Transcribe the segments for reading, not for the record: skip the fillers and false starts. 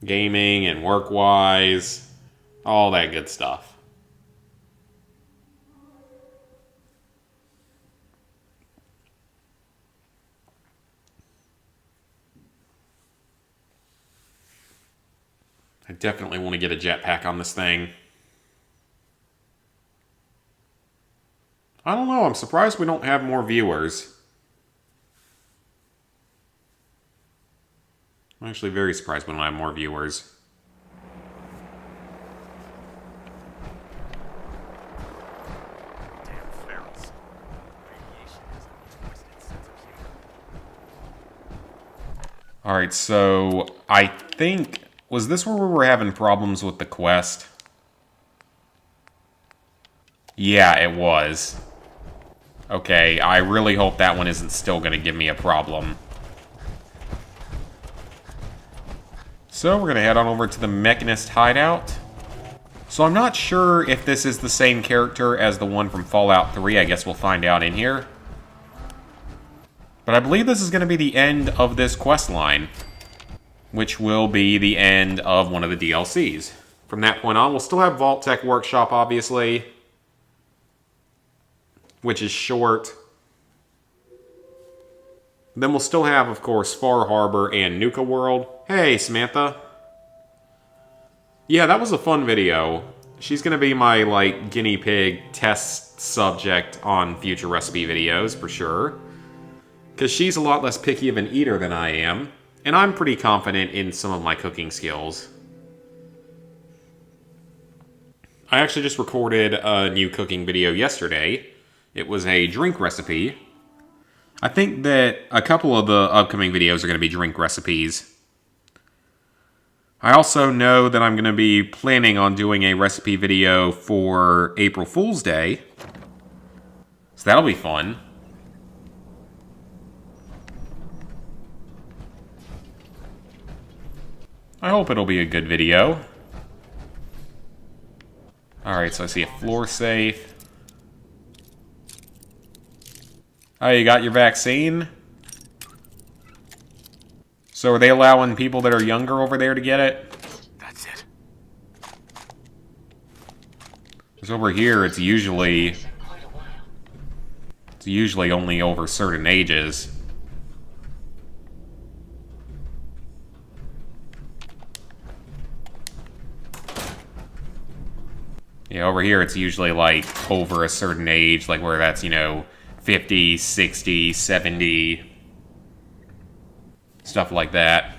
Gaming and work-wise. All that good stuff. I definitely want to get a jetpack on this thing. I don't know, I'm surprised we don't have more viewers. I'm actually very surprised we don't have more viewers. Damn ferals. Radiation has the most twisted sense of humor. Alright, so I think... Was this where we were having problems with the quest? Yeah, it was. Okay, I really hope that one isn't still going to give me a problem. So we're going to head on over to the Mechanist hideout. So I'm not sure if this is the same character as the one from Fallout 3. I guess we'll find out in here. But I believe this is going to be the end of this quest line, which will be the end of one of the DLCs. From that point on, we'll still have Vault Tech Workshop, obviously, which is short. Then we'll still have, of course, Far Harbor and Nuka World. Hey, Samantha. Yeah, that was a fun video. She's gonna be my, like, guinea pig test subject on future recipe videos, for sure. Because she's a lot less picky of an eater than I am. And I'm pretty confident in some of my cooking skills. I actually just recorded a new cooking video yesterday. It was a drink recipe. I think that a couple of the upcoming videos are going to be drink recipes. I also know that I'm going to be planning on doing a recipe video for April Fool's Day. So that'll be fun. I hope it'll be a good video. Alright, so I see a floor safe. Oh, you got your vaccine? So are they allowing people that are younger over there to get it? That's it. Because over here, it's usually only over certain ages. Yeah, over here it's usually like over a certain age, like where that's, 50, 60, 70, stuff like that.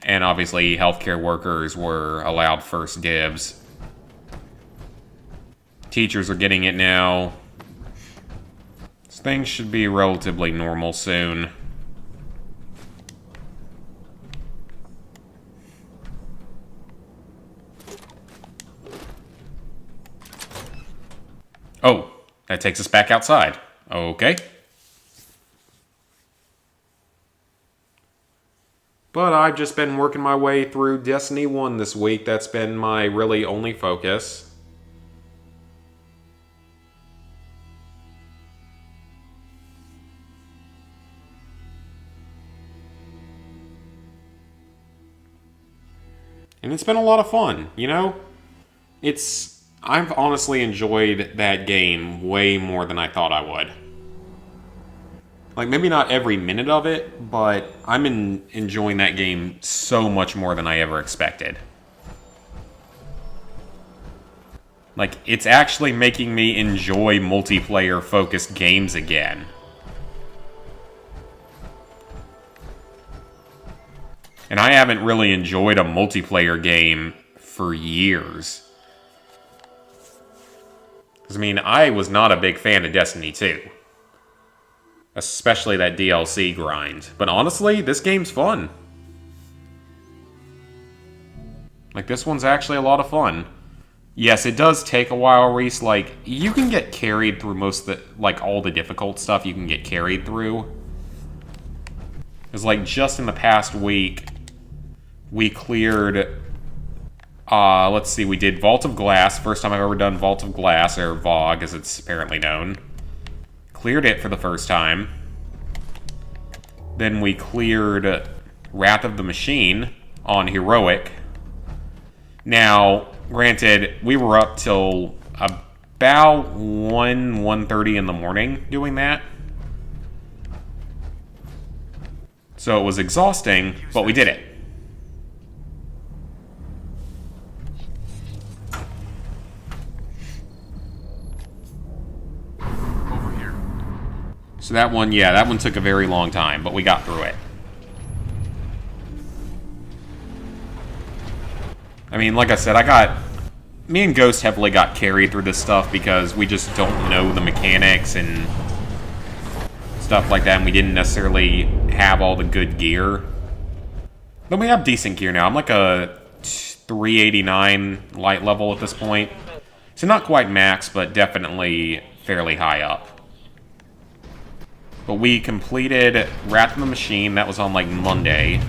And obviously healthcare workers were allowed first dibs. Teachers are getting it now. So things should be relatively normal soon. Oh, that takes us back outside. Okay. But I've just been working my way through Destiny 1 this week. That's been my really only focus. And it's been a lot of fun, I've honestly enjoyed that game way more than I thought I would. Like, maybe not every minute of it, but I'm enjoying that game so much more than I ever expected. Like, it's actually making me enjoy multiplayer-focused games again. And I haven't really enjoyed a multiplayer game for years. I mean, I was not a big fan of Destiny 2. Especially that DLC grind. But honestly, this game's fun. Like, this one's actually a lot of fun. Yes, it does take a while, Reese. Like, you can get carried through most of the, like, all the difficult stuff you can get carried through. It's like, just in the past week, we cleared... let's see, we did Vault of Glass. First time I've ever done Vault of Glass, or VOG as it's apparently known. Cleared it for the first time. Then we cleared Wrath of the Machine on Heroic. Now, granted, we were up till about 1:30 in the morning doing that. So it was exhausting, but we did it. Over here. So that one, yeah, that one took a very long time, but we got through it. I mean, like I said, me and Ghost heavily got carried through this stuff because we just don't know the mechanics and stuff like that, and we didn't necessarily have all the good gear. But we have decent gear now. I'm like a 389 light level at this point. So not quite max, but definitely fairly high up. But we completed Wrath of the Machine. That was on like Monday.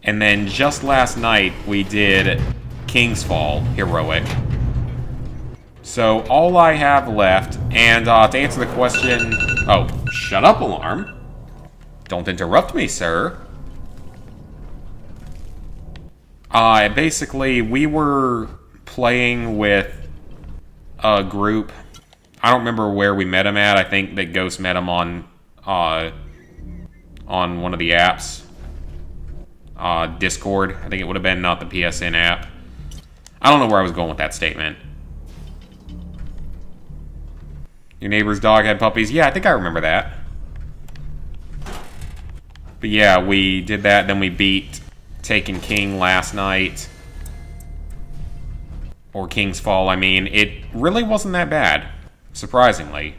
And then just last night, we did King's Fall Heroic. So all I have left, and to answer the question... Oh, shut up, alarm. Don't interrupt me, sir. Basically, we were playing with a group. I don't remember where we met him at. I think that Ghost met him on one of the apps. Discord. I think it would have been, not the PSN app. I don't know where I was going with that statement. Your neighbor's dog had puppies? Yeah, I think I remember that. But yeah, we did that. Then we beat Taken King last night. Or King's Fall, I mean. It really wasn't that bad, surprisingly.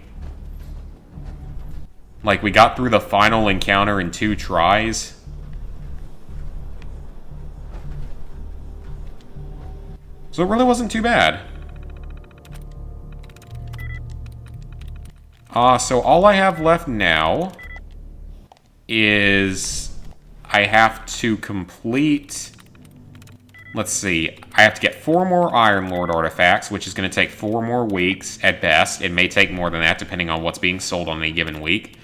Like, we got through the final encounter in 2 tries. So it really wasn't too bad. So all I have left now is I have to complete... Let's see. I have to get 4 more Iron Lord artifacts, which is going to take 4 more weeks at best. It may take more than that, depending on what's being sold on any given week.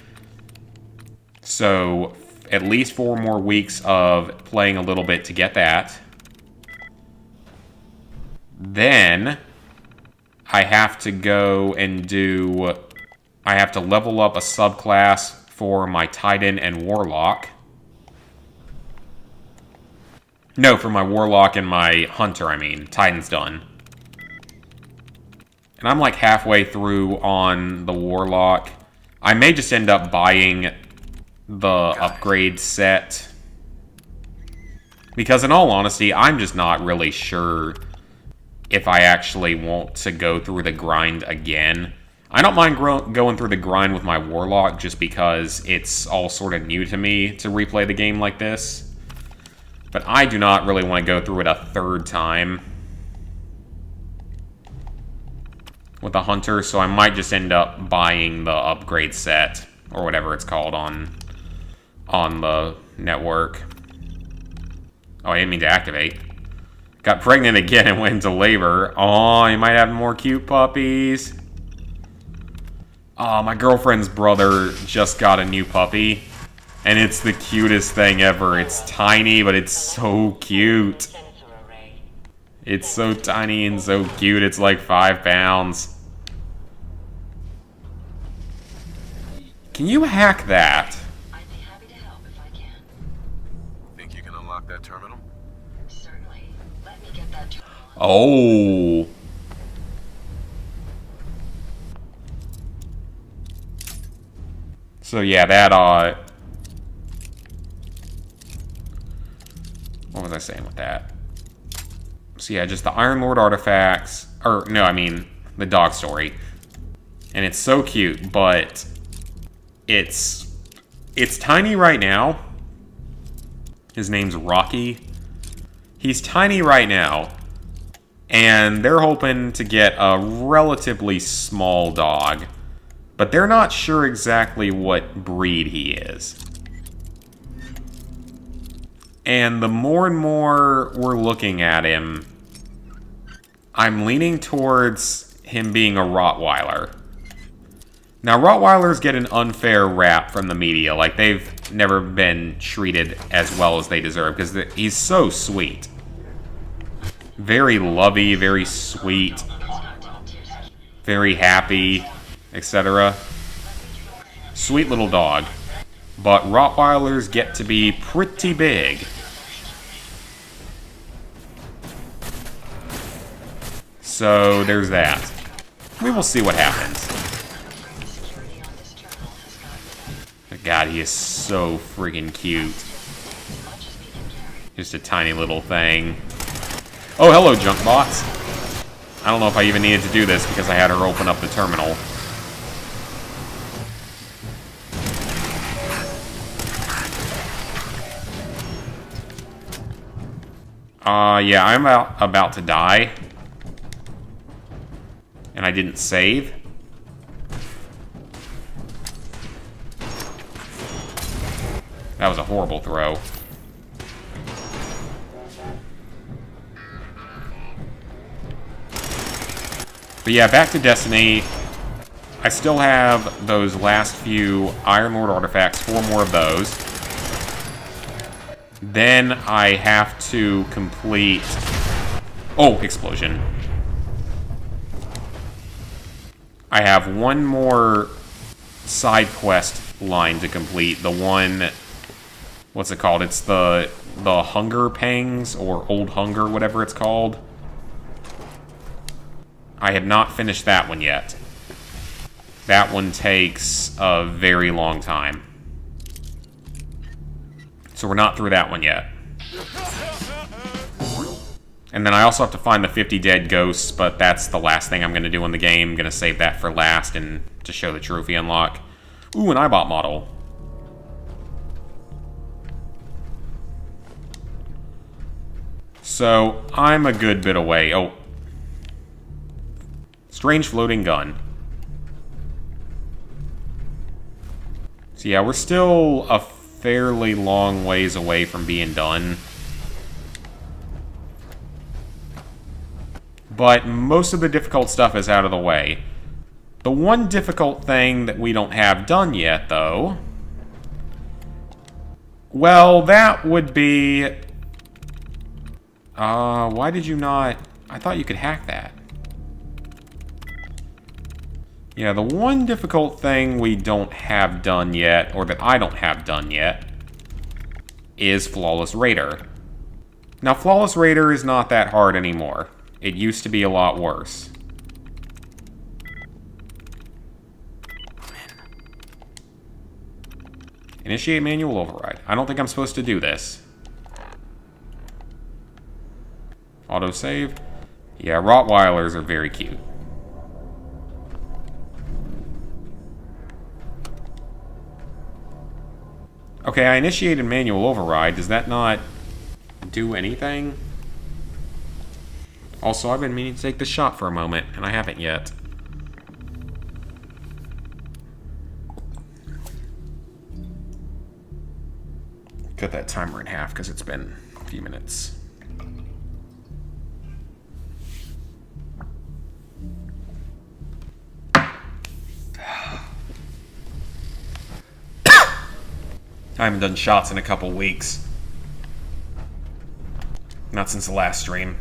So at least 4 more weeks of playing a little bit to get that. Then I have to go and do... I have to level up a subclass for my Titan and Warlock. No, for my Warlock and my Hunter, I mean. Titan's done. And I'm like halfway through on the Warlock. I may just end up buying the upgrade set. Because in all honesty, I'm just not really sure if I actually want to go through the grind again. I don't mind going through the grind with my Warlock just because it's all sort of new to me to replay the game like this. But I do not really want to go through it a 3rd time with a Hunter, so I might just end up buying the upgrade set, or whatever it's called on the network. Oh, I didn't mean to activate. Got pregnant again and went into labor. Oh, you might have more cute puppies. Oh, my girlfriend's brother just got a new puppy. And it's the cutest thing ever. It's tiny, but it's so cute. It's so tiny and so cute. It's like 5 pounds. Can you hack that? I'd be happy to help if I can. Think you can unlock that terminal? Certainly. Let me get that terminal. Oh. So yeah, that, what was I saying with that? So yeah, just the Iron Lord artifacts, or no, I mean, the dog story. And it's so cute, but it's tiny right now. His name's Rocky. He's tiny right now. And they're hoping to get a relatively small dog. But they're not sure exactly what breed he is. And the more and more we're looking at him, I'm leaning towards him being a Rottweiler. Now, Rottweilers get an unfair rap from the media. Like, they've never been treated as well as they deserve, because he's so sweet. Very lovey, very sweet, very happy, etc. Sweet little dog. But Rottweilers get to be pretty big. So, there's that. We will see what happens. God, he is so freaking cute. Just a tiny little thing. Oh, hello, junk bots. I don't know if I even needed to do this because I had her open up the terminal. Yeah, I'm about to die. And I didn't save. That was a horrible throw. But yeah, back to Destiny. I still have those last few Iron Lord artifacts, 4 more of those. Then I have to complete... Oh, explosion. I have one more side quest line to complete. The one... What's it called? It's the Hunger Pangs, or Old Hunger, whatever it's called. I have not finished that one yet. That one takes a very long time. So we're not through that one yet. And then I also have to find the 50 dead ghosts, but that's the last thing I'm going to do in the game. I'm going to save that for last and to show the trophy unlock. Ooh, an iBot model. So, I'm a good bit away. Oh. Strange floating gun. So yeah, we're still a fairly long ways away from being done. But most of the difficult stuff is out of the way. The one difficult thing that we don't have done yet, though... Well, that would be... why did you not... I thought you could hack that. Yeah, the one difficult thing we don't have done yet, or that I don't have done yet, is Flawless Raider. Now, Flawless Raider is not that hard anymore. It used to be a lot worse. Initiate manual override. I don't think I'm supposed to do this. Autosave. Yeah, Rottweilers are very cute. Okay, I initiated manual override. Does that not do anything? Also, I've been meaning to take this shot for a moment, and I haven't yet. Cut that timer in half, because it's been a few minutes. I haven't done shots in a couple weeks. Not since the last stream.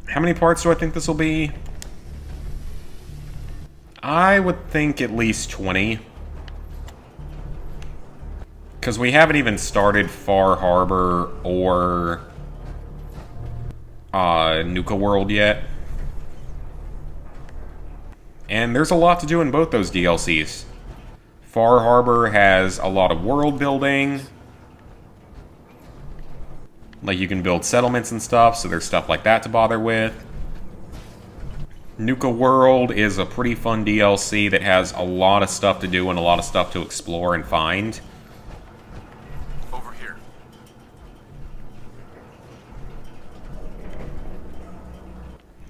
How many parts do I think this will be? I would think at least 20. Because we haven't even started Far Harbor or Nuka World yet. And there's a lot to do in both those DLCs. Far Harbor has a lot of world building. Like, you can build settlements and stuff, so there's stuff like that to bother with. Nuka World is a pretty fun DLC that has a lot of stuff to do and a lot of stuff to explore and find. Over here.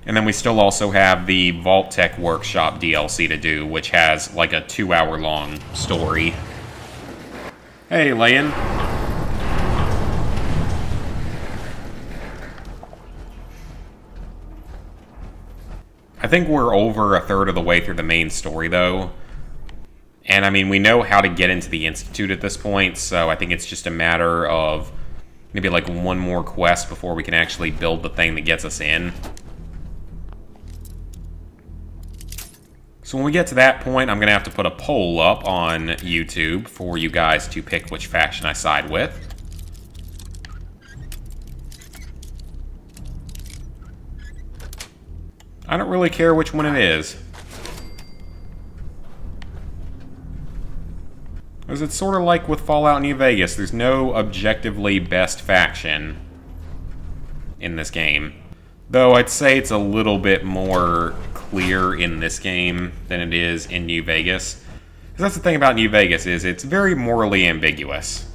And then we still also have the Vault Tech Workshop DLC to do, which has like a 2-hour-long story. Hey, Leon. I think we're over a third of the way through the main story, though. And, I mean, we know how to get into the Institute at this point, so I think it's just a matter of maybe, like, one more quest before we can actually build the thing that gets us in. So when we get to that point, I'm going to have to put a poll up on YouTube for you guys to pick which faction I side with. I don't really care which one it is. Because it's sort of like with Fallout New Vegas, there's no objectively best faction in this game. Though I'd say it's a little bit more clear in this game than it is in New Vegas. Because that's the thing about New Vegas, is it's very morally ambiguous.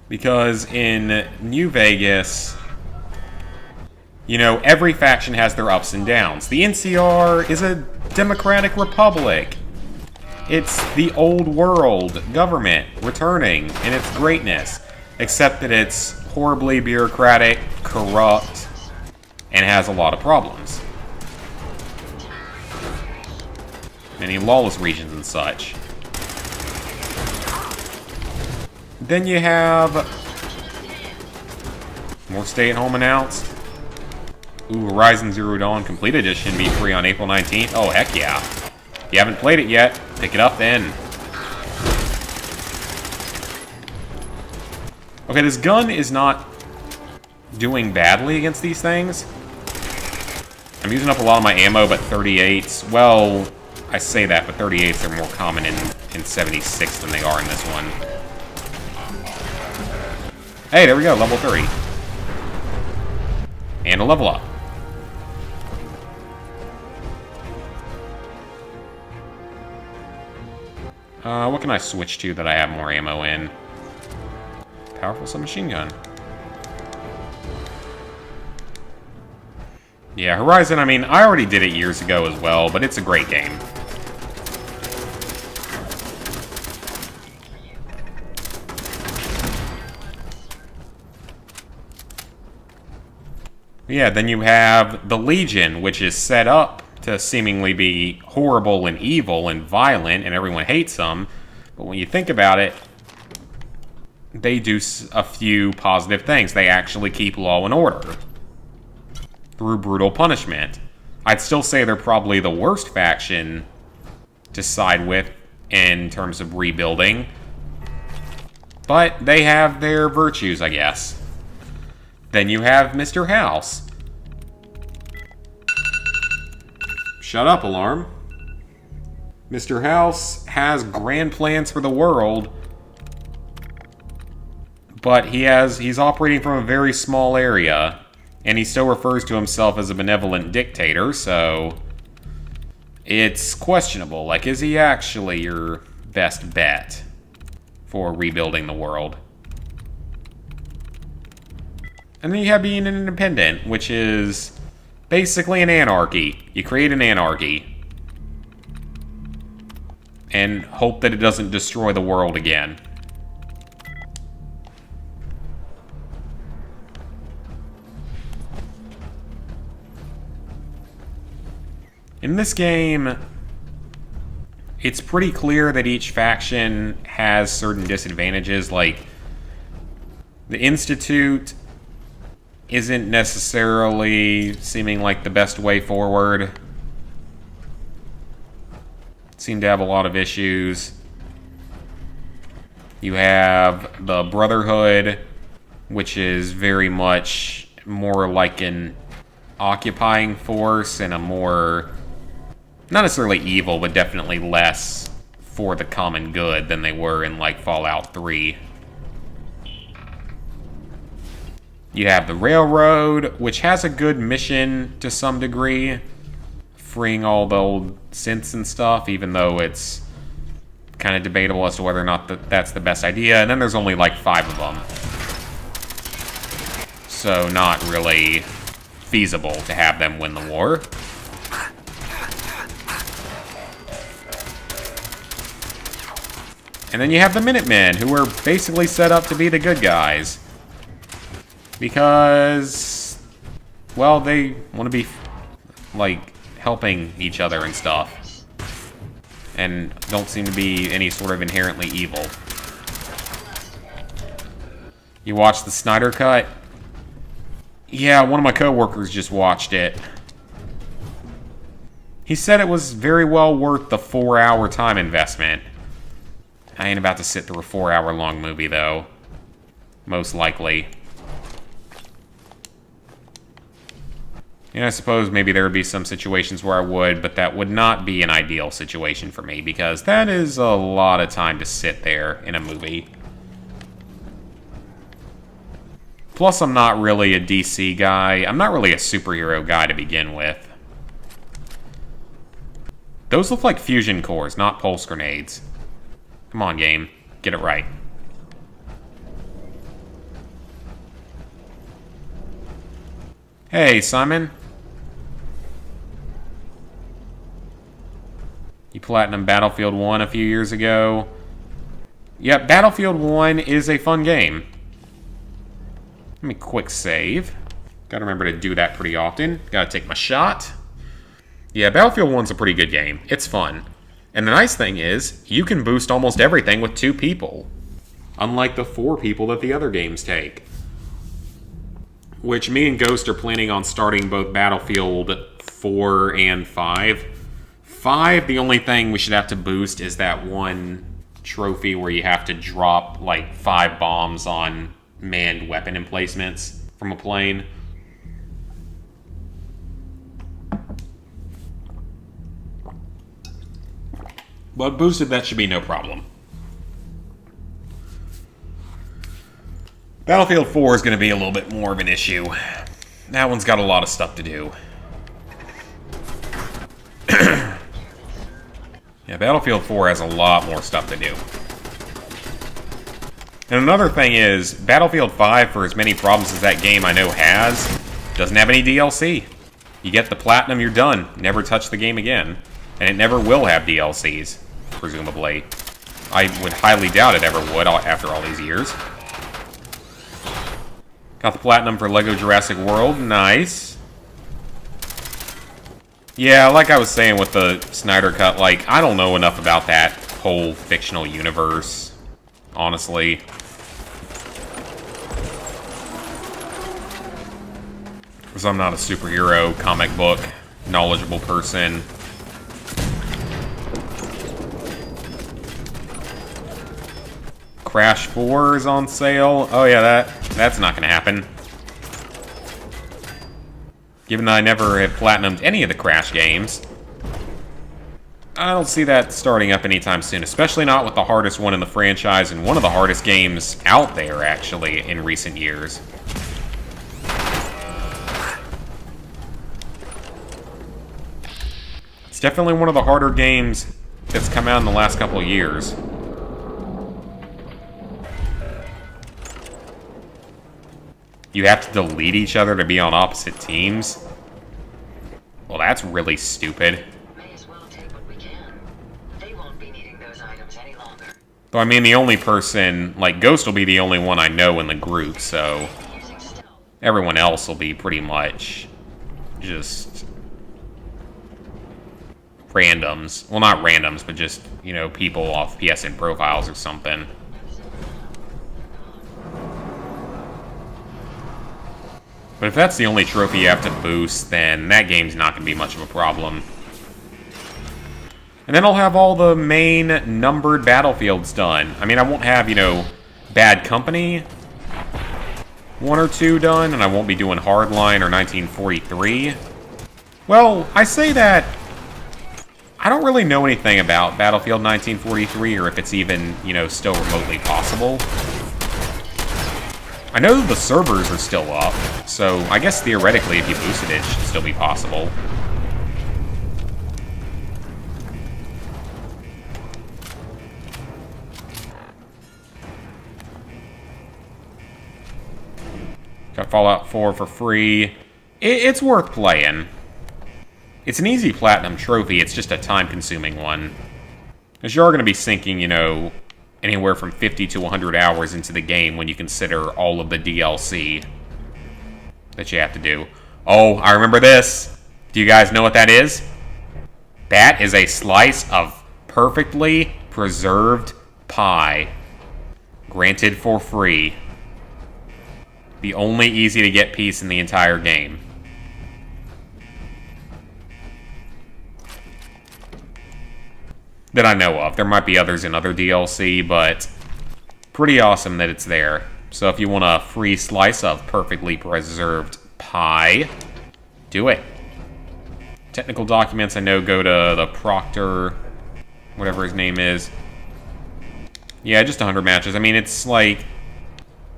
Because in New Vegas, you know, every faction has their ups and downs. The NCR is a democratic republic. It's the old world government returning in its greatness, except that it's horribly bureaucratic, corrupt, and has a lot of problems. Many lawless regions and such. Then you have more stay-at-home announced. Ooh, Horizon Zero Dawn Complete Edition be free on April 19th. Oh, heck yeah. If you haven't played it yet, pick it up then. Okay, this gun is not doing badly against these things. I'm using up a lot of my ammo, but 38s, well, I say that, but 38s are more common in 76 than they are in this one. Hey, there we go, level 3. And a level up. What can I switch to that I have more ammo in? Powerful submachine gun. Yeah, Horizon, I mean, I already did it years ago as well, but it's a great game. Yeah, then you have the Legion, which is set up to seemingly be horrible and evil and violent, and everyone hates them. But when you think about it, they do a few positive things. They actually keep law and order through brutal punishment. I'd still say they're probably the worst faction to side with in terms of rebuilding. But they have their virtues, I guess. Then you have Mr. House. Shut up, alarm. Mr. House has grand plans for the world, but he's operating from a very small area, and he still refers to himself as a benevolent dictator, so it's questionable. Like, is he actually your best bet for rebuilding the world? And then you have being an independent, which is basically an anarchy. You create an anarchy and hope that it doesn't destroy the world again. In this game, it's pretty clear that each faction has certain disadvantages. Like, the Institute isn't necessarily seeming like the best way forward. Seem to have a lot of issues. You have the Brotherhood, which is very much more like an occupying force and a more, not necessarily evil, but definitely less for the common good than they were in, like, Fallout 3. You have the Railroad, which has a good mission to some degree, freeing all the old synths and stuff, even though it's kind of debatable as to whether or not that's the best idea. And then there's only like 5 of them, so not really feasible to have them win the war. And then you have the Minutemen, who are basically set up to be the good guys. Because, well, they want to be, like, helping each other and stuff. And don't seem to be any sort of inherently evil. You watched the Snyder Cut? Yeah, one of my coworkers just watched it. He said it was very well worth the 4-hour time investment. I ain't about to sit through a 4-hour-long movie, though. Most likely. Yeah, I suppose maybe there would be some situations where I would, but that would not be an ideal situation for me, because that is a lot of time to sit there in a movie. Plus, I'm not really a DC guy. I'm not really a superhero guy to begin with. Those look like fusion cores, not pulse grenades. Come on, game. Get it right. Hey, Simon. You platinum Battlefield 1 a few years ago. Yep, Battlefield 1 is a fun game. Let me quick save. Gotta remember to do that pretty often. Gotta take my shot. Yeah, Battlefield 1's a pretty good game. It's fun. And the nice thing is, you can boost almost everything with 2 people. Unlike the 4 people that the other games take. Which me and Ghost are planning on starting both Battlefield 4 and 5. 5, the only thing we should have to boost is that one trophy where you have to drop like 5 bombs on manned weapon emplacements from a plane. But boosted, that should be no problem. Battlefield 4 is going to be a little bit more of an issue. That one's got a lot of stuff to do. Yeah, Battlefield 4 has a lot more stuff to do. And another thing is, Battlefield 5, for as many problems as that game I know has, doesn't have any DLC. You get the platinum, you're done. Never touch the game again. And it never will have DLCs, presumably. I would highly doubt it ever would after all these years. Got the platinum for Lego Jurassic World. Nice. Yeah, like I was saying with the Snyder Cut, like, I don't know enough about that whole fictional universe, honestly. Because I'm not a superhero, comic book, knowledgeable person. Crash 4 is on sale. Oh yeah, that's not going to happen. Given that I never have platinumed any of the Crash games, I don't see that starting up anytime soon, especially not with the hardest one in the franchise and one of the hardest games out there, actually, in recent years. It's definitely one of the harder games that's come out in the last couple of years. You have to delete each other to be on opposite teams? Well, that's really stupid. May as well take what we can. They won't be needing those items any longer. Though, I mean, the only person... Like, Ghost will be the only one I know in the group, so... Using stealth. Everyone else will be pretty much... just... randoms. Well, not randoms, but just, you know, people off PSN profiles or something. But if that's the only trophy you have to boost, then that game's not going to be much of a problem. And then I'll have all the main numbered battlefields done. I mean, I won't have, you know, Bad Company 1 or 2 done, and I won't be doing Hardline or 1943. Well, I say that... I don't really know anything about Battlefield 1943, or if it's even, you know, still remotely possible. I know the servers are still up, so I guess theoretically if you boosted it, it should still be possible. Got Fallout 4 for free. It's worth playing. It's an easy platinum trophy, it's just a time-consuming one. Because you are going to be sinking, you know, anywhere from 50 to 100 hours into the game when you consider all of the DLC. that you have to do. Oh, I remember this. Do you guys know what that is? That is a slice of perfectly preserved pie. Granted for free. The only easy to get piece in the entire game. That I know of. There might be others in other DLC, but pretty awesome that it's there. So if you want a free slice of perfectly preserved pie, do it. Technical documents, I know, go to the Proctor, whatever his name is. Yeah, just 100 matches. I mean, it's like,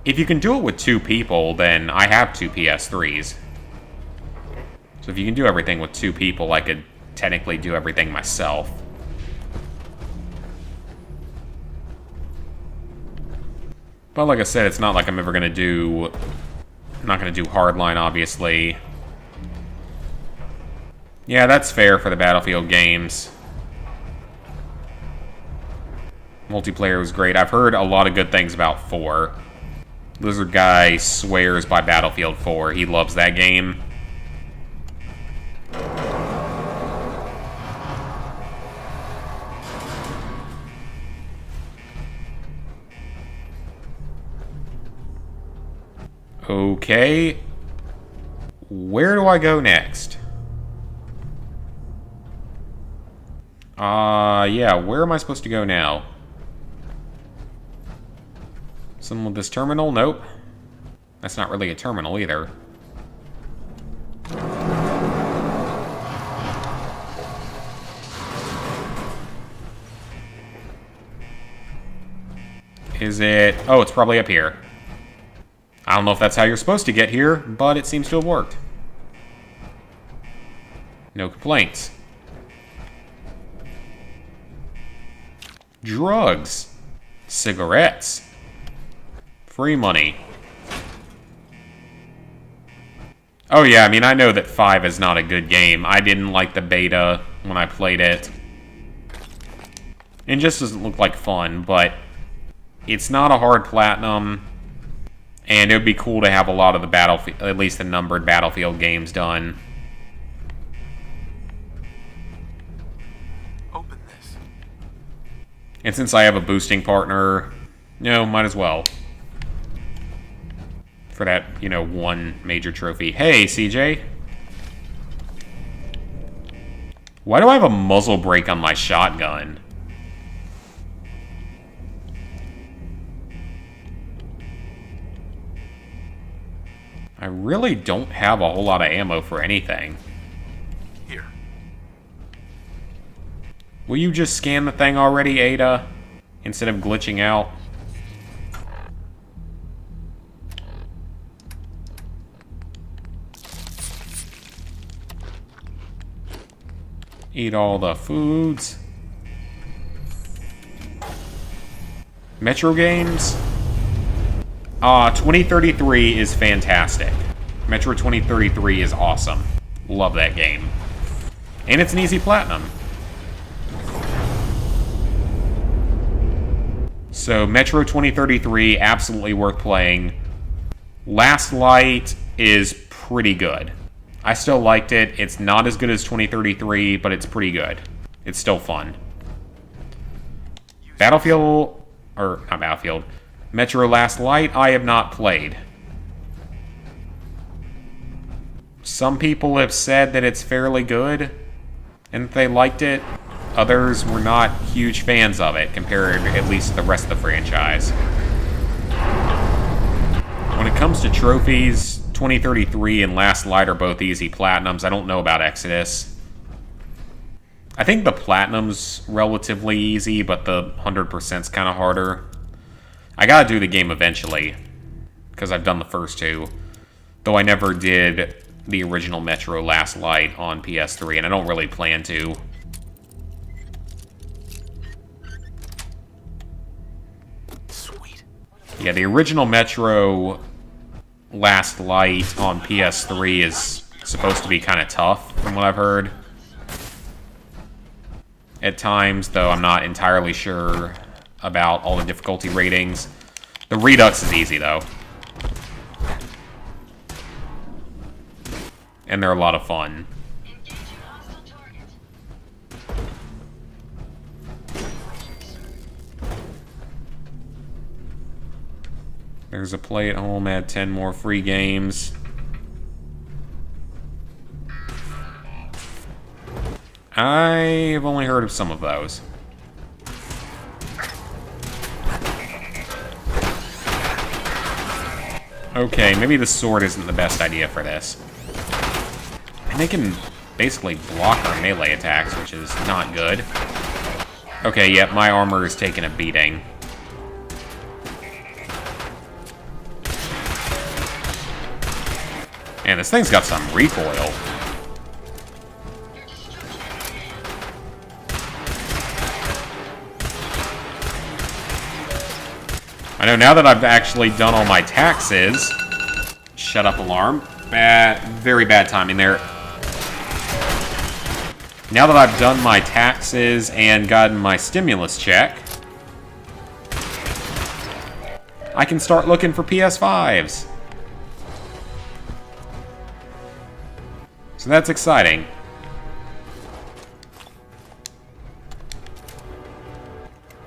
if you can do it with 2 people, then I have 2 PS3s. So if you can do everything with 2 people, I could technically do everything myself. But like I said, it's not like I'm ever gonna do... I'm not gonna do Hardline, obviously. Yeah, that's fair for the Battlefield games. Multiplayer was great. I've heard a lot of good things about 4. Lizard Guy swears by Battlefield 4. He loves that game. Okay. Where do I go next? Yeah, where am I supposed to go now? Some with this terminal? Nope. That's not really a terminal either. Is it... Oh, it's probably up here. I don't know if that's how you're supposed to get here, but it seems to have worked. No complaints. Drugs. Cigarettes. Free money. Oh yeah, I mean, I know that 5 is not a good game. I didn't like the beta when I played it. It just doesn't look like fun, but it's not a hard platinum. And it would be cool to have a lot of the Battlefield, at least the numbered Battlefield games done. Open this. And since I have a boosting partner, might as well. For that, one major trophy. Hey, CJ. Why do I have a muzzle brake on my shotgun? I really don't have a whole lot of ammo for anything. Here. Will you just scan the thing already, Ada? Instead of glitching out? Eat all the foods. Metro games? 2033 is fantastic. Metro 2033 is awesome. Love that game. And it's an easy platinum. So, Metro 2033, absolutely worth playing. Last Light is pretty good. I still liked it. It's not as good as 2033, but it's pretty good. It's still fun. Battlefield... Or, not Battlefield. Metro Last Light, I have not played. Some people have said that it's fairly good, and that they liked it. Others were not huge fans of it, compared at least to the rest of the franchise. When it comes to trophies, 2033 and Last Light are both easy platinums. I don't know about Exodus. I think the platinum's relatively easy, but the 100%'s kind of harder. I gotta do the game eventually, because I've done the first 2. Though I never did the original Metro Last Light on PS3, and I don't really plan to. Sweet. Yeah, the original Metro Last Light on PS3 is supposed to be kind of tough, from what I've heard. At times, though I'm not entirely sure about all the difficulty ratings. The Redux is easy, though. and they're a lot of fun. Engaging hostile target. There's a play at home, add 10 more free games. I have only heard of some of those. Okay, maybe the sword isn't the best idea for this. And they can basically block our melee attacks, which is not good. Okay, yep, my armor is taking a beating. And this thing's got some recoil. I know now that I've actually done all my taxes... Shut up, alarm. Very bad timing there. Now that I've done my taxes and gotten my stimulus check, I can start looking for PS5s. So that's exciting.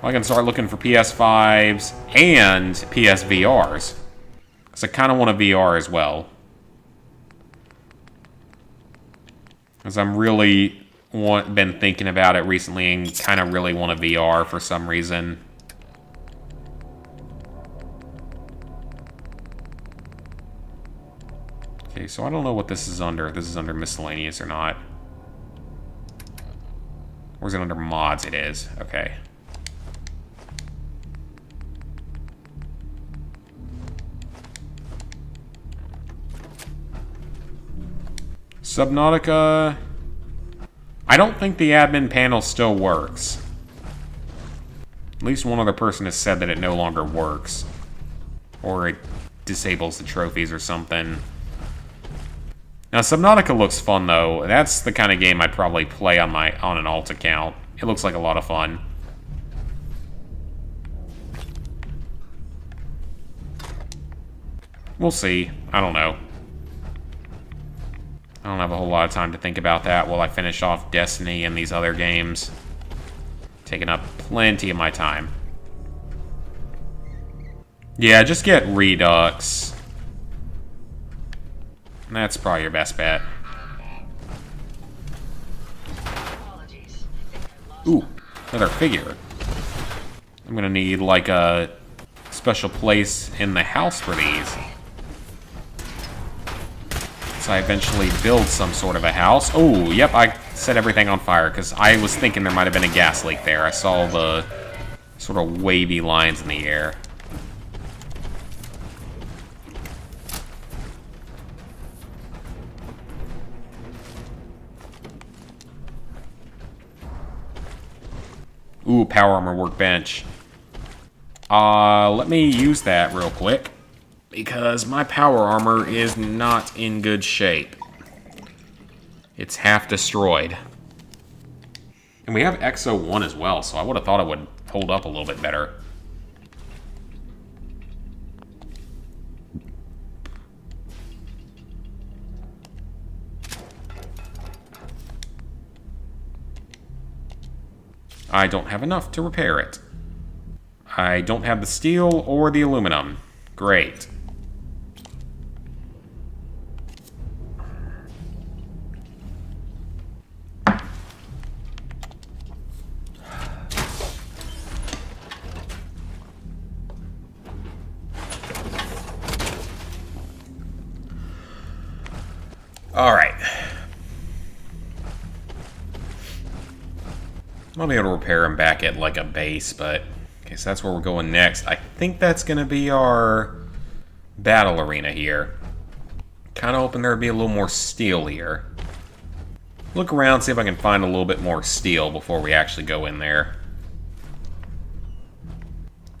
I can start looking for PS5s and PSVRs. Because I kind of want a VR as well. Because I'm really been thinking about it recently and kind of really want a VR for some reason. Okay, so I don't know what this is under. If this is under miscellaneous or not. Or is it under mods? It is. Okay. Subnautica... I don't think the admin panel still works. At least one other person has said that it no longer works. Or it disables the trophies or something. Now, Subnautica looks fun, though. That's the kind of game I'd probably play on an alt account. It looks like a lot of fun. We'll see. I don't know. I don't have a whole lot of time to think about that while I finish off Destiny and these other games. Taking up plenty of my time. Yeah, just get Redux. That's probably your best bet. Ooh, another figure. I'm gonna need, like, a special place in the house for these. So I eventually build some sort of a house. Oh, yep, I set everything on fire because I was thinking there might have been a gas leak there. I saw the sort of wavy lines in the air. Ooh, power armor workbench. Let me use that real quick. Because my power armor is not in good shape. It's half destroyed. And we have Exo 1 as well, so I would have thought it would hold up a little bit better. I don't have enough to repair it. I don't have the steel or the aluminum. Great. Alright. I'll be able to repair him back at, like, a base, but... Okay, so that's where we're going next. I think that's going to be our battle arena here. Kind of hoping there would be a little more steel here. Look around, see if I can find a little bit more steel before we actually go in there.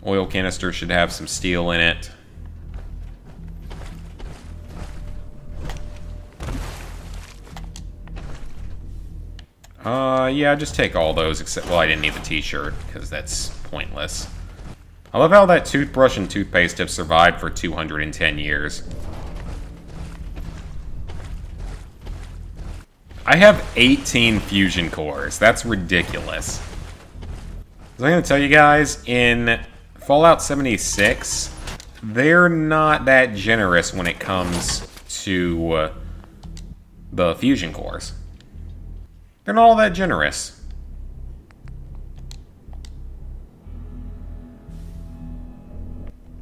Oil canister should have some steel in it. Yeah, just take all those, except, well, I didn't need the t-shirt, because that's pointless. I love how that toothbrush and toothpaste have survived for 210 years. I have 18 fusion cores. That's ridiculous. I'm going to tell you guys, in Fallout 76, they're not that generous when it comes to the fusion cores. They're not all that generous.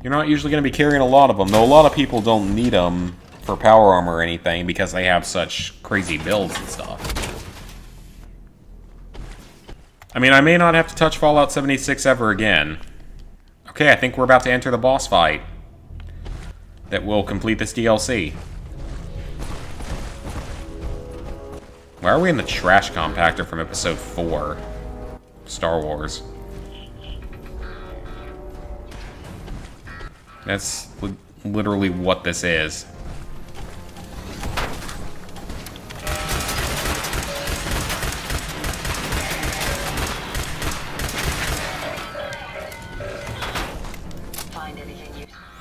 You're not usually going to be carrying a lot of them, though a lot of people don't need them for power armor or anything because they have such crazy builds and stuff. I mean, I may not have to touch Fallout 76 ever again. Okay, I think we're about to enter the boss fight that will complete this DLC. Why are we in the trash compactor from episode 4? Star Wars. That's literally what this is.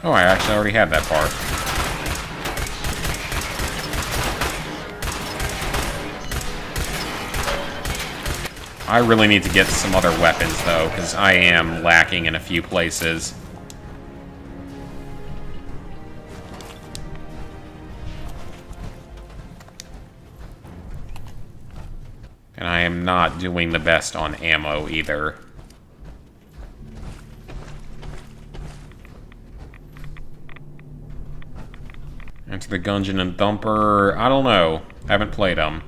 Oh, I actually already had that part. I really need to get some other weapons, though, because I am lacking in a few places. And I am not doing the best on ammo, either. Enter the Gungeon and Thumper. I don't know. Haven't played them.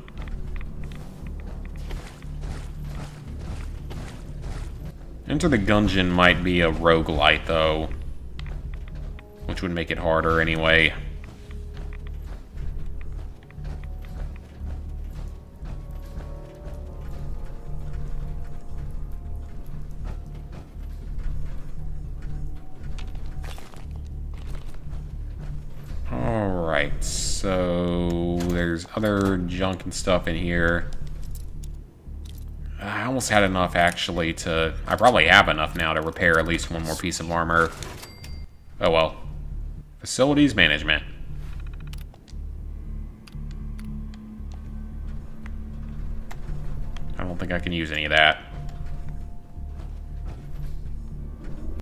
Enter the Gungeon might be a roguelite, though. Which would make it harder anyway. Alright, so there's other junk and stuff in here. I almost had enough, actually, to... I probably have enough now to repair at least one more piece of armor. Oh well. Facilities management. I don't think I can use any of that.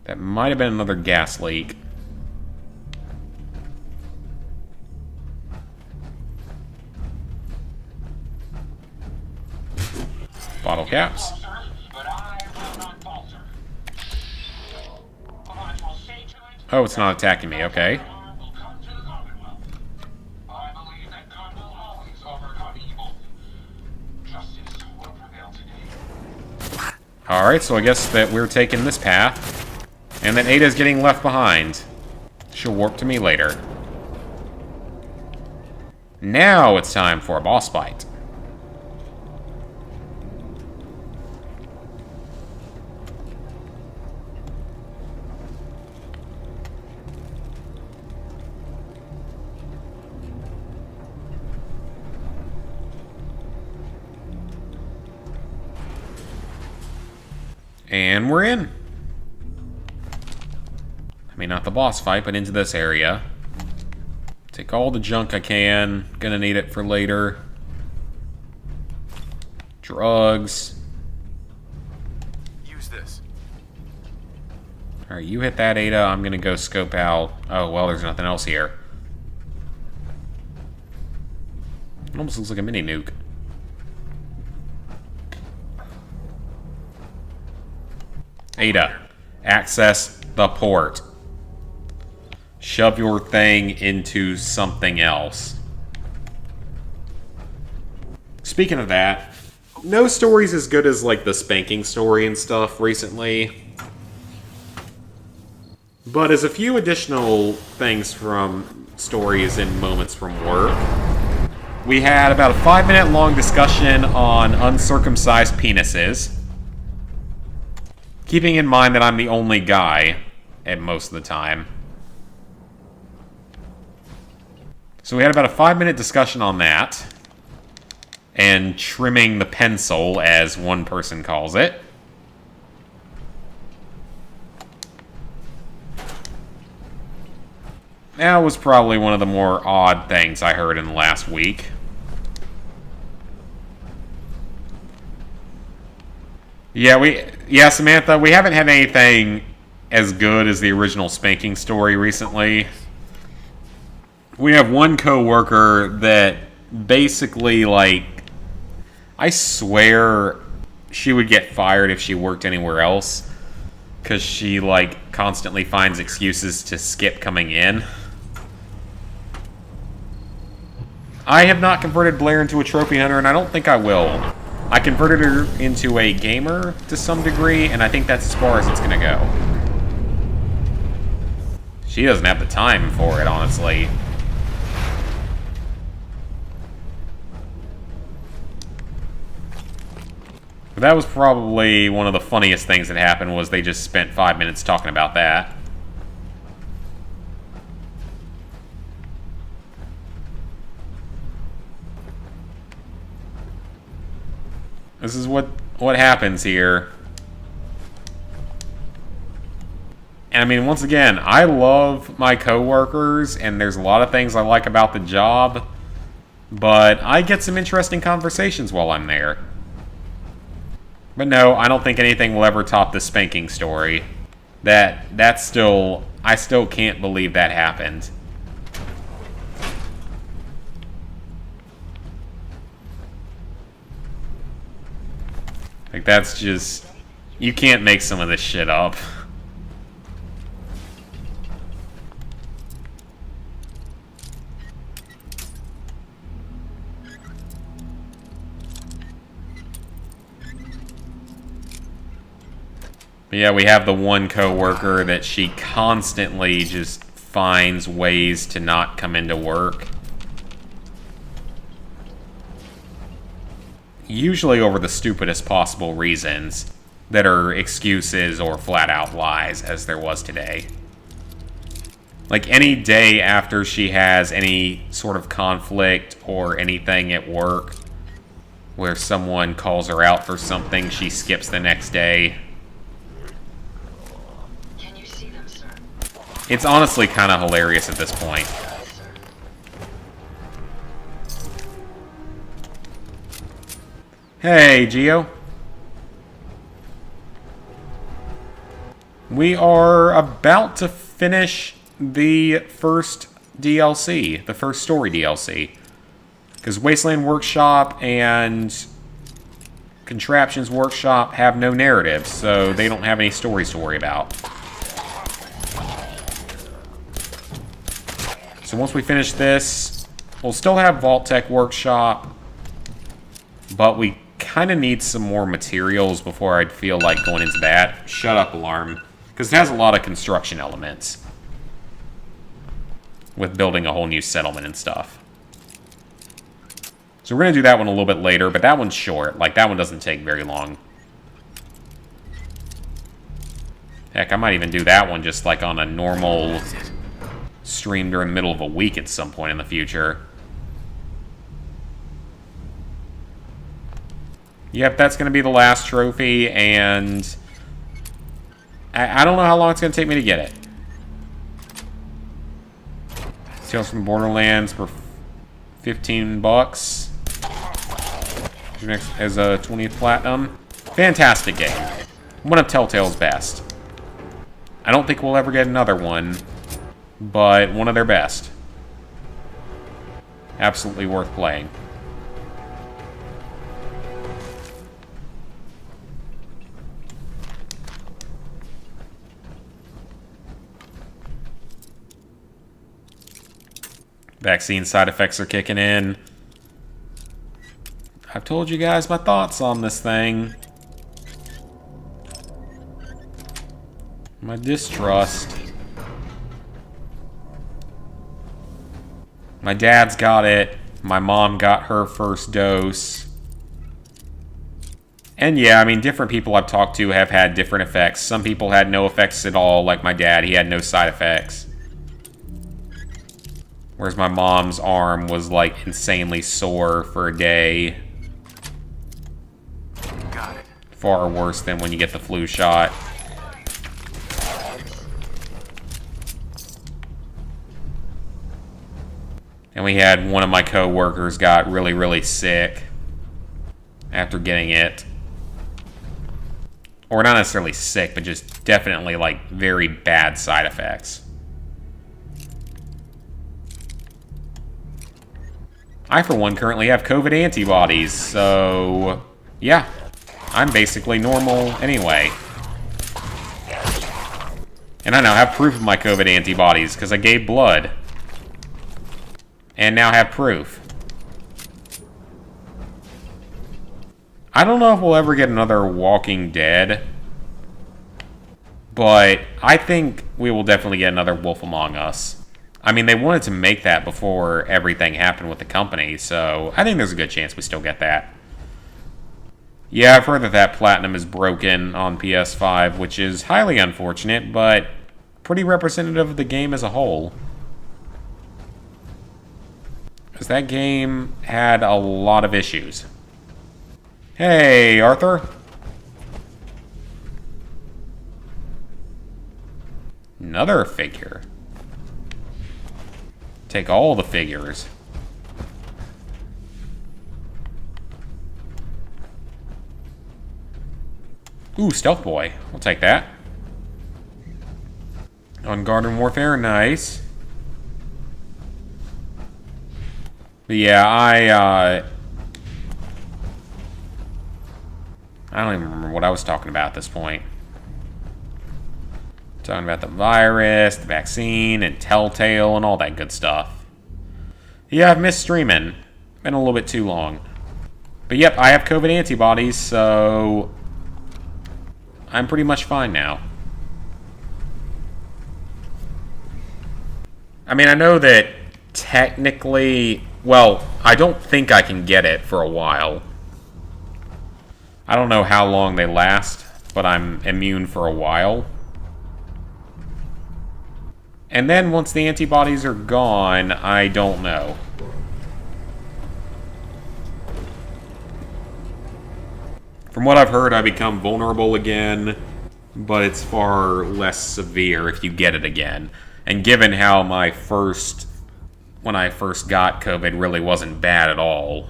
That might have been another gas leak. Bottle caps. Oh, it's not attacking me, okay. Alright, so I guess that we're taking this path, and that Ada's getting left behind. She'll warp to me later. Now it's time for a boss fight. And we're in. I mean, not the boss fight, but into this area. Take all the junk I can. Gonna need it for later. Drugs. Use this. Alright, you hit that, Ada. I'm gonna go scope out... Oh, well, there's nothing else here. It almost looks like a mini nuke. Ada, access the port. Shove your thing into something else. Speaking of that, no story's as good as, like, the spanking story and stuff recently. But as a few additional things from stories and moments from work, we had about a 5-minute long discussion on uncircumcised penises. Keeping in mind that I'm the only guy at most of the time. So we had about a 5-minute discussion on that. And trimming the pencil, as one person calls it. That was probably one of the more odd things I heard in the last week. Yeah, Samantha, we haven't had anything as good as the original spanking story recently. We have one coworker that basically, like, I swear she would get fired if she worked anywhere else, because she, like, constantly finds excuses to skip coming in. I have not converted Blair into a trophy hunter, and I don't think I will. I converted her into a gamer to some degree, and I think that's as far as it's going to go. She doesn't have the time for it, honestly. But that was probably one of the funniest things that happened, was they just spent 5 minutes talking about that. This is what happens here. And I mean, once again, I love my coworkers, and there's a lot of things I like about the job, but I get some interesting conversations while I'm there. But no, I don't think anything will ever top the spanking story. That's still... I still can't believe that happened. Like, that's just... You can't make some of this shit up. But yeah, we have the one coworker that she constantly just finds ways to not come into work. Usually over the stupidest possible reasons that are excuses or flat-out lies, as there was today. Like, any day after she has any sort of conflict or anything at work where someone calls her out for something, she skips the next day. Can you see them, sir? It's honestly kind of hilarious at this point. Hey, Gio. We are about to finish the first DLC, the first story DLC. Because Wasteland Workshop and Contraptions Workshop have no narrative, so they don't have any stories to worry about. So once we finish this, we'll still have Vault Tech Workshop, but we kind of need some more materials before I'd feel like going into that. Shut up, alarm. Because it has a lot of construction elements with building a whole new settlement and stuff. So we're going to do that one a little bit later, but that one's short. Like, that one doesn't take very long. Heck, I might even do that one just like on a normal stream during the middle of a week at some point in the future. Yep, that's going to be the last trophy, and I don't know how long it's going to take me to get it. Tales from Borderlands for 15 bucks. Next as a 20th platinum. Fantastic game. One of Telltale's best. I don't think we'll ever get another one, but one of their best. Absolutely worth playing. Vaccine side effects are kicking in. I've told you guys my thoughts on this thing. My distrust. My dad's got it. My mom got her first dose. And yeah, I mean, different people I've talked to have had different effects. Some people had no effects at all, like my dad. He had no side effects. Whereas my mom's arm was, like, insanely sore for a day. Got it. Far worse than when you get the flu shot. And we had one of my coworkers got really, really sick after getting it. Or not necessarily sick, but just definitely, like, very bad side effects. I, for one, currently have COVID antibodies, so... yeah. I'm basically normal anyway. And I now have proof of my COVID antibodies, because I gave blood. And now have proof. I don't know if we'll ever get another Walking Dead. But I think we will definitely get another Wolf Among Us. I mean, they wanted to make that before everything happened with the company, so I think there's a good chance we still get that. Yeah, I've heard that that Platinum is broken on PS5, which is highly unfortunate, but pretty representative of the game as a whole. Because that game had a lot of issues. Hey, Arthur. Another figure. Take all the figures. Ooh, Stealth Boy. We'll take that. On Garden Warfare, nice. But yeah, I don't even remember what I was talking about at this point. Talking about the virus, the vaccine, and Telltale, and all that good stuff. Yeah, I've missed streaming. Been a little bit too long. But yep, I have COVID antibodies, so... I'm pretty much fine now. I mean, I know that technically... well, I don't think I can get it for a while. I don't know how long they last, but I'm immune for a while. And then once the antibodies are gone, I don't know. From what I've heard, I become vulnerable again, but it's far less severe if you get it again. And given how when I first got COVID really wasn't bad at all.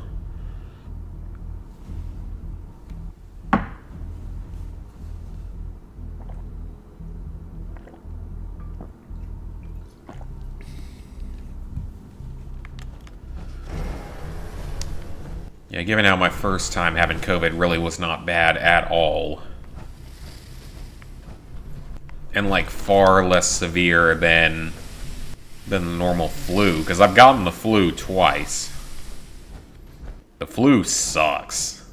Yeah, given how my first time having COVID really was not bad at all. And, like, far less severe than the normal flu. Because I've gotten the flu twice. The flu sucks.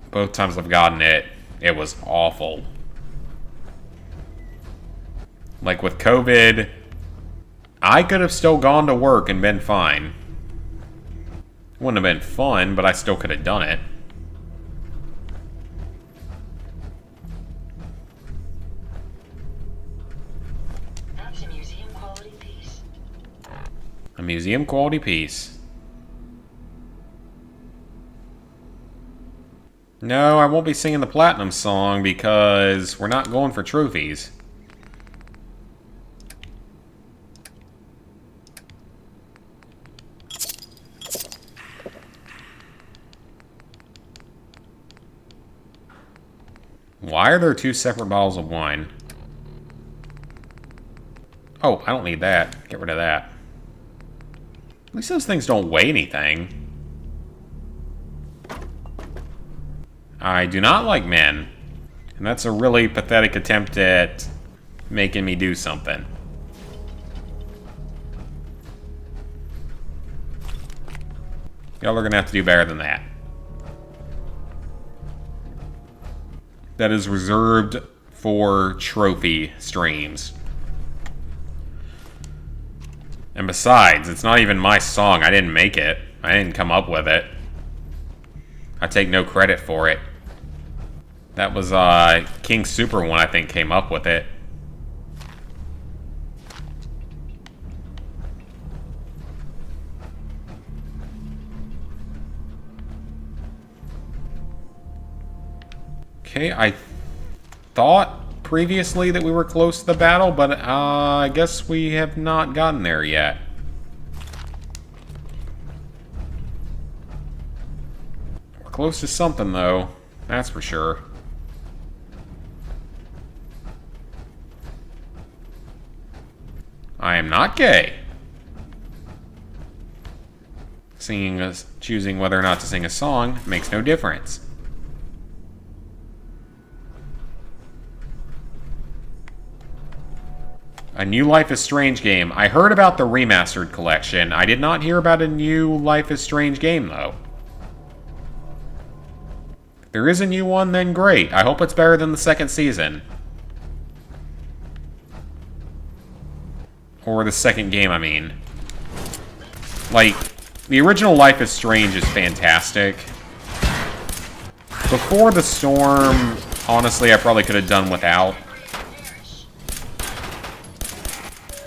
Both times I've gotten it, it was awful. Like, with COVID, I could have still gone to work and been fine. Wouldn't have been fun, but I still could have done it. That's a museum quality piece. A museum quality piece. No, I won't be singing the Platinum song because we're not going for trophies. Why are there two separate bottles of wine? Oh, I don't need that. Get rid of that. At least those things don't weigh anything. I do not like men. And that's a really pathetic attempt at making me do something. Y'all are gonna have to do better than that. That is reserved for trophy streams. And besides, it's not even my song. I didn't make it. I didn't come up with it. I take no credit for it. That was King Super One, I think, came up with it. Okay, I thought previously that we were close to the battle, but I guess we have not gotten there yet. We're close to something, though. That's for sure. I am not gay. Choosing whether or not to sing a song makes no difference. A new Life is Strange game. I heard about the remastered collection. I did not hear about a new Life is Strange game, though. If there is a new one, then great. I hope it's better than the second season. Or the second game, I mean. Like, the original Life is Strange is fantastic. Before the Storm, honestly, I probably could have done without.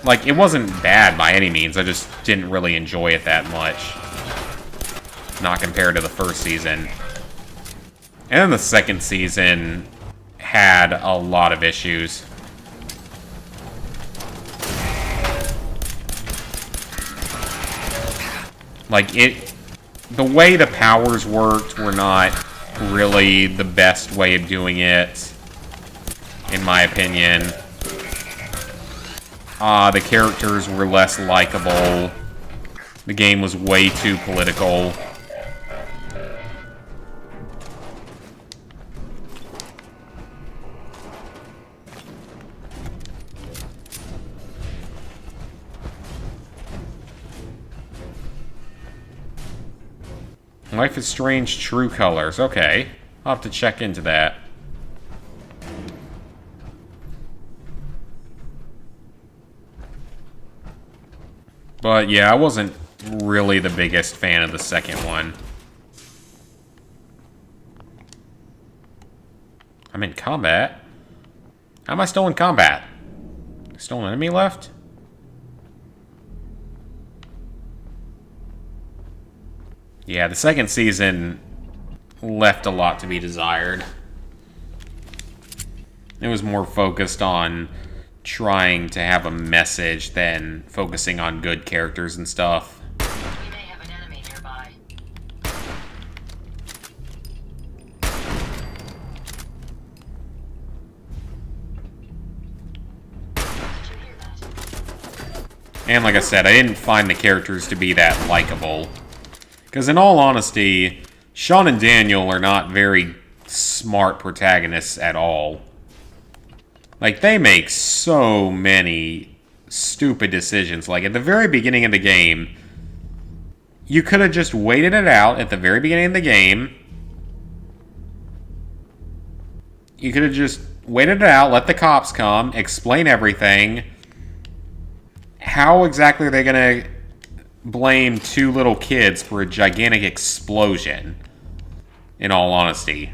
Like, it wasn't bad by any means, I just didn't really enjoy it that much. Not compared to the first season. And then the second season had a lot of issues. Like, the way the powers worked were not really the best way of doing it, in my opinion. The characters were less likable. The game was way too political. Life is Strange True Colors. Okay. I'll have to check into that. But yeah, I wasn't really the biggest fan of the second one. I'm in combat? How am I still in combat? Still an enemy left? Yeah, the second season left a lot to be desired. It was more focused on trying to have a message than focusing on good characters and stuff. We may have an enemy nearby. Did you hear that? And like I said, I didn't find the characters to be that likable. Because in all honesty, Sean and Daniel are not very smart protagonists at all. Like, they make so many stupid decisions. Like, at the very beginning of the game, you could have just waited it out at the very beginning of the game. You could have just waited it out, let the cops come, explain everything. How exactly are they going to blame two little kids for a gigantic explosion, in all honesty?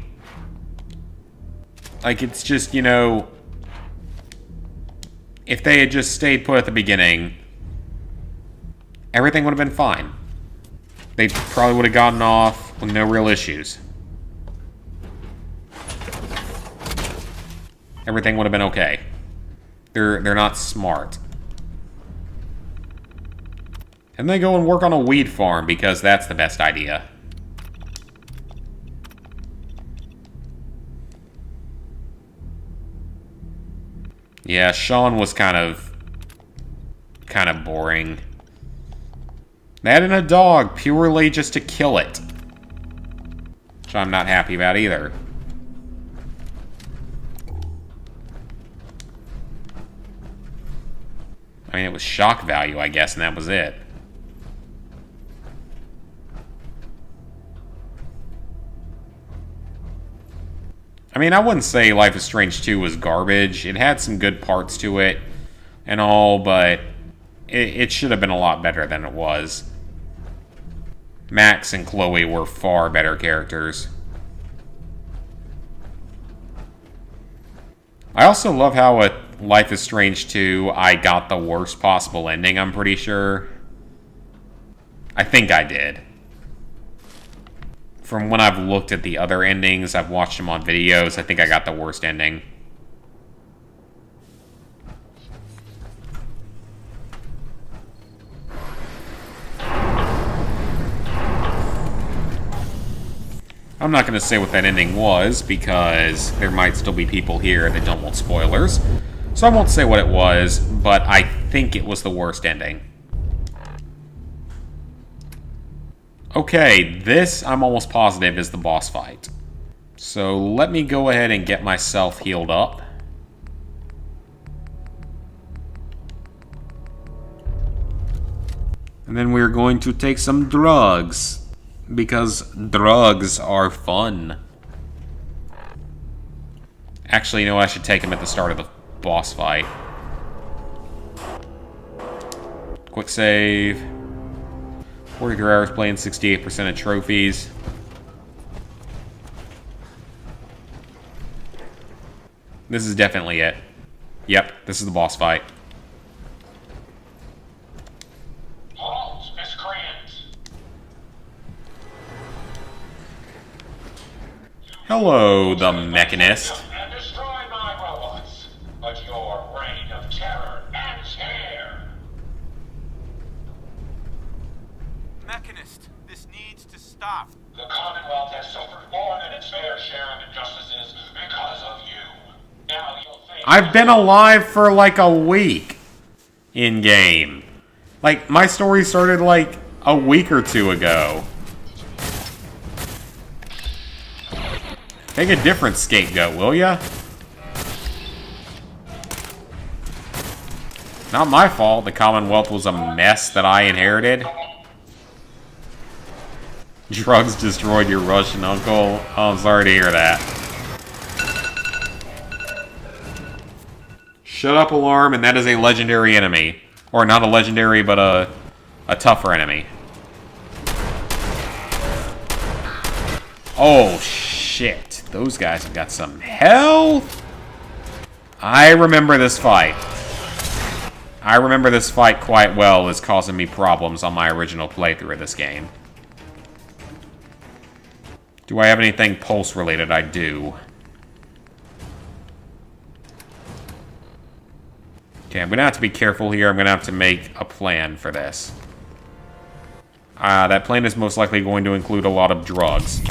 Like, it's just, you know, if they had just stayed put at the beginning, everything would have been fine. They probably would have gotten off with no real issues. Everything would have been okay. They're not smart. And they go and work on a weed farm because that's the best idea. Yeah, Sean was kind of boring. They added a dog purely just to kill it, which I'm not happy about either. I mean, it was shock value, I guess, and that was it. I mean, I wouldn't say Life is Strange 2 was garbage. It had some good parts to it and all, but it should have been a lot better than it was. Max and Chloe were far better characters. I also love how at Life is Strange 2, I got the worst possible ending, I'm pretty sure. I think I did. From when I've looked at the other endings, I've watched them on videos, I think I got the worst ending. I'm not going to say what that ending was, because there might still be people here that don't want spoilers. So I won't say what it was, but I think it was the worst ending. Okay, this, I'm almost positive, is the boss fight. So let me go ahead and get myself healed up. And then we're going to take some drugs, because drugs are fun. Actually, you know, I should take them at the start of the boss fight. Quick save. 43 hours playing, 68% of trophies. This is definitely it. Yep, this is the boss fight. Halt, miscreants! Hello, the Mechanist. And destroy my robots, but your reign of terror ends here. Mechanist, this needs to stop. The Commonwealth has suffered more than its fair share of injustices because of you. Now you'll think I've been alive for like a week in-game. Like, my story started like a week or two ago. Take a different scapegoat, will ya? Not my fault. The Commonwealth was a mess that I inherited. Drugs destroyed your Russian uncle. Oh, I'm sorry to hear that. Shut up, Alarm, and that is a legendary enemy. Or not a legendary, but a tougher enemy. Oh, shit. Those guys have got some health. I remember this fight. I remember this fight quite well as causing me problems on my original playthrough of this game. Do I have anything pulse related? I do. Okay, I'm gonna have to be careful here. I'm gonna have to make a plan for this. That plan is most likely going to include a lot of drugs.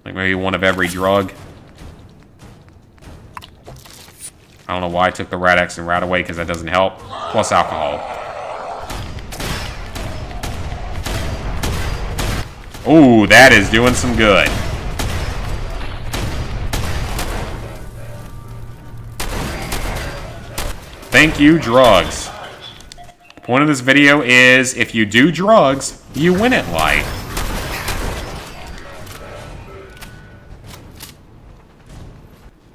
Like maybe one of every drug. I don't know why I took the Rad-X and Rad-Away, because that doesn't help. Plus alcohol. Ooh, that is doing some good. Thank you, drugs. The point of this video is, if you do drugs, you win at life.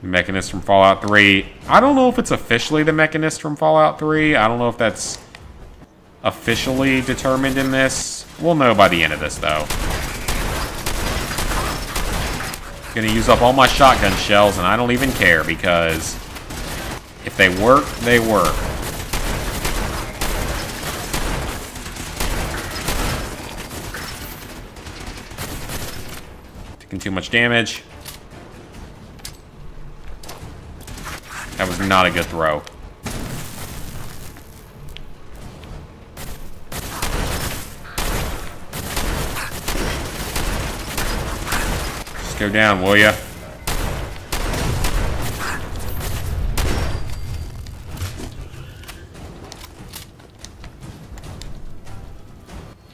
The Mechanist from Fallout 3. I don't know if it's officially the Mechanist from Fallout 3. I don't know if that's officially determined in this. We'll know by the end of this, though. Gonna use up all my shotgun shells, and I don't even care, because if they work, they work. Taking too much damage. That was not a good throw. Just go down, will ya?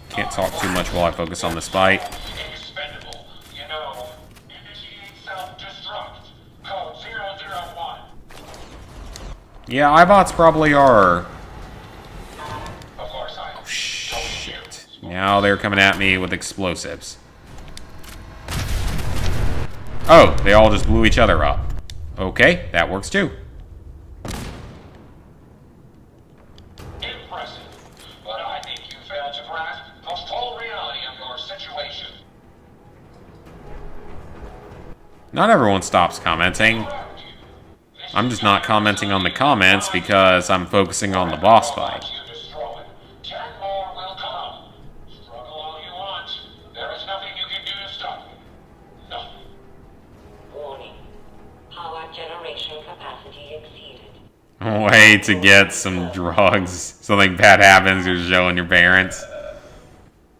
Can't talk too much while I focus on this fight. expendable. You know, initiate self-destruct. Code 001. Yeah, iBots probably are. Of course I am. Shit. Now they're coming at me with explosives. Oh, they all just blew each other up. Okay, that works too. Impressive. But I think you failed to grasp the full reality of your situation. Not everyone stops commenting. I'm just not commenting on the comments because I'm focusing on the boss fight. You destroy. 10 more will come. Struggle all you want. There is nothing you can do to stop me. Nothing. Warning. Power generation capacity exceeded. Way to get some drugs. Something bad happens, you're showing your parents.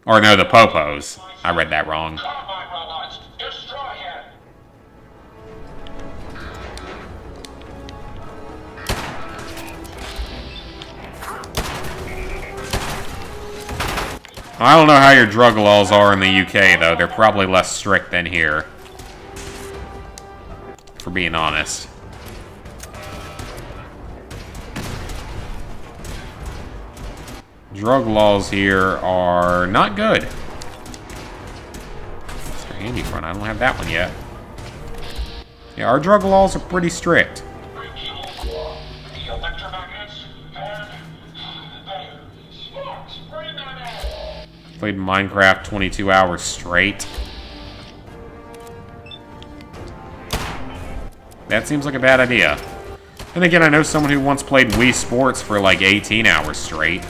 Or no, the Popos. I read that wrong. Combine robots, destroy him! I don't know how your drug laws are in the UK, though. They're probably less strict than here. For being honest. Drug laws here are not good. Mr. Handy Front, I don't have that one yet. Yeah, our drug laws are pretty strict. The electromagnets and they sparks. Bring them in! Played Minecraft 22 hours straight. That seems like a bad idea. Then again, I know someone who once played Wii Sports for like 18 hours straight.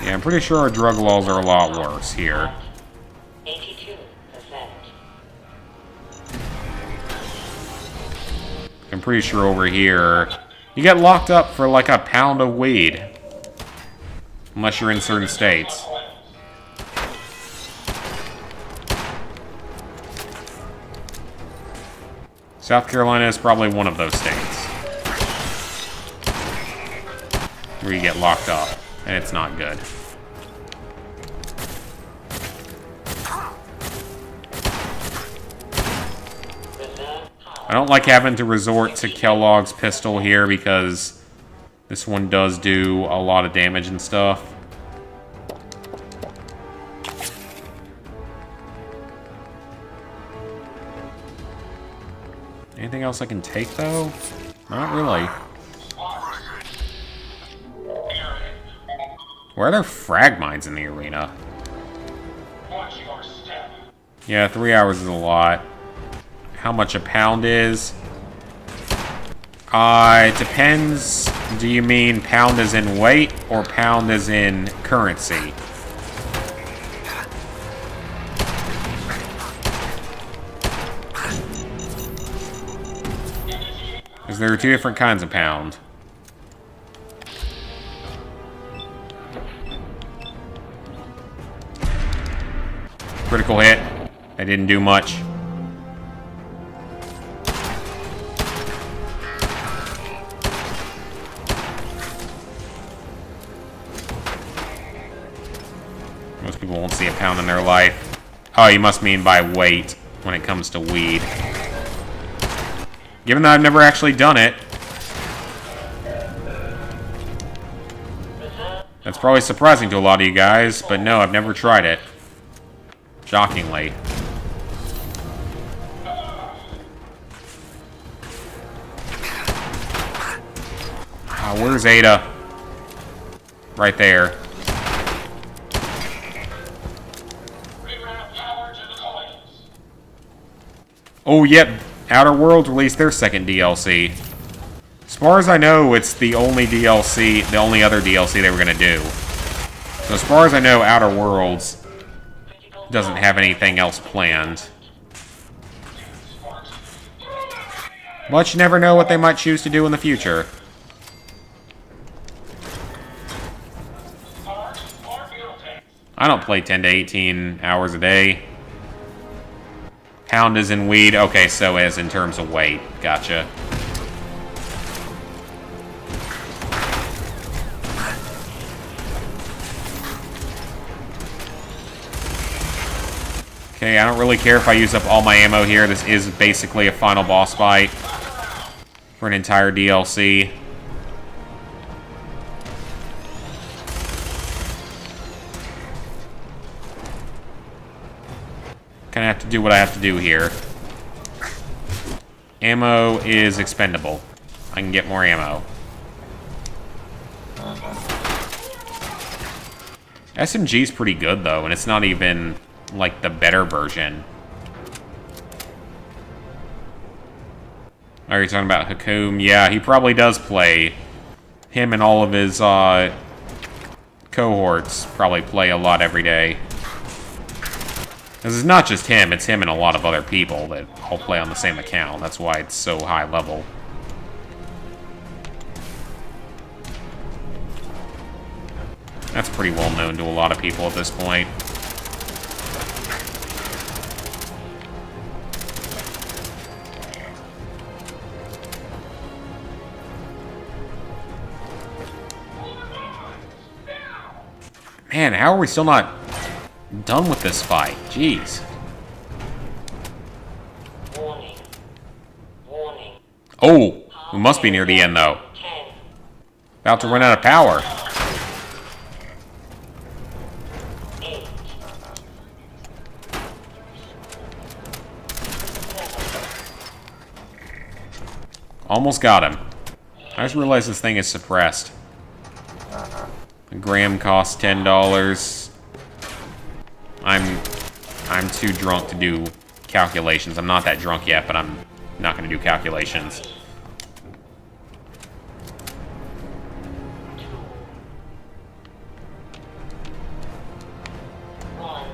Yeah, I'm pretty sure our drug laws are a lot worse here. 82%. I'm pretty sure over here, you get locked up for like a pound of weed. Unless you're in certain states. South Carolina is probably one of those states. Where you get locked up, and it's not good. I don't like having to resort to Kellogg's pistol here because this one does do a lot of damage and stuff. Anything else I can take, though? Not really. Where are there frag mines in the arena? Watch your step. Yeah, 3 hours is a lot. How much a pound is? It depends. Do you mean pound as in weight or pound as in currency? Because there are two different kinds of pound. Critical hit. That didn't do much. Most people won't see a pound in their life. Oh, you must mean by weight when it comes to weed. Given that I've never actually done it, that's probably surprising to a lot of you guys, but no, I've never tried it. Shockingly. Where's Ada? Right there. Reroute power to the coils. Oh, yep. Outer Worlds released their second DLC. As far as I know, it's the only DLC, the only other DLC they were going to do. So as far as I know, Outer Worlds doesn't have anything else planned. But you never know what they might choose to do in the future. I don't play 10 to 18 hours a day. Pound is in weed. Okay, so as in terms of weight. Gotcha. Okay, I don't really care if I use up all my ammo here. This is basically a final boss fight for an entire DLC. Kind of have to do what I have to do here. Ammo is expendable. I can get more ammo. SMG's pretty good, though, and it's not even, like, the better version. Are you talking about Hakum? Yeah, he probably does play. Him and all of his, cohorts probably play a lot every day. Because it's not just him, it's him and a lot of other people that all play on the same account. That's why it's so high level. That's pretty well known to a lot of people at this point. Man, how are we still not done with this fight? Jeez. Warning. Warning. Oh, we must be near the end, though. 10. About to run out of power. 8. Almost got him. I just realized this thing is suppressed. A gram costs $10. I'm too drunk to do calculations. I'm not that drunk yet, but I'm not going to do calculations. 1.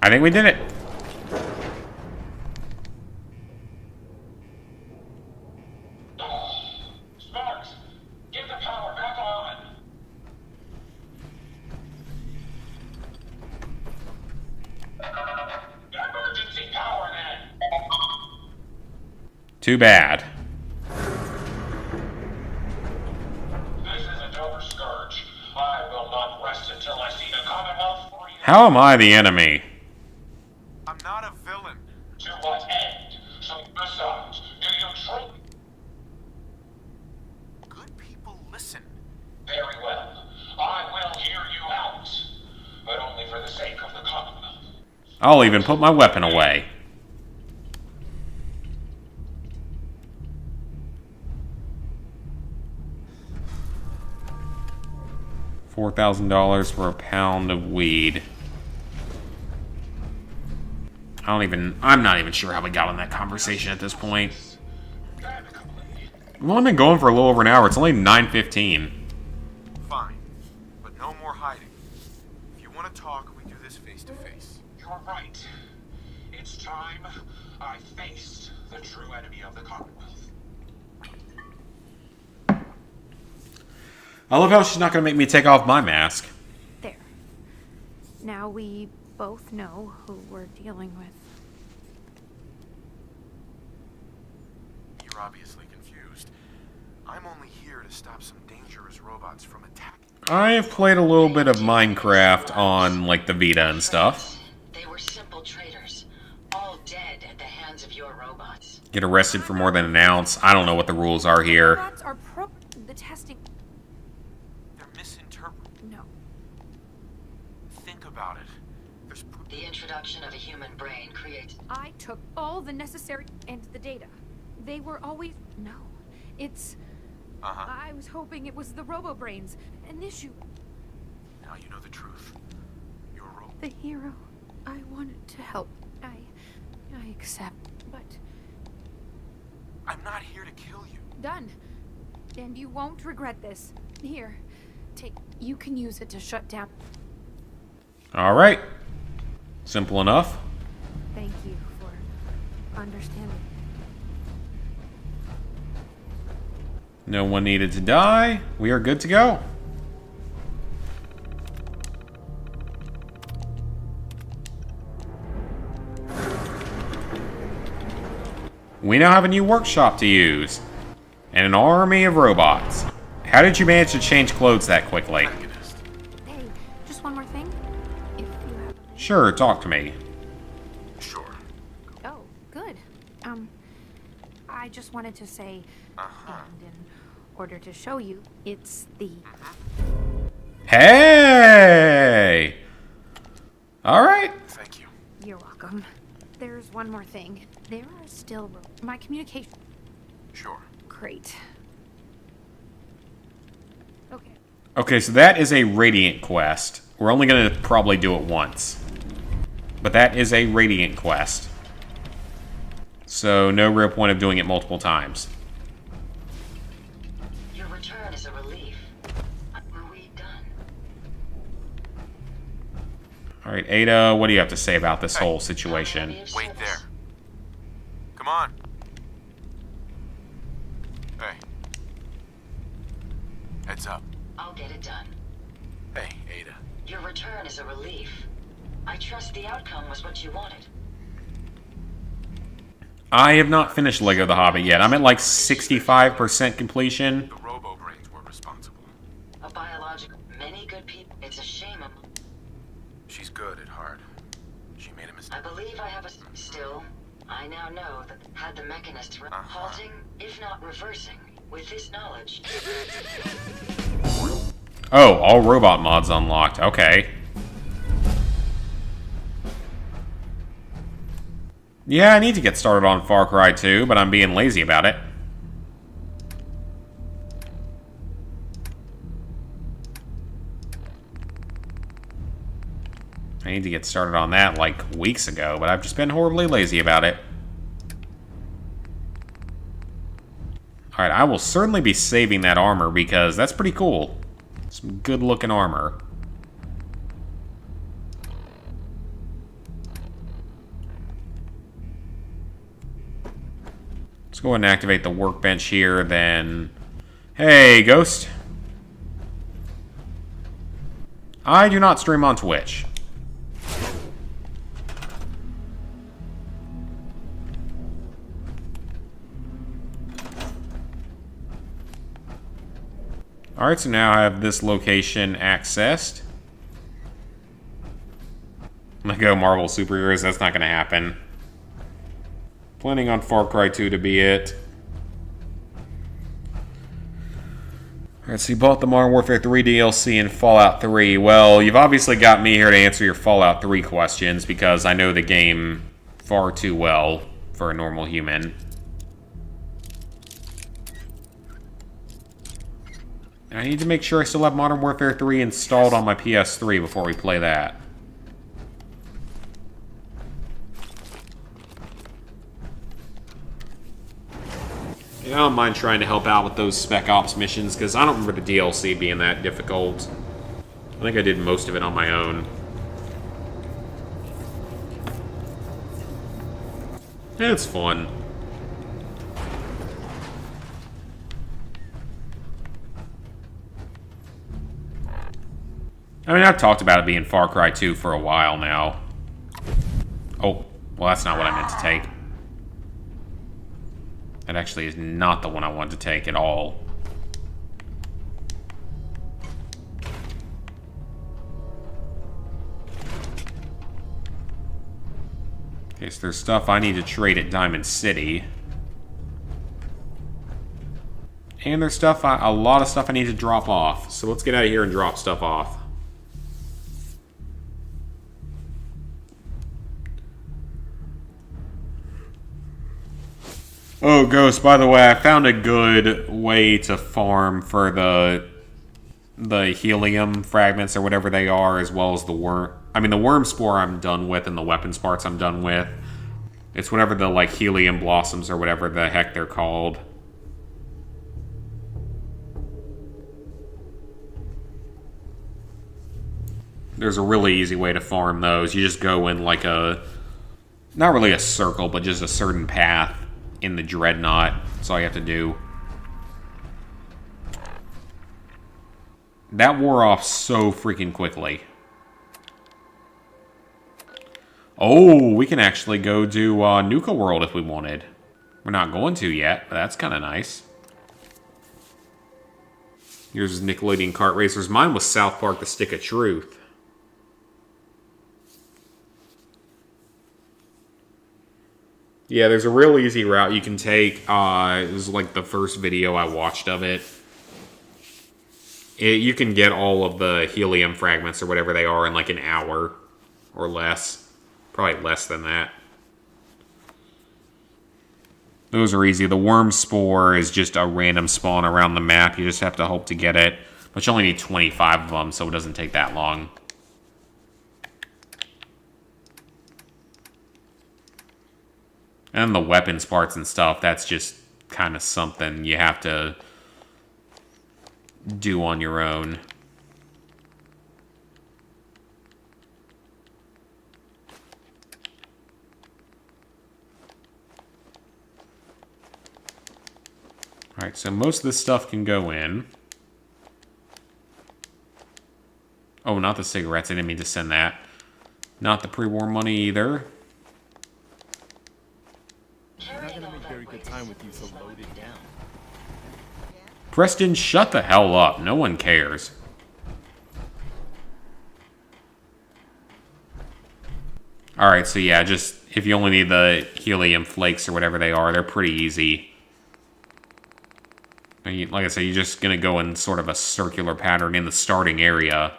I think we did it. Sparks, get the power back on. Emergency power then. Too bad. This is a Dover Scourge. I will not rest until I see the Commonwealth free. How am I the enemy? I'm not a villain. To what end? So besides, do you truly? Good people listen. Very well. I will hear you out. But only for the sake of the Commonwealth. I'll even put my weapon away. $4,000 for a pound of weed. I'm not even sure how we got on that conversation at this point. We've only been going for a little over an hour. It's only 9:15. Fine. But no more hiding. If you want to talk, we do this face to face. You're right. It's time I faced the true enemy of the Commonwealth. I love how she's not going to make me take off my mask. There. Now we both know who we're dealing with. You're obviously confused. I'm only here to stop some dangerous robots from attacking. I have played a little bit of Minecraft on, like, the Vita and stuff. They were simple traders, all dead at the hands of your robots. Get arrested for more than an ounce. I don't know what the rules are here. Robots are the testing. They're misinterpreting. No. Think about it. There's The introduction of a human brain creates... I took all the necessary and the data. They were always no. It's. I was hoping it was the robo-brains. An issue. Now you know the truth. Your role. The hero. I wanted to help. I accept. But I'm not here to kill you. done. And you won't regret this. Here. Take. You can use it to shut down. Alright. Simple enough. Thank you for understanding. No one needed to die. We are good to go. We now have a new workshop to use. And an army of robots. How did you manage to change clothes that quickly? Mechanist. Hey, just one more thing. If you have a minute. Sure, talk to me. Sure. Oh, good. I just wanted to say, and in order to show you, it's the... Hey! Alright. Thank you. You're welcome. There's one more thing. There are still... My communication... Sure. Great. Okay. Okay, so that is a Radiant quest. We're only going to probably do it once. But that is a Radiant quest. So, no real point of doing it multiple times. Your return is a relief. Were we done? Alright, Ada, what do you have to say about this whole How situation? may I be of Wait service? there. Come on. Hey. Heads up. I'll get it done. Hey, Ada. Your return is a relief. I trust the outcome was what you wanted. I have not finished Lego The Hobbit yet. I'm at like 65% completion. The robo-brains were responsible. A biological. Many good people. It's a shame. She's good at heart. She made a I mistake. believe I have a. Still, I now know that had the mechanists halting, if not reversing, with this knowledge. Oh, all robot mods unlocked. Okay. Yeah, I need to get started on Far Cry 2, but I'm being lazy about it. I need to get started on that like weeks ago, but I've just been horribly lazy about it. Alright, I will certainly be saving that armor because that's pretty cool. Some good looking armor. Let's go ahead and activate the workbench here, then... Hey, Ghost. I do not stream on Twitch. Alright, so now I have this location accessed. Let go Marvel superheroes, that's not going to happen. Planning on Far Cry 2 to be it. Alright, so you bought the Modern Warfare 3 DLC and Fallout 3. Well, you've obviously got me here to answer your Fallout 3 questions because I know the game far too well for a normal human. I need to make sure I still have Modern Warfare 3 installed on my PS3 before we play that. Yeah, I don't mind trying to help out with those Spec Ops missions, because I don't remember the DLC being that difficult. I think I did most of it on my own. And it's fun. I mean, I've talked about it being Far Cry 2 for a while now. Oh, well, that's not what I meant to take. That actually is not the one I wanted to take at all. Okay, so there's stuff I need to trade at Diamond City. And there's stuff, a lot of stuff I need to drop off. So let's get out of here and drop stuff off. Oh, Ghost, by the way, I found a good way to farm for the helium fragments or whatever they are, as well as the worm. I mean, the worm spore I'm done with, and the weapons parts I'm done with. It's whatever the, like, helium blossoms or whatever the heck they're called. There's a really easy way to farm those. You just go in like a... Not really a circle, but just a certain path in the Dreadnought. That's all you have to do. That wore off so freaking quickly. Oh, we can actually go do Nuka World if we wanted. We're not going to yet, but that's kind of nice. Yours is Nickelodeon Kart Racers. Mine was South Park: The Stick of Truth. Yeah, there's a real easy route you can take. It was like the first video I watched of it. You can get all of the helium fragments or whatever they are in like an hour or less. Probably less than that. Those are easy. The worm spore is just a random spawn around the map. You just have to hope to get it. But you only need 25 of them, so it doesn't take that long. And the weapons parts and stuff, that's just kind of something you have to do on your own. Alright, so most of this stuff can go in. Oh, not the cigarettes. I didn't mean to send that. Not the pre-war money either. I'm not gonna make very good time with you so loaded down. Preston, shut the hell up. No one cares. Alright, so yeah, just if you only need the helium flakes or whatever they are, they're pretty easy. Like I said, you're just going to go in sort of a circular pattern in the starting area.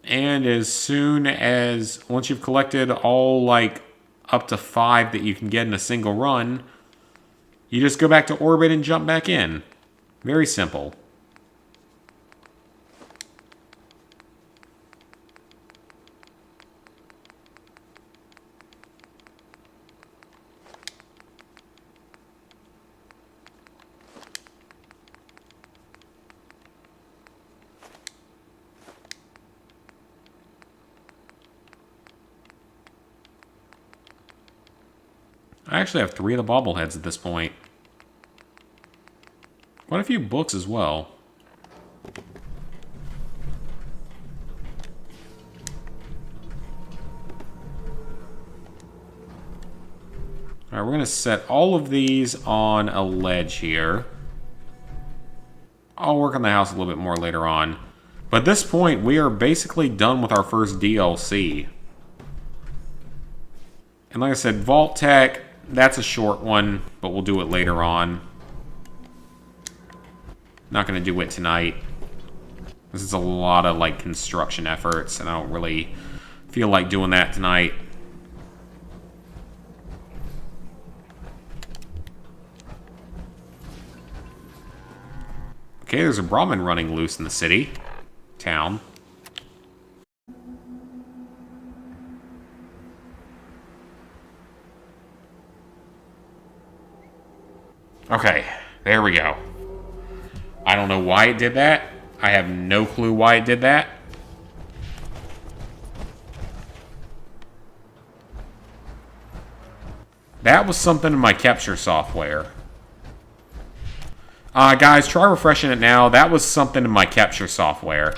And as soon as, once you've collected all, like, up to 5 that you can get in a single run, you just go back to orbit and jump back in. Very simple. I actually have 3 of the bobbleheads at this point. Quite a few books as well. Alright, we're going to set all of these on a ledge here. I'll work on the house a little bit more later on. But at this point, we are basically done with our first DLC. And like I said, Vault Tech, that's a short one, but we'll do it later on. Not going to do it tonight. This is a lot of, like, construction efforts, and I don't really feel like doing that tonight. Okay, there's a Brahmin running loose in the city. Town. Okay, there we go. I don't know why it did that. I have no clue why it did that. That was something in my capture software. Guys, try refreshing it now. That was something in my capture software.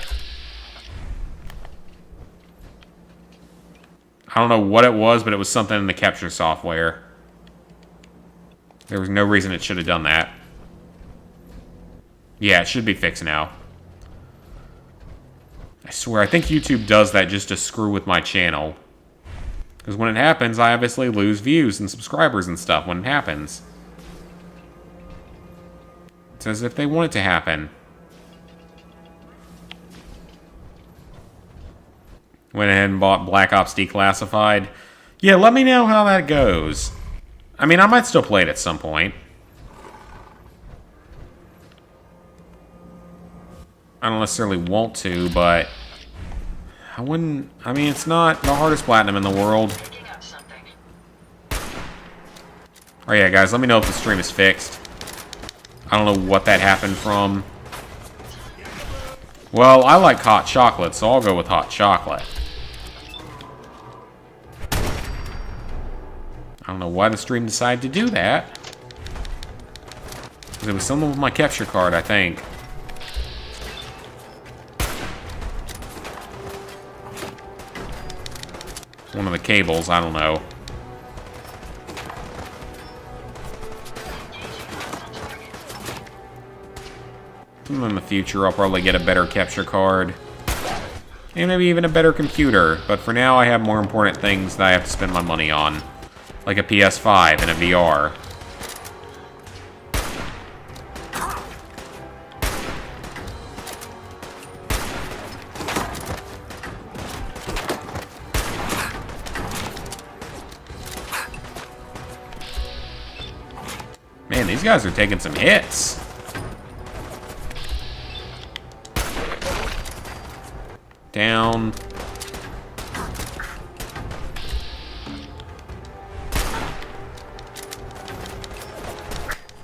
I don't know what it was, but it was something in the capture software. There was no reason it should have done that. Yeah, it should be fixed now. I swear, I think YouTube does that just to screw with my channel. Because when it happens, I obviously lose views and subscribers and stuff when it happens. It's as if they want it to happen. Went ahead and bought Black Ops Declassified. Yeah, let me know how that goes. I mean, I might still play it at some point. I don't necessarily want to, but I wouldn't. I mean, it's not the hardest platinum in the world. Oh yeah, guys, let me know if the stream is fixed. I don't know what that happened from. Well, I like hot chocolate, so I'll go with hot chocolate. I don't know why the stream decided to do that. Because it was something with my capture card, I think. One of the cables, I don't know. In the future, I'll probably get a better capture card. And maybe even a better computer. But for now, I have more important things that I have to spend my money on. Like a PS5 and a VR. Man, these guys are taking some hits. Down.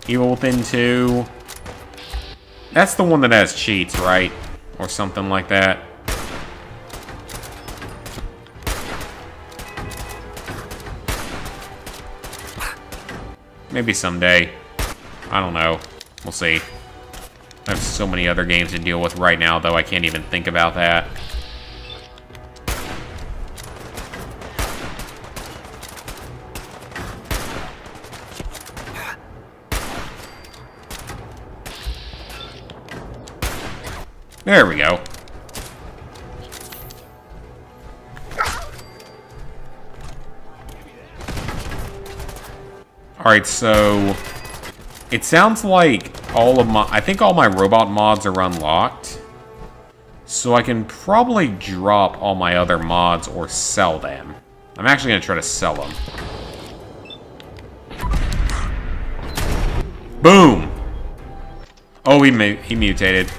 Evil Within 2. That's the one that has cheats, right? Or something like that. Maybe someday. I don't know. We'll see. I have so many other games to deal with right now, though I can't even think about that. There we go. Alright, so it sounds like I think all my robot mods are unlocked. So I can probably drop all my other mods or sell them. I'm actually going to try to sell them. Boom! Oh, he mutated.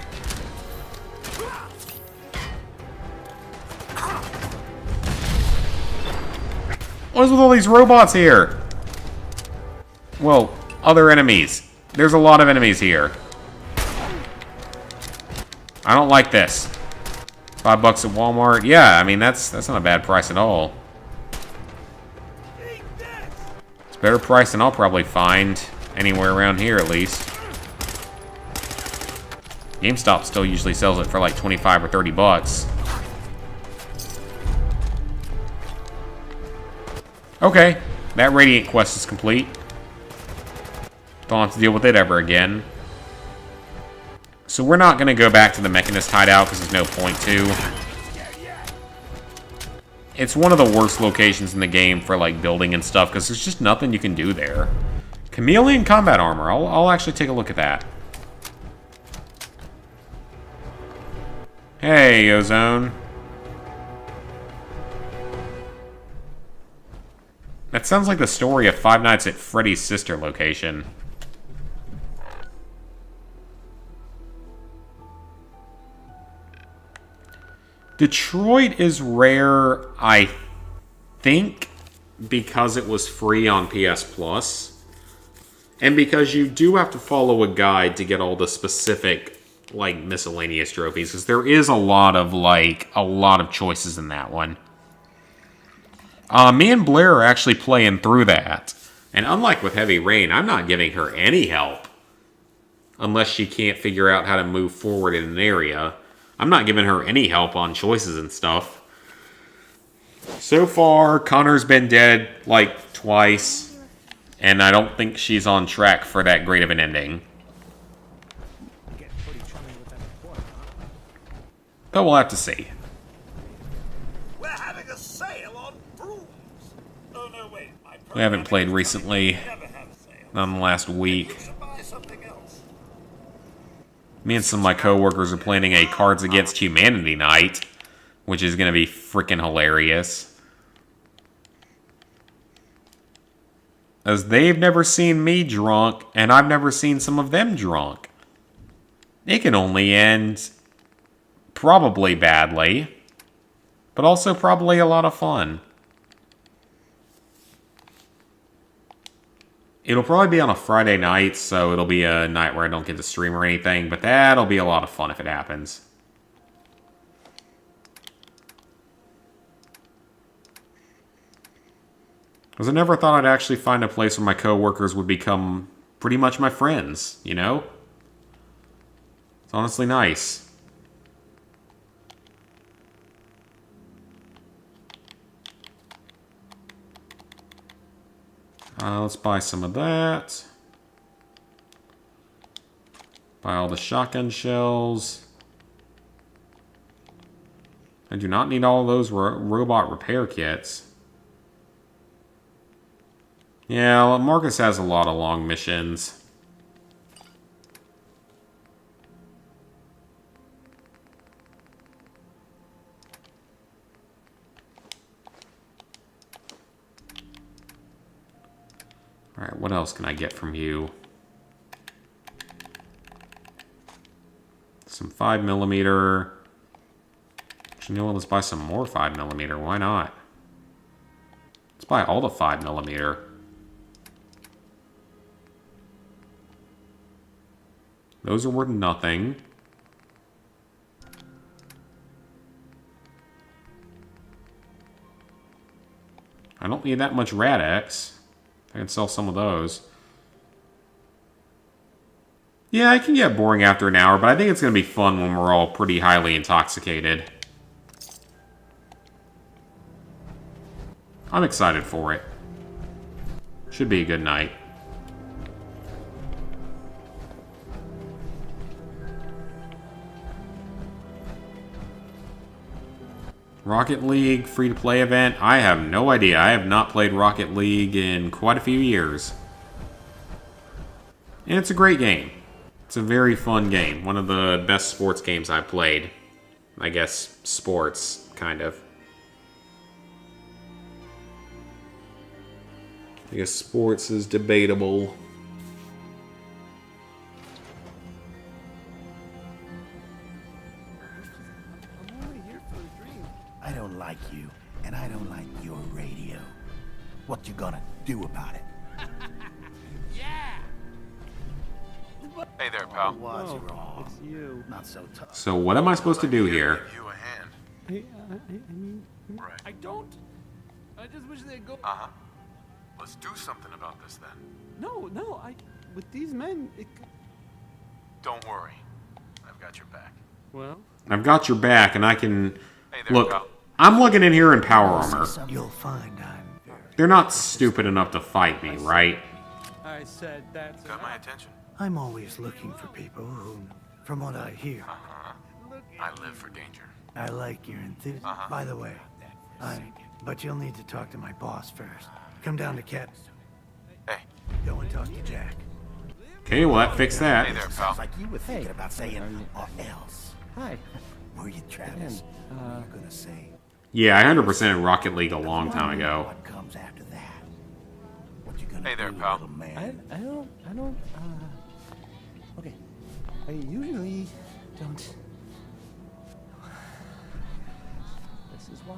What is with all these robots here? Well, other enemies. There's a lot of enemies here. I don't like this. $5 at Walmart. Yeah, I mean, that's not a bad price at all. It's a better price than I'll probably find anywhere around here, at least. GameStop still usually sells it for like 25 or 30 bucks. Okay, that Radiant quest is complete. Don't have to deal with it ever again. So we're not going to go back to the Mechanist hideout because there's no point to. It's one of the worst locations in the game for like building and stuff because there's just nothing you can do there. Chameleon combat armor. I'll actually take a look at that. Hey, Ozone. That sounds like the story of Five Nights at Freddy's sister location. Detroit is rare, I think, because it was free on PS Plus. And because you do have to follow a guide to get all the specific, like, miscellaneous trophies. Because there is a lot of choices in that one. Me and Blair are actually playing through that. And unlike with Heavy Rain, I'm not giving her any help. Unless she can't figure out how to move forward in an area. I'm not giving her any help on choices and stuff. So far, Connor's been dead, like, twice. And I don't think she's on track for that great of an ending. But we'll have to see. We're having a sale on brooms. Oh, no, wait. We haven't played recently. Not in the last week. Me and some of my coworkers are planning a Cards Against Humanity night, which is going to be freaking hilarious. As they've never seen me drunk, and I've never seen some of them drunk. It can only end probably badly, but also probably a lot of fun. It'll probably be on a Friday night, so it'll be a night where I don't get to stream or anything, but that'll be a lot of fun if it happens. Because I never thought I'd actually find a place where my coworkers would become pretty much my friends, you know? It's honestly nice. Let's buy some of that. Buy all the shotgun shells. I do not need all those robot repair kits. Yeah, Marcus has a lot of long missions. Alright, what else can I get from you? Some 5mm. You know what, let's buy some more 5mm. Why not? Let's buy all the 5mm. Those are worth nothing. I don't need that much Rad-X. I can sell some of those. Yeah, it can get boring after an hour, but I think it's going to be fun when we're all pretty highly intoxicated. I'm excited for it. Should be a good night. Rocket League free-to-play event? I have no idea. I have not played Rocket League in quite a few years. And it's a great game. It's a very fun game. One of the best sports games I've played. I guess sports, kind of. I guess sports is debatable. I'm only here for a dream. I don't like you, and I don't like your radio. What you gonna do about it? Hey there, pal. What's Oh, wrong? it's you. Not so tough. So what am I supposed to do here? Give you a hand. I mean, Right. I don't. I just wish they'd go. Uh-huh. Let's do something about this then. No, with these men, Don't worry. I've got your back. well, I've got your back, and I can... Hey there, Look, pal. I'm looking in here in power armor. You'll find I'm very... They're not stupid enough to fight me, right? I said that's Got my attention. I'm always looking for people who, from what I hear, I live for danger. I like your enthusiasm. By the way, but you'll need to talk to my boss first. Come down to Cat. Hey. Go and talk to Jack. Okay, well, that fixed that. Hey there, pal. Sounds like you were thinking about saying or else. Hi. Were you, Travis? Man, What were you gonna say? Yeah, I 100%ed Rocket League a long time ago. What comes after that? What you gonna Hey there, do, pal. little man? I don't. Okay. I usually don't. This is why.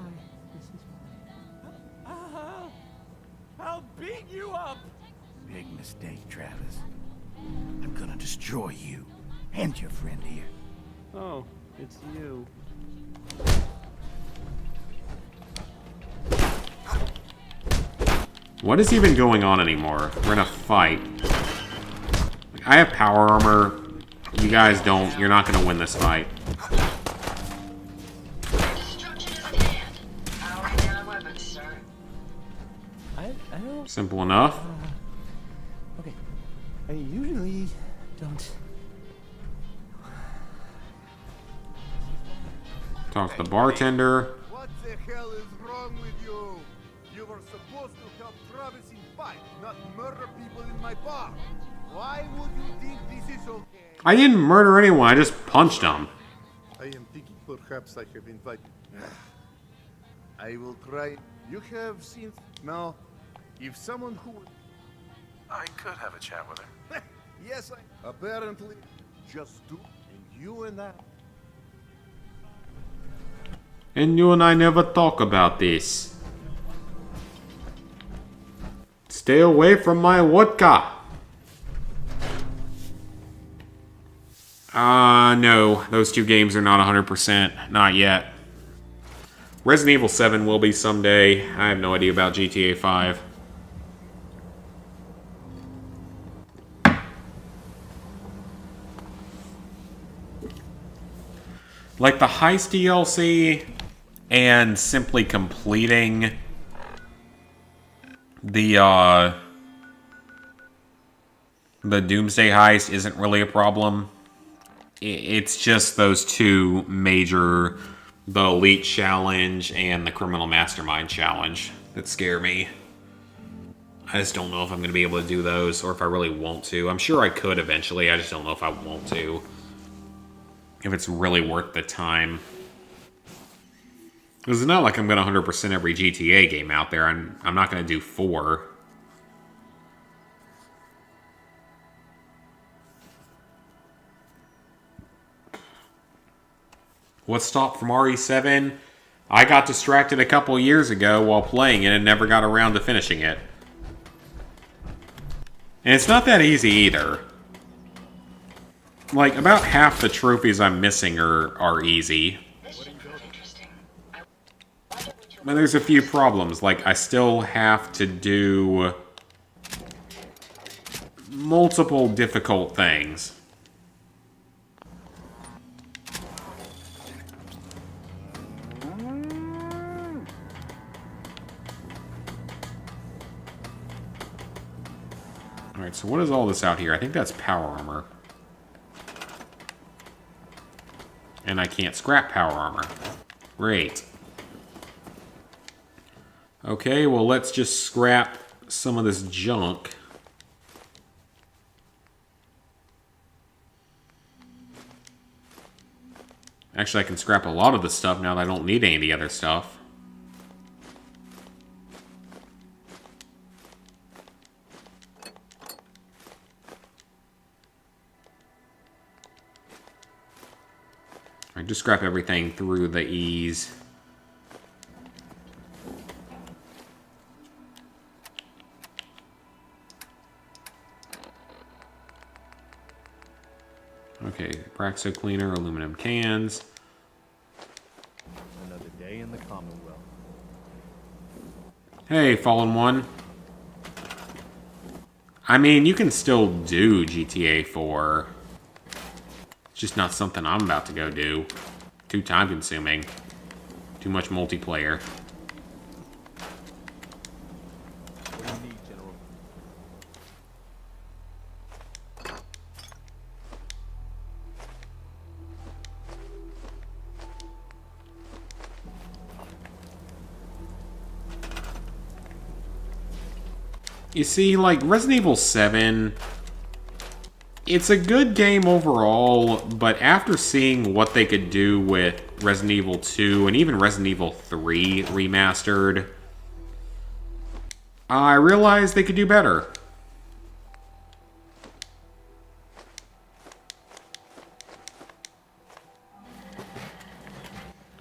I'll beat you up. Big mistake, Travis. I'm gonna destroy you and your friend here. Oh, it's you. What is even going on anymore? We're in a fight. I have power armor. You guys don't. You're not going to win this fight. Destruction is at hand. Powering down weapons, sir. I don't. Simple enough. Okay. I usually don't. Talk to the bartender. What the hell is wrong with you? You were supposed to help Travis in fight, not murder people in my bar. Why would you think this is okay? I didn't murder anyone. I just punched him. I am thinking perhaps I have invited. I will try. You have seen now. If someone who I could have a chat with her. yes, I apparently just two, and you and I. And you and I never talk about this. Stay away from my vodka. No. Those two games are not 100%. Not yet. Resident Evil 7 will be someday. I have no idea about GTA 5. Like the Heist DLC and simply completing the Doomsday Heist isn't really a problem. It's just those two major, the Elite Challenge and the Criminal Mastermind Challenge, that scare me. I just don't know if I'm going to be able to do those or if I really want to. I'm sure I could eventually, I just don't know if I want to. If it's really worth the time. Because it's not like I'm going to 100% every GTA game out there. I'm not going to do 4. What stopped from RE7? I got distracted a couple years ago while playing it and never got around to finishing it. And it's not that easy either. Like, about half the trophies I'm missing are easy. This should prove interesting. But there's a few problems. Like, I still have to do multiple difficult things. Alright, so what is all this out here? I think that's power armor. And I can't scrap power armor. Great. Okay, well, let's just scrap some of this junk. Actually, I can scrap a lot of the stuff now that I don't need any of the other stuff. I just scrap everything through the ease. Okay, Praxo cleaner, aluminum cans. Another day in the Commonwealth. Hey, Fallen One. I mean, you can still do GTA 4. It's just not something I'm about to go do. Too time-consuming. Too much multiplayer. What do you need, General? You see, like, Resident Evil 7... It's a good game overall, but after seeing what they could do with Resident Evil 2 and even Resident Evil 3 remastered, I realized they could do better.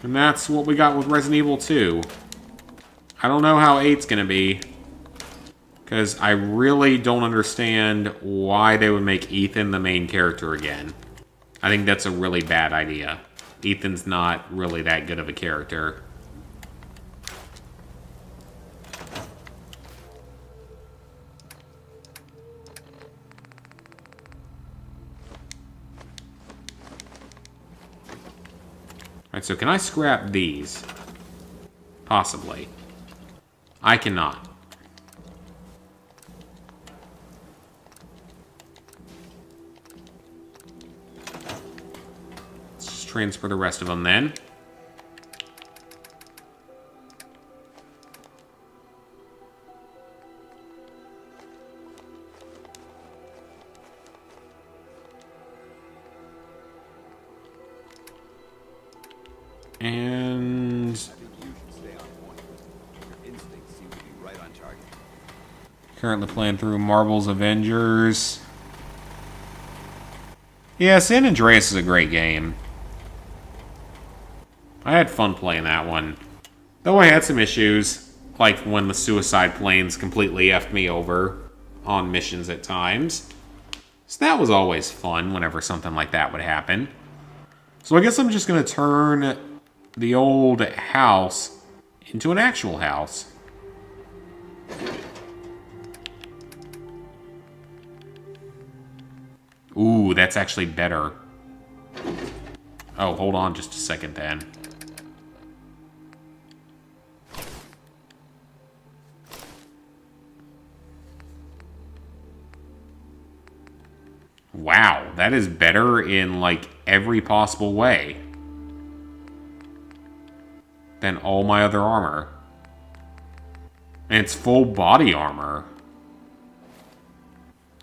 And that's what we got with Resident Evil 2. I don't know how 8's gonna be. Because I really don't understand why they would make Ethan the main character again. I think that's a really bad idea. Ethan's not really that good of a character. Alright, so can I scrap these? Possibly. I cannot. Transfer the rest of them then. And currently playing through Marvel's Avengers. Yeah, San Andreas is a great game. I had fun playing that one. Though I had some issues, like when the suicide planes completely effed me over on missions at times. So that was always fun whenever something like that would happen. So I guess I'm just going to turn the old house into an actual house. Ooh, that's actually better. Oh, hold on just a second then. Wow, that is better in, like, every possible way than all my other armor. And it's full body armor.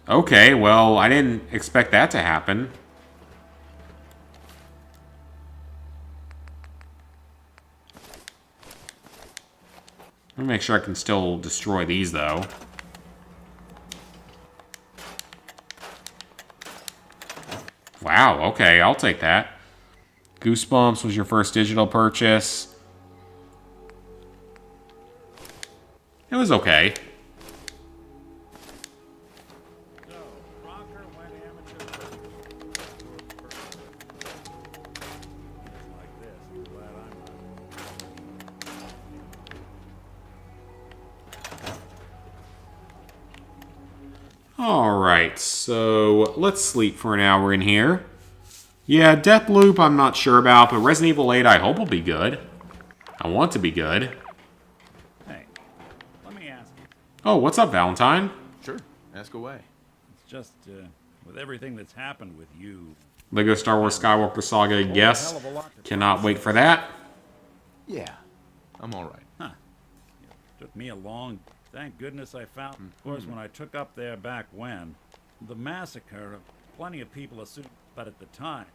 Okay, well, I didn't expect that to happen. Let me make sure I can still destroy these, though. Wow, okay, I'll take that. Goosebumps was your first digital purchase. It was okay. Alright, so let's sleep for an hour in here. Yeah, Deathloop I'm not sure about, but Resident Evil 8 I hope will be good. I want to be good. Hey, let me ask you. Oh, what's up, Valentine? Sure, ask away. It's just, with everything that's happened with you... Lego Star Wars Skywalker Saga, yes. Cannot wait for that. Yeah, I'm alright. Huh. It took me a long... Thank goodness I found... Of course, when I took up there back when, the massacre, plenty of people assumed... But at the time...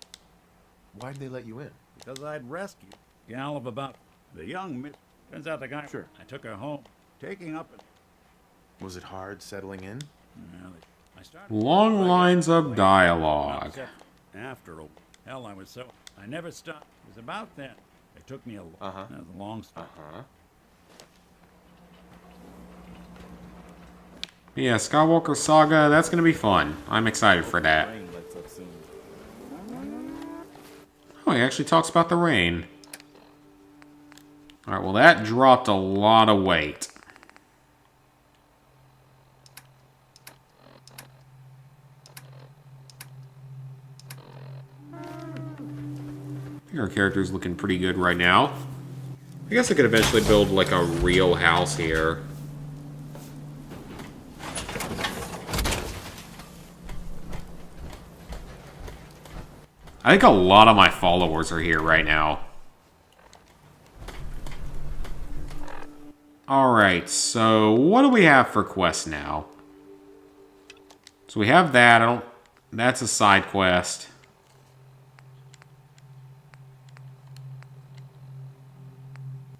Why'd they let you in? Because I'd rescued a gal of about... The young... Turns out the guy... Sure. I took her home, taking up... Was it hard settling in? Well, I started... Long lines of dialogue. After all, hell, I was so... I never stopped. It was about then. It took me a long story. Yeah, Skywalker Saga, that's gonna be fun. I'm excited for that. Oh, he actually talks about the rain. Alright, well that dropped a lot of weight. I think our character's looking pretty good right now. I guess I could eventually build like a real house here. I think a lot of my followers are here right now. Alright, so what do we have for quests now? So we have that. That's a side quest.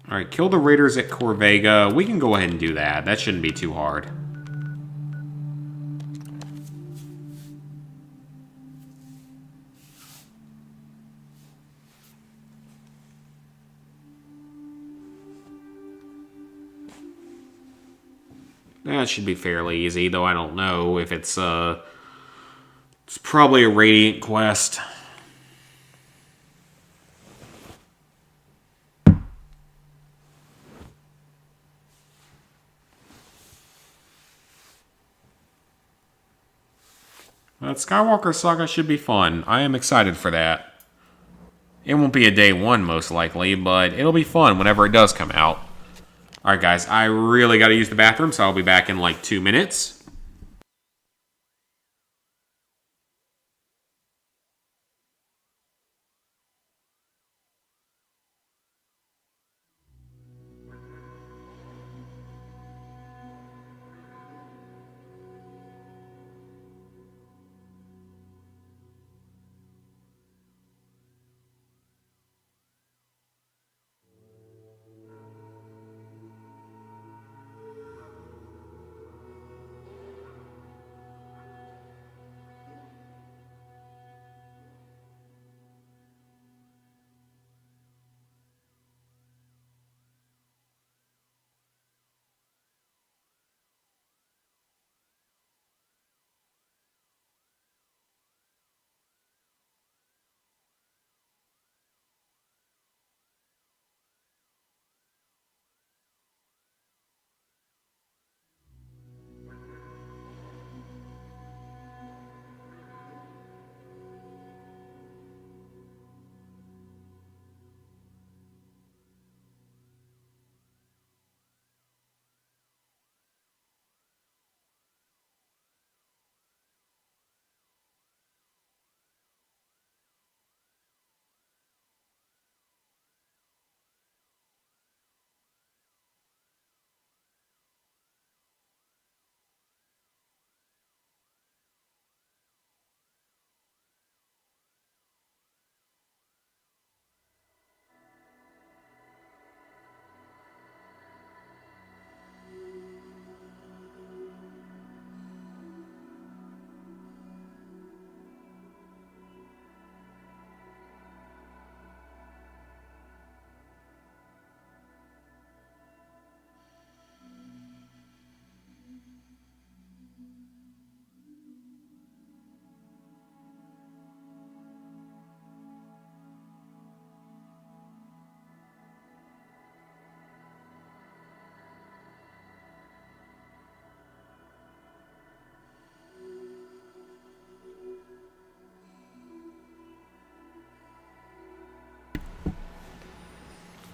Alright, kill the raiders at Corvega. We can go ahead and do that. That shouldn't be too hard. That should be fairly easy, though I don't know if it's probably a Radiant quest. But Skywalker Saga should be fun. I am excited for that. It won't be a day one, most likely, but it'll be fun whenever it does come out. Alright, guys, I really gotta use the bathroom, so I'll be back in like 2 minutes.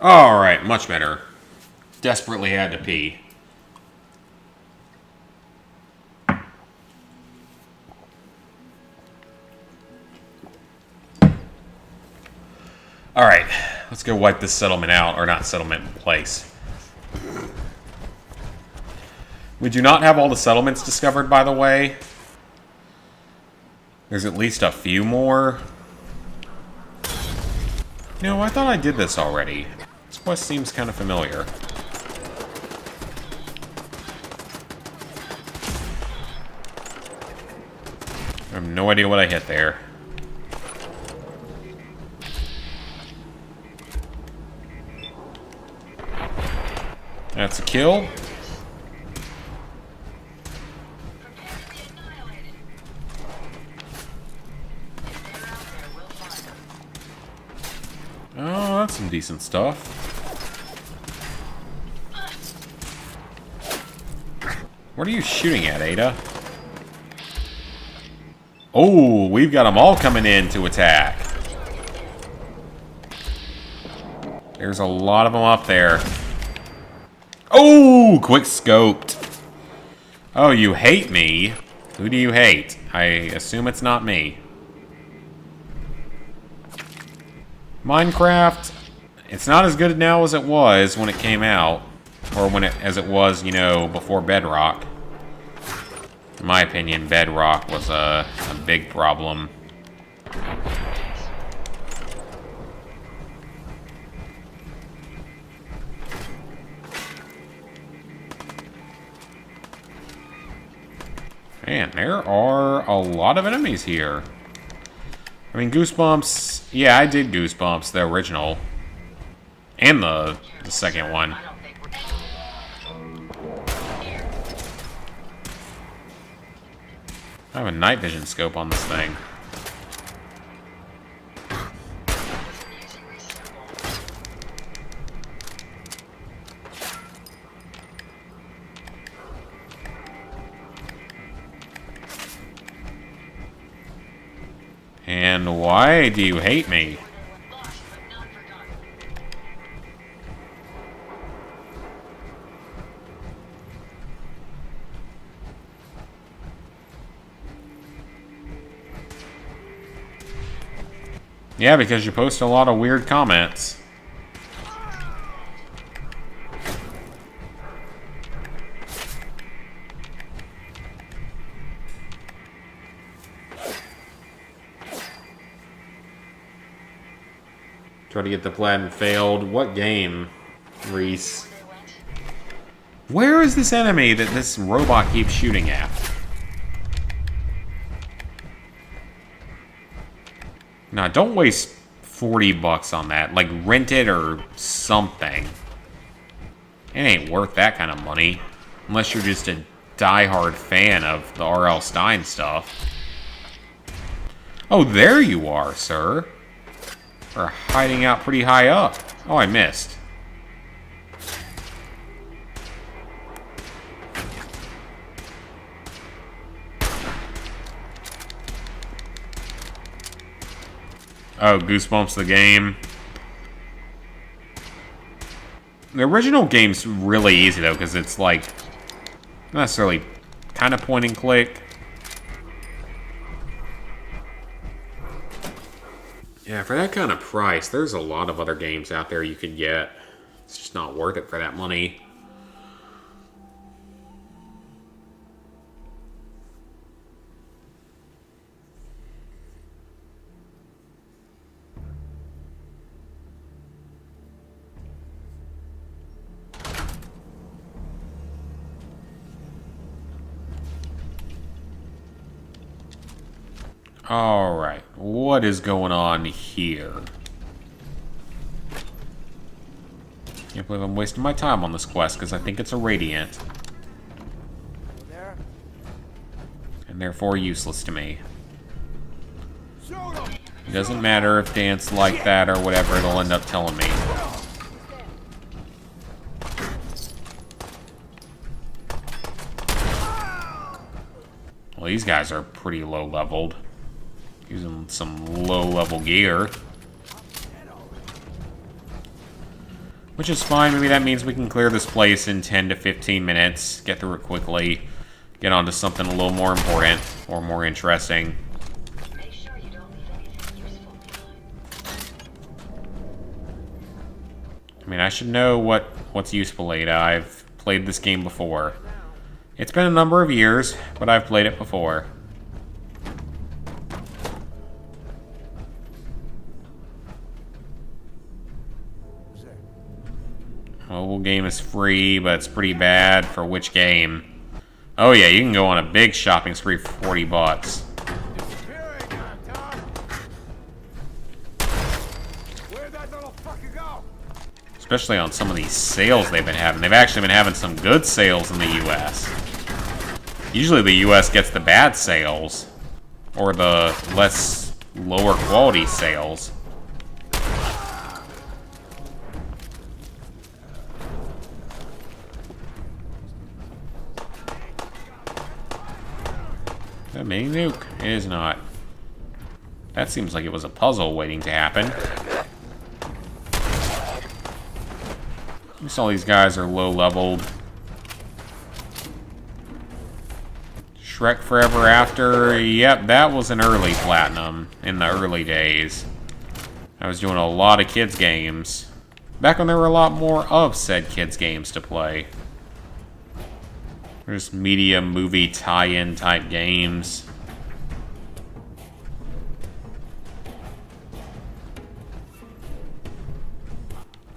Alright, much better. Desperately had to pee. Alright, let's go wipe this settlement out, or not settlement, place. We do not have all the settlements discovered, by the way. There's at least a few more. No, I thought I did this already. This quest seems kind of familiar. I have no idea what I hit there. That's a kill. Oh, that's some decent stuff. What are you shooting at, Ada? Oh, we've got them all coming in to attack. There's a lot of them up there. Oh, quick scoped. Oh, you hate me? Who do you hate? I assume it's not me. Minecraft, it's not as good now as it was when it came out. Or as it was, you know, before Bedrock. In my opinion, Bedrock was a big problem. Man, there are a lot of enemies here. I mean, Goosebumps... Yeah, I did Goosebumps, the original. And the second one. I have a night vision scope on this thing. And why do you hate me? Yeah, because you post a lot of weird comments. Try to get the plan failed. What game, Reese? Where is this enemy that this robot keeps shooting at? Nah, don't waste $40 on that. Like, rent it or something. It ain't worth that kind of money. Unless you're just a diehard fan of the R.L. Stine stuff. Oh, there you are, sir. Or hiding out pretty high up. Oh, I missed. Oh, Goosebumps the game. The original game's really easy, though, because it's, like, not necessarily kind of point and click. Yeah, for that kind of price, there's a lot of other games out there you could get. It's just not worth it for that money. Alright, what is going on here? Can't believe I'm wasting my time on this quest because I think it's a Radiant. And therefore useless to me. It doesn't matter if Dance like that or whatever, it'll end up telling me. Well, these guys are pretty low leveled. Using some low-level gear. Which is fine. Maybe that means we can clear this place in 10 to 15 minutes. Get through it quickly. Get on to something a little more important or more interesting. Make sure you don't leave anything useful behind. I mean, I should know what's useful, Ada. I've played this game before. It's been a number of years, but I've played it before. Mobile game is free, but it's pretty bad for which game? Oh yeah, you can go on a big shopping spree for 40 bucks. Where'd that little fucker go? Especially on some of these sales they've been having. They've actually been having some good sales in the US. Usually the US gets the bad sales. Or the lower quality sales. A mini nuke? It is not. That seems like it was a puzzle waiting to happen. At least all these guys are low-leveled. Shrek Forever After. Yep, that was an early platinum in the early days. I was doing a lot of kids games. Back when there were a lot more of said kids games to play. There's media movie tie-in type games.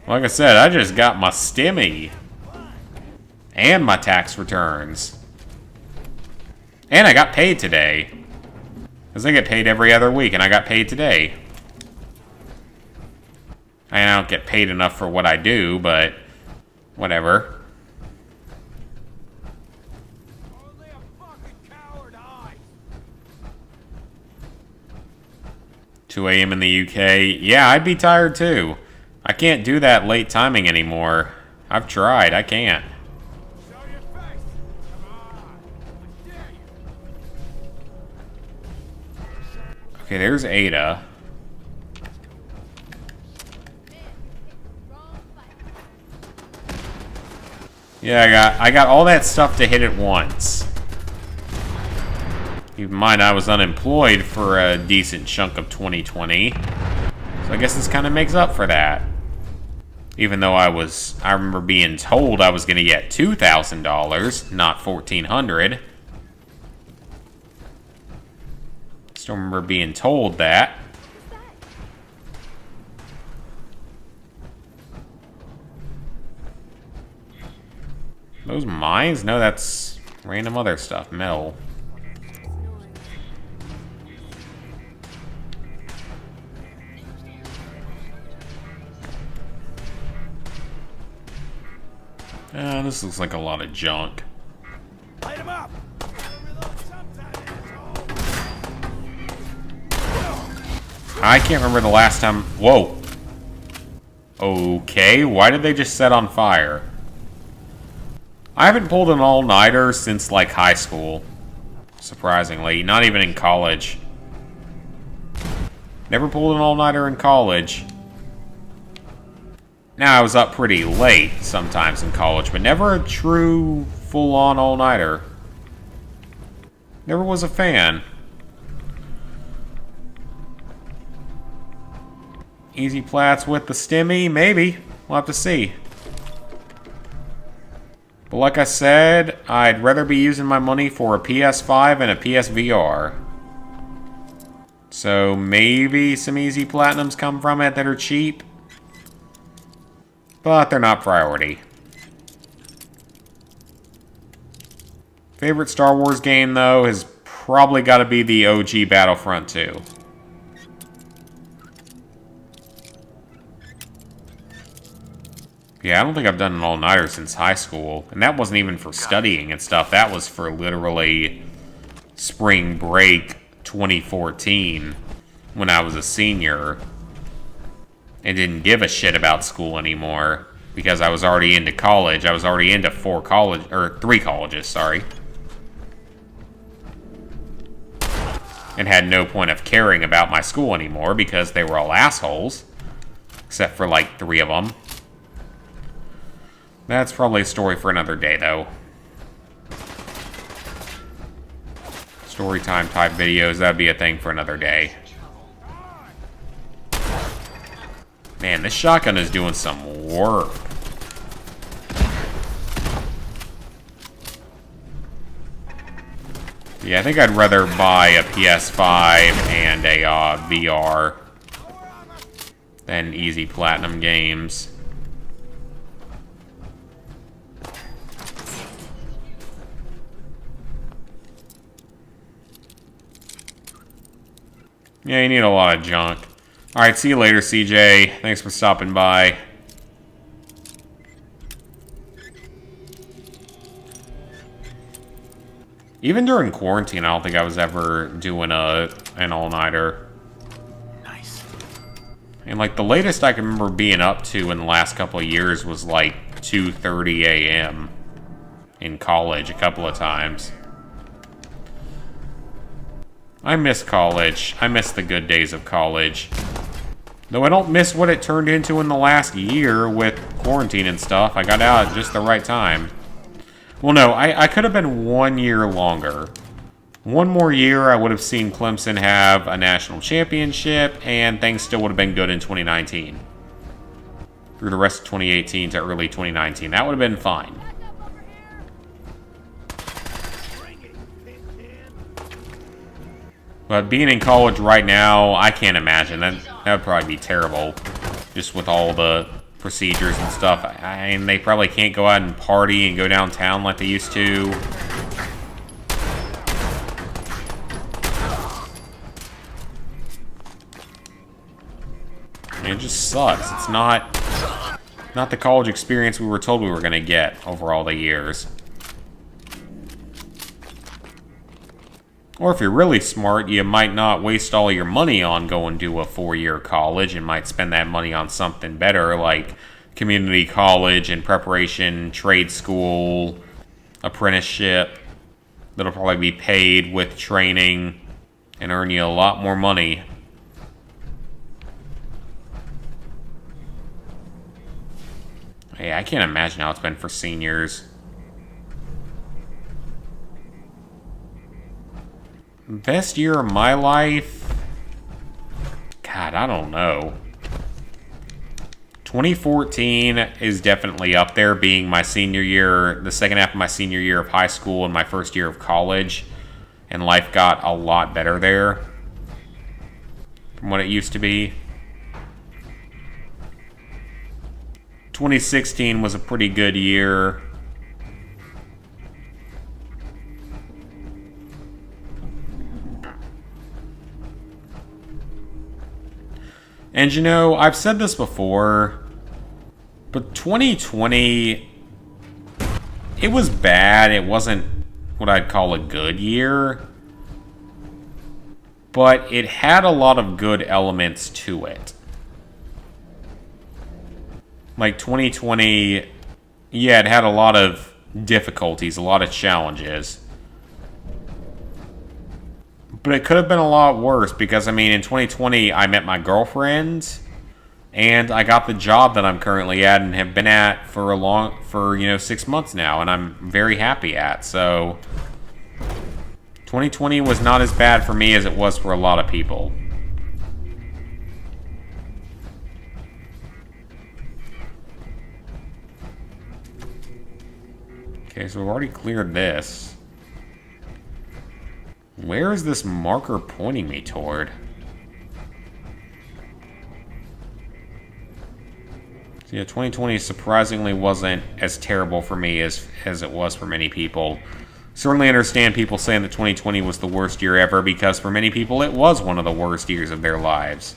Like I said, I just got my stimmy. And my tax returns. And I got paid today. Because I get paid every other week, and I got paid today. I don't get paid enough for what I do, but whatever. 2 a.m. in the UK. Yeah, I'd be tired too. I can't do that late timing anymore. I've tried. I can't. Okay, there's Ada. Yeah, I got all that stuff to hit at once. Keep in mind, I was unemployed for a decent chunk of 2020. So I guess this kind of makes up for that. Even though I remember being told I was going to get $2,000, not $1,400. Still remember being told that. Those mines? No, that's random other stuff. Metal. This looks like a lot of junk. Light him up. I can't remember the last time... Whoa. Okay, why did they just set on fire? I haven't pulled an all-nighter since, like, high school. Surprisingly. Not even in college. Never pulled an all-nighter in college. Now, I was up pretty late sometimes in college, but never a true full-on all-nighter. Never was a fan. Easy plats with the stimmy? Maybe. We'll have to see. But like I said, I'd rather be using my money for a PS5 and a PSVR. So maybe some easy platinums come from it that are cheap. But they're not priority. Favorite Star Wars game, though, has probably got to be the OG Battlefront 2. Yeah, I don't think I've done an all-nighter since high school. And that wasn't even for studying and stuff. That was for literally spring break 2014 when I was a senior. And didn't give a shit about school anymore because I was already into college. I was already into 3 colleges, sorry. And had no point of caring about my school anymore because they were all assholes. Except for like 3 of them. That's probably a story for another day, though. Storytime type videos, that'd be a thing for another day. Man, this shotgun is doing some work. Yeah, I think I'd rather buy a PS5 and a VR than easy platinum games. Yeah, you need a lot of junk. Alright, see you later, CJ. Thanks for stopping by. Even during quarantine, I don't think I was ever doing an all-nighter. Nice. And, like, the latest I can remember being up to in the last couple of years was, like, 2:30 a.m. in college a couple of times. I miss college. I miss the good days of college. Though I don't miss what it turned into in the last year with quarantine and stuff. I got out at just the right time. Well, no, I could have been 1 year longer. One more year, I would have seen Clemson have a national championship, and things still would have been good in 2019. Through the rest of 2018 to early 2019. That would have been fine. But being in college right now, I can't imagine. That would probably be terrible. Just with all the procedures and stuff. And they probably can't go out and party and go downtown like they used to. It just sucks. It's not the college experience we were told we were going to get over all the years. Or if you're really smart, you might not waste all your money on going to a 4-year college and might spend that money on something better like community college and preparation, trade school, apprenticeship. That'll probably be paid with training and earn you a lot more money. Hey, I can't imagine how it's been for seniors. Best year of my life? God, I don't know. 2014 is definitely up there, being my senior year, the second half of my senior year of high school and my first year of college. And life got a lot better there from what it used to be. 2016 was a pretty good year. And you know, I've said this before, but 2020, it was bad. It wasn't what I'd call a good year, but it had a lot of good elements to it. Like 2020, yeah, it had a lot of difficulties, a lot of challenges. But it could have been a lot worse because, I mean, in 2020, I met my girlfriend and I got the job that I'm currently at and have been at for 6 months now, and I'm very happy at. So 2020 was not as bad for me as it was for a lot of people. Okay, so we've already cleared this. Where is this marker pointing me toward? So yeah, 2020 surprisingly wasn't as terrible for me as it was for many people. Certainly understand people saying that 2020 was the worst year ever, because for many people it was one of the worst years of their lives.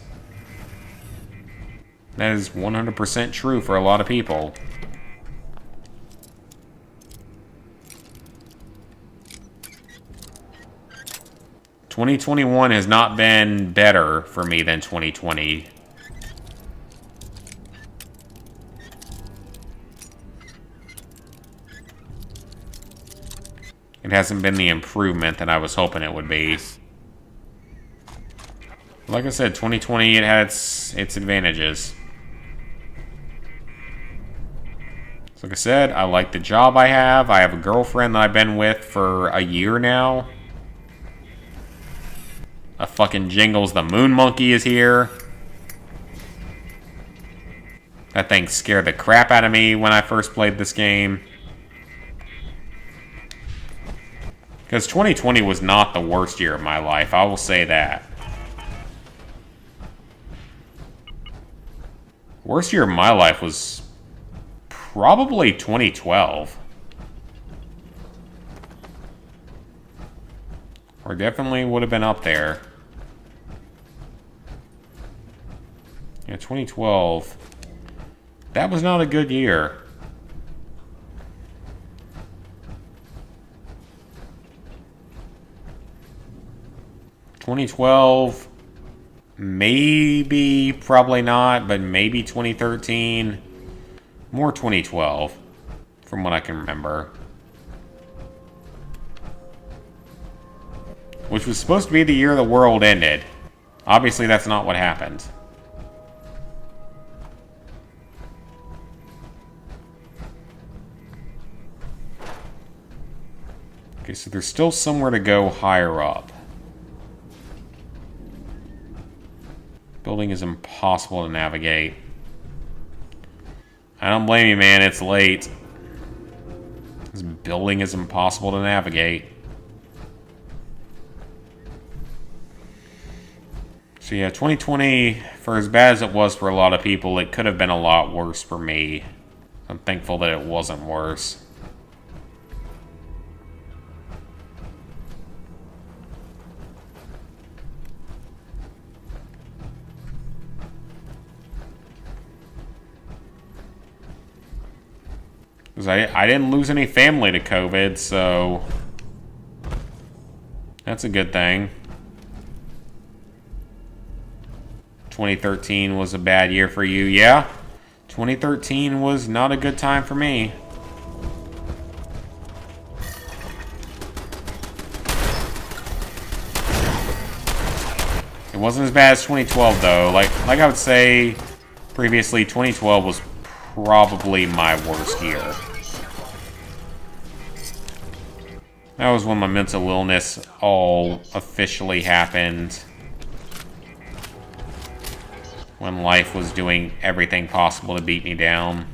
That is 100% true for a lot of people. 2021 has not been better for me than 2020. It hasn't been the improvement that I was hoping it would be. Like I said, 2020, it had its advantages. So like I said, I like the job I have. I have a girlfriend that I've been with for a year now. A fucking jingles, the moon monkey is here. That thing scared the crap out of me when I first played this game. Because 2020 was not the worst year of my life, I will say that. Worst year of my life was probably 2012. Or definitely would have been up there. Yeah, 2012. That was not a good year. ...2012... maybe, probably not, but maybe 2013. More 2012, from what I can remember. Which was supposed to be the year the world ended. Obviously, that's not what happened. Okay, so there's still somewhere to go higher up. Building is impossible to navigate. I don't blame you, man. It's late. This building is impossible to navigate. So yeah, 2020, for as bad as it was for a lot of people, it could have been a lot worse for me. I'm thankful that it wasn't worse. Because I didn't lose any family to COVID, so that's a good thing. 2013 was a bad year for you. Yeah, 2013 was not a good time for me. It wasn't as bad as 2012, though. Like I would say previously, 2012 was probably my worst year. That was when my mental illness all officially happened. When life was doing everything possible to beat me down.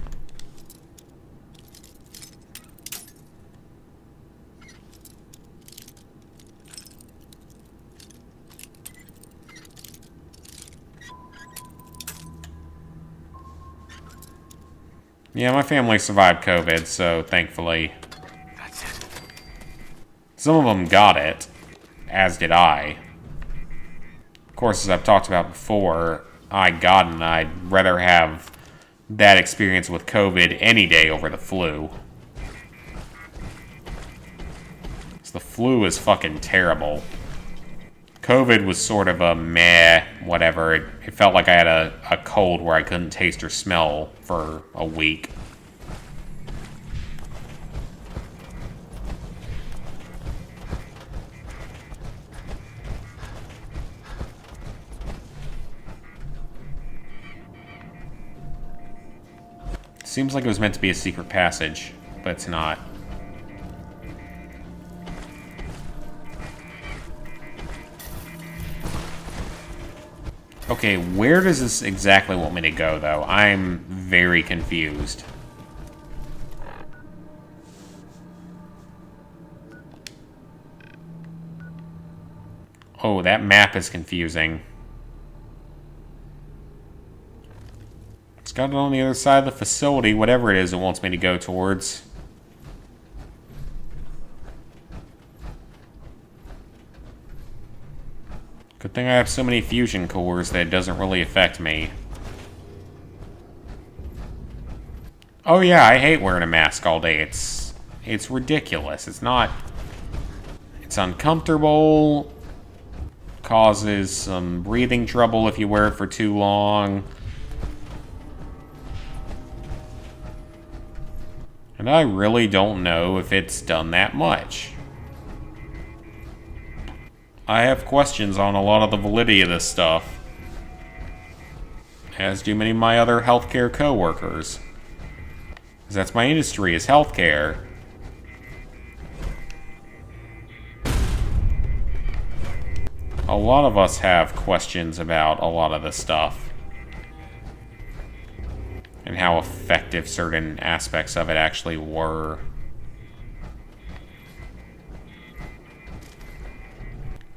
Yeah, my family survived COVID, so thankfully. Some of them got it, as did I. Of course, as I've talked about before, I got it, and I'd rather have that experience with COVID any day over the flu. So the flu is fucking terrible. COVID was sort of a meh, whatever. It felt like I had a cold where I couldn't taste or smell for a week. Seems like it was meant to be a secret passage, but it's not. Okay, where does this exactly want me to go, though? I'm very confused. Oh, that map is confusing. It's got it on the other side of the facility, whatever it is it wants me to go towards. Good thing I have so many fusion cores that it doesn't really affect me. Oh yeah, I hate wearing a mask all day. It's ridiculous. It's not... It's uncomfortable. Causes some breathing trouble if you wear it for too long. And I really don't know if it's done that much. I have questions on a lot of the validity of this stuff. As do many of my other healthcare co-workers. 'Cause that's my industry, is healthcare. A lot of us have questions about a lot of this stuff. And how effective certain aspects of it actually were.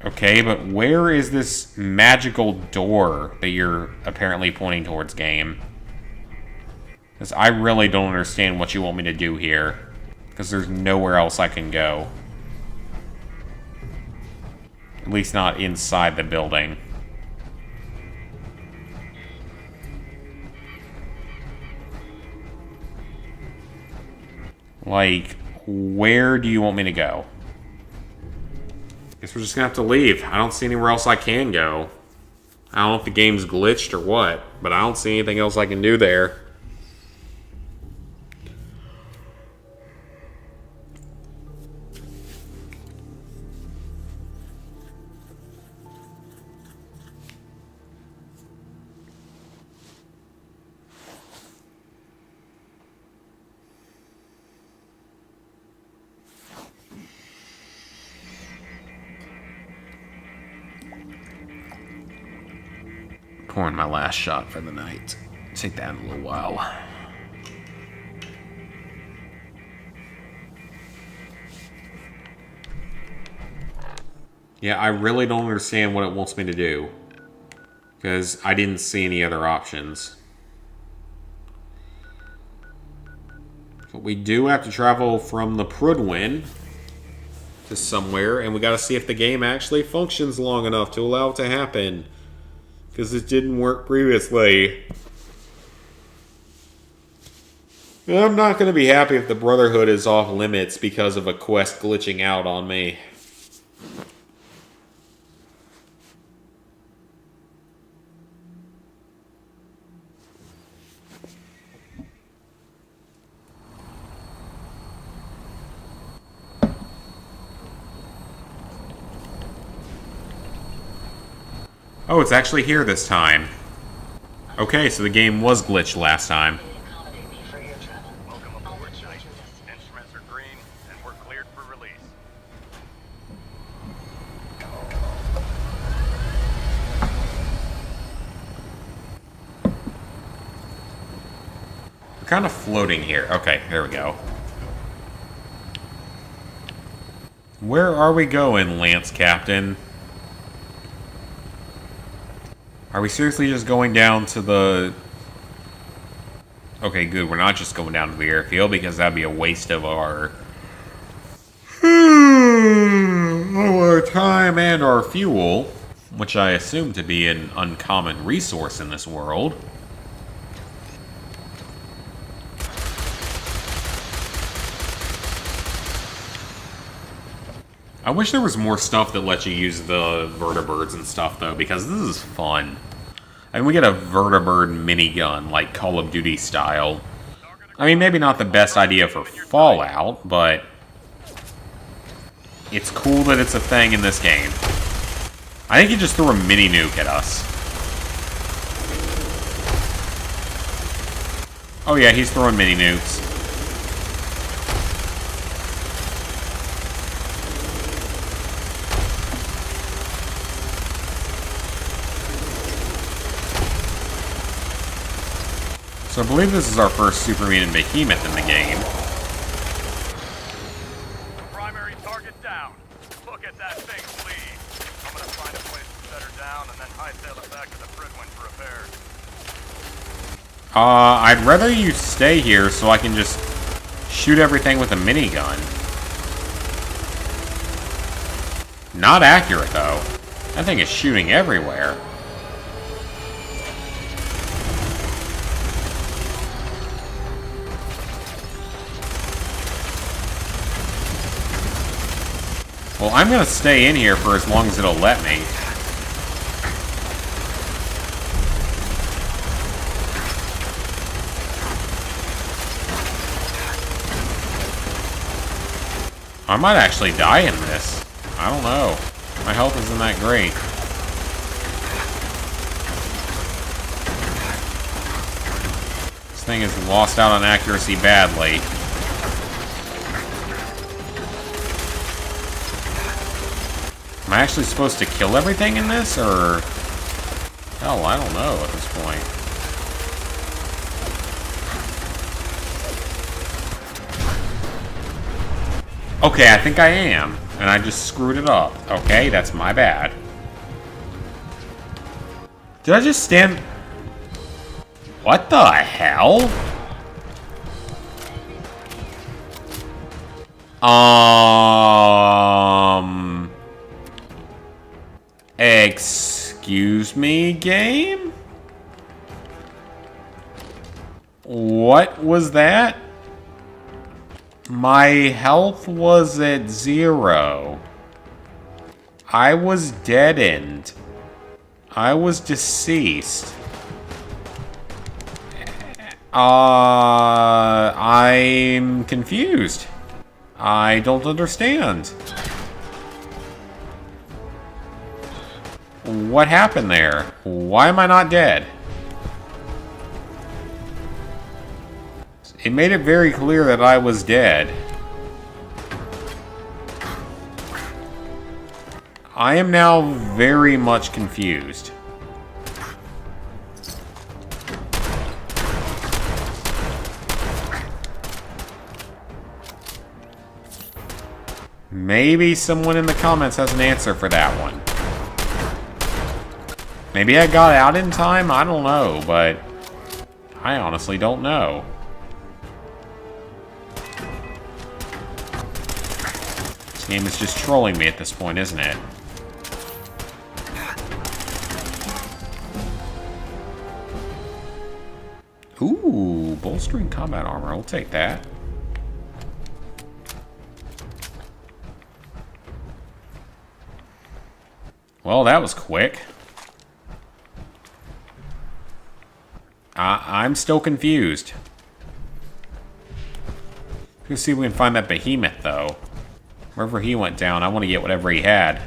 Okay, but where is this magical door that you're apparently pointing towards, game? Because I really don't understand what you want me to do here. Because there's nowhere else I can go. At least not inside the building. Like, where do you want me to go? Guess we're just gonna have to leave. I don't see anywhere else I can go. I don't know if the game's glitched or what, but I don't see anything else I can do there. Pouring my last shot for the night. Take that in a little while. Yeah, I really don't understand what it wants me to do. Because I didn't see any other options. But we do have to travel from the Prudwin to somewhere, and we gotta see if the game actually functions long enough to allow it to happen. Because it didn't work previously. And I'm not going to be happy if the Brotherhood is off limits because of a quest glitching out on me. Oh, it's actually here this time. Okay, so the game was glitched last time. Welcome aboard, Knight. Instruments are green, and we're cleared for release. We're kind of floating here. Okay, there we go. Where are we going, Lance Captain? Are we seriously just going down to the... Okay, good. We're not just going down to the airfield, because that'd be a waste of our... our time and our fuel, which I assume to be an uncommon resource in this world. I wish there was more stuff that lets you use the vertibirds and stuff, though, because this is fun. And we get a vertibird minigun, like Call of Duty style. I mean, maybe not the best idea for Fallout, but it's cool that it's a thing in this game. I think he just threw a mini nuke at us. Oh yeah, he's throwing mini nukes. So I believe this is our first superhuman behemoth in the game. Primary target down. Look at that thing, please. I'm gonna find a place to set her down and then hightail it back to the Prudwin for repairs. I'd rather you stay here so I can just shoot everything with a minigun. Not accurate, though. That thing is shooting everywhere. Well, I'm gonna stay in here for as long as it'll let me. I might actually die in this. I don't know. My health isn't that great. thing has lost out on accuracy badly. Am I actually supposed to kill everything in this, or... Hell, I don't know at this point. Okay, I think I am. And I just screwed it up. Okay, that's my bad. Did I just stand... What the hell? Excuse me, game? What was that? My health was at 0. I was deadened. I was deceased. I'm confused. I don't understand. What happened there? Why am I not dead? It made it very clear that I was dead. I am now very much confused. Maybe someone in the comments has an answer for that one. Maybe I got out in time? I don't know, but I honestly don't know. This game is just trolling me at this point, isn't it? Ooh, bolstering combat armor. I'll take that. Well, that was quick. I'm still confused. Let's see if we can find that behemoth, though. Wherever he went down, I want to get whatever he had.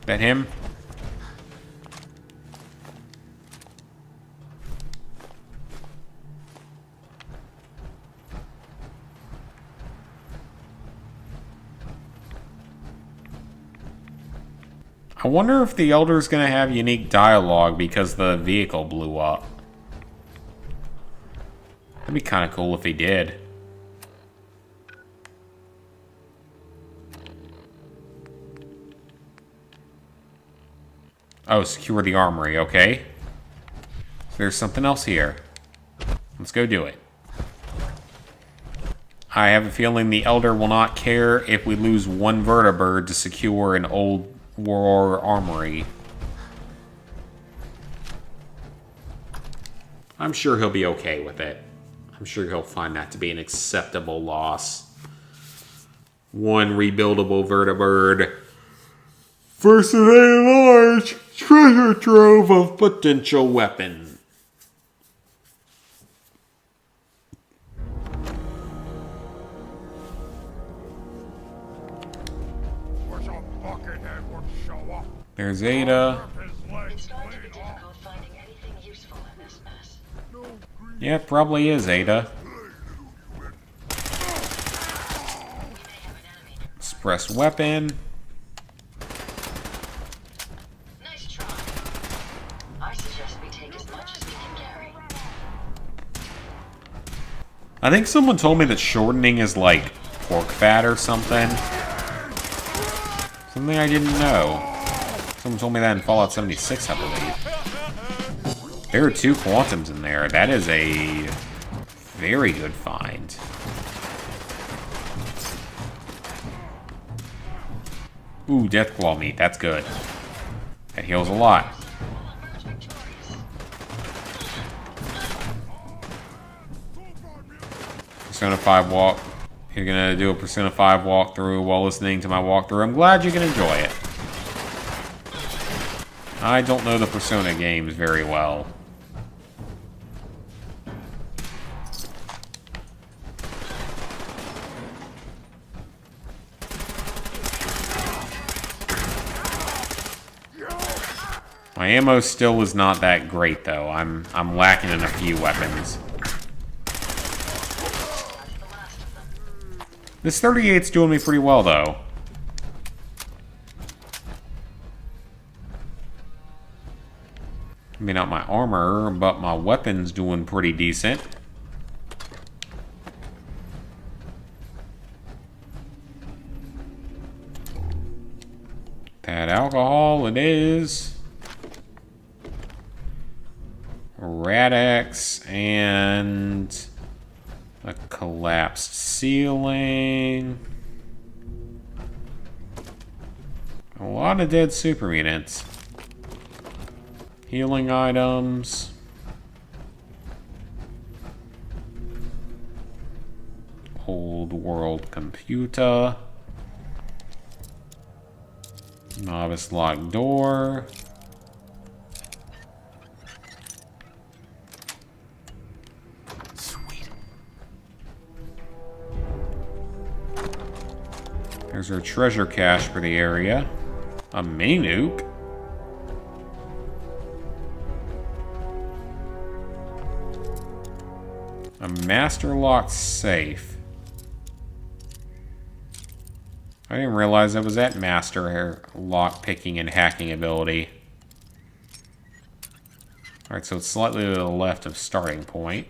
That him? I wonder if the Elder's gonna have unique dialogue because the vehicle blew up. That'd be kind of cool if he did. Oh, secure the armory, okay. So there's something else here. Let's go do it. I have a feeling the Elder will not care if we lose one vertibird to secure an old war armory. I'm sure he'll be okay with it. I'm sure he'll find that to be an acceptable loss. One rebuildable vertibird versus a large treasure trove of potential weapon. There's Ada. It's going to be difficult finding anything useful in this mess. Yeah, it probably is Ada. Express weapon. Nice try. I suggest we take as much as we can carry. I think someone told me that shortening is like pork fat or something. Something I didn't know. Someone told me that in Fallout 76, I believe. There are 2 quantums in there. That is a very good find. Ooh, Deathclaw meat. That's good. That heals a lot. Persona 5 walk. You're gonna do a Persona 5 walkthrough while listening to my walkthrough. I'm glad you can enjoy it. I don't know the Persona games very well. My ammo still is not that great, though. I'm lacking in a few weapons. This 38's doing me pretty well, though. Maybe not my armor, but my weapon's doing pretty decent. That alcohol, it is. Rad-X and a collapsed ceiling. A lot of dead super mutants. Healing items. Old world computer. Novice locked door. Sweet. There's our treasure cache for the area. A mini nuke. A master locked safe. I didn't realize that was that master lock picking and hacking ability. Alright, so it's slightly to the left of starting point.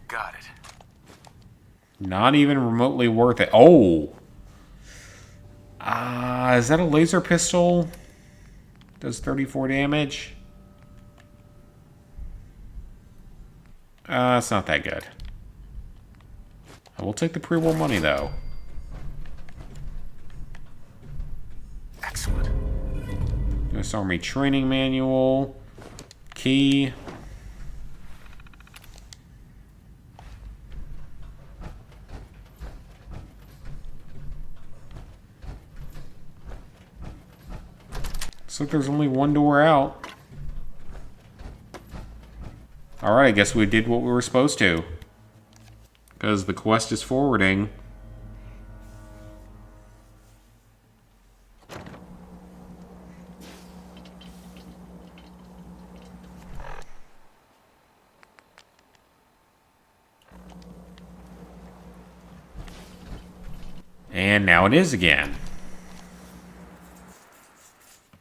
Got it. Not even remotely worth it. Oh! Is that a laser pistol? Does 34 damage? It's not that good. I will take the pre-war money, though. Excellent. US Army Training Manual. Key. Looks like there's only one door out. Alright, I guess we did what we were supposed to. Because the quest is forwarding. And now it is again.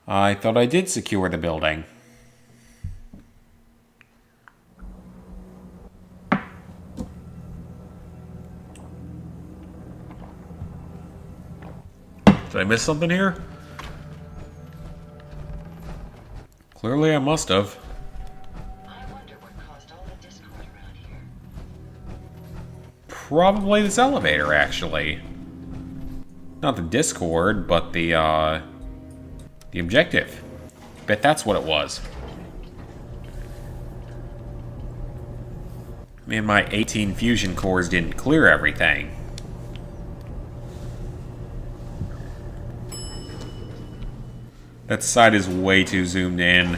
I thought I did secure the building. Did I miss something here? Clearly I must have. I wonder what caused all the discord around here. Probably this elevator, actually. Not the Discord, but the objective. Bet that's what it was. Man, my 18 fusion cores didn't clear everything. That side is way too zoomed in.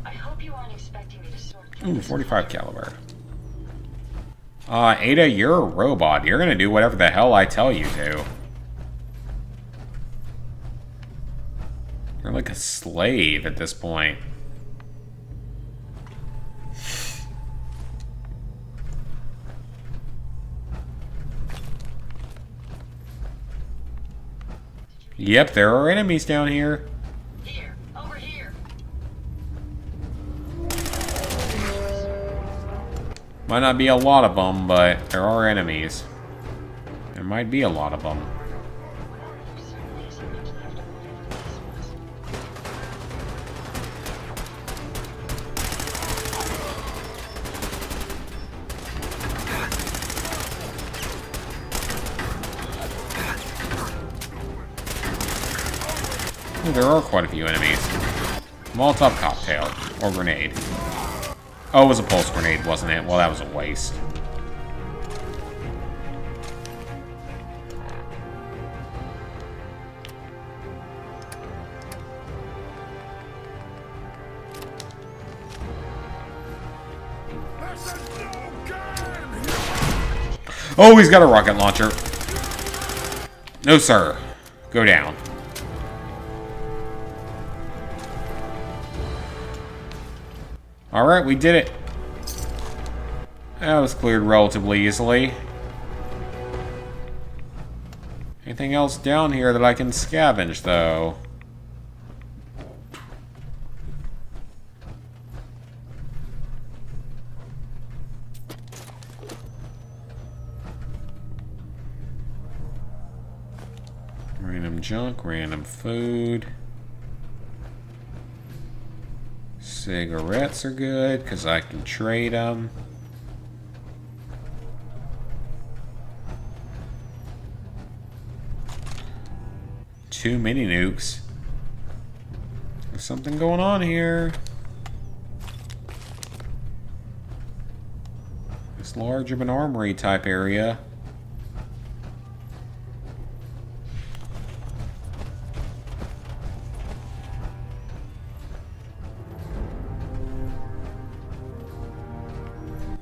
I hope you aren't expecting me to sort through Ooh, this 45 caliber. Ada, you're a robot. You're gonna do whatever the hell I tell you to. You're like a slave at this point. Yep, there are enemies down here. Here, over here. Might not be a lot of them, but there are enemies. There might be a lot of them. There certainly isn't much left of whatever this was. Ooh, there are quite a few enemies. Molotov cocktail. Or grenade. Oh, it was a pulse grenade, wasn't it? Well, that was a waste. Oh, he's got a rocket launcher. No, sir. Go down. Alright, we did it. That was cleared relatively easily. Anything else down here that I can scavenge, though? Random junk, random food. Cigarettes are good, because I can trade them. Too many nukes. There's something going on here. This large of an armory type area.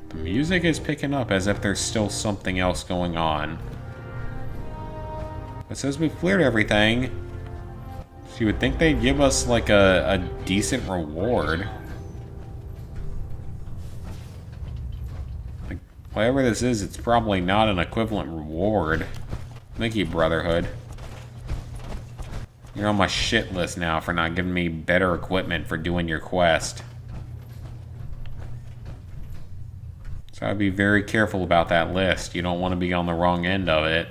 The music is picking up as if there's still something else going on. It says we've cleared everything. So you would think they'd give us like a decent reward. Like, whatever this is, it's probably not an equivalent reward. Thank you, Brotherhood. You're on my shit list now for not giving me better equipment for doing your quest. So I'd be very careful about that list. You don't want to be on the wrong end of it.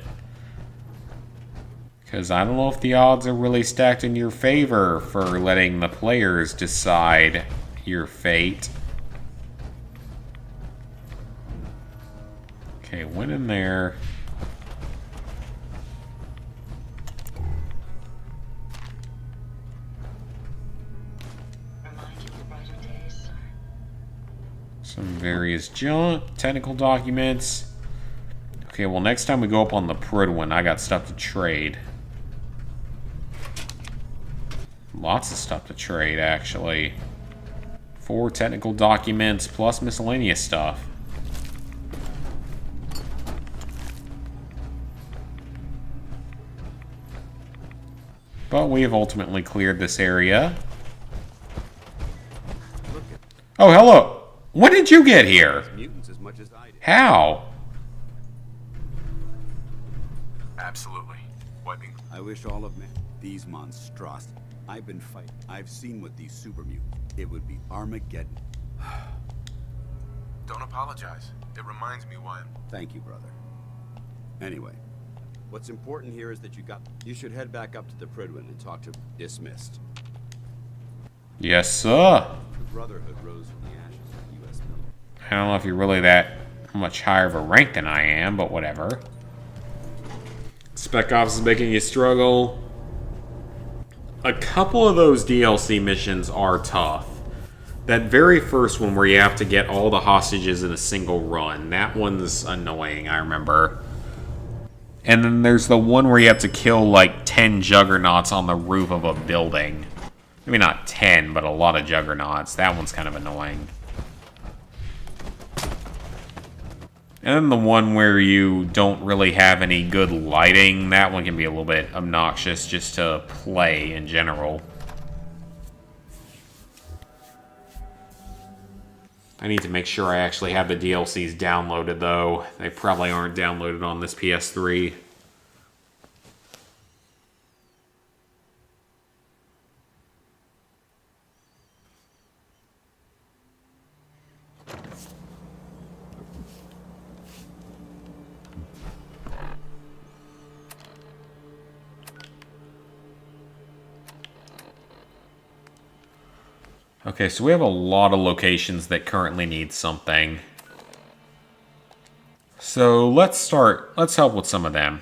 Because I don't know if the odds are really stacked in your favor for letting the players decide your fate. Okay, went in there. Some various junk, technical documents. Okay, well next time we go up on the Prydwen, I got stuff to trade. Lots of stuff to trade, actually. 4 technical documents plus miscellaneous stuff. But we have ultimately cleared this area. Oh, hello! When did you get here? How? Absolutely. Wiping. I wish all of me. These monstrosities. I've been fighting. I've seen what these super mutants. It would be Armageddon. Don't apologize. It reminds me why I'm... Thank you, brother. Anyway, what's important here is that you should head back up to the Prydwen and talk to... Dismissed. Yes, sir. The Brotherhood rose from the ashes of the U.S. military. I don't know if you're really that much higher of a rank than I am, but whatever. Spec Ops is making you struggle. A couple of those DLC missions are tough. That very first one where you have to get all the hostages in a single run, that one's annoying, I remember. And then there's the one where you have to kill like 10 juggernauts on the roof of a building. Maybe not 10, but a lot of juggernauts. That one's kind of annoying. And then the one where you don't really have any good lighting, that one can be a little bit obnoxious just to play in general. I need to make sure I actually have the DLCs downloaded, though. They probably aren't downloaded on this PS3. Okay, so we have a lot of locations that currently need something. So let's help with some of them.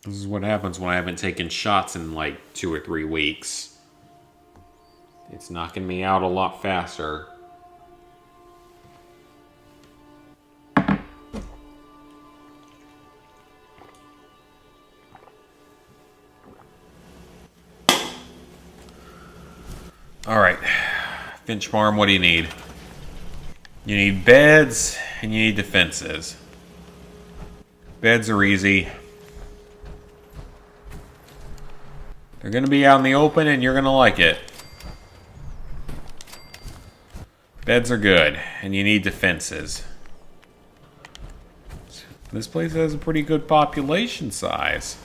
This is what happens when I haven't taken shots in like 2 or 3 weeks. It's knocking me out a lot faster. Alright. Finch Farm, what do you need? You need beds, and you need defenses. Beds are easy. They're going to be out in the open, and you're going to like it. Beds are good, and you need defenses. This place has a pretty good population size.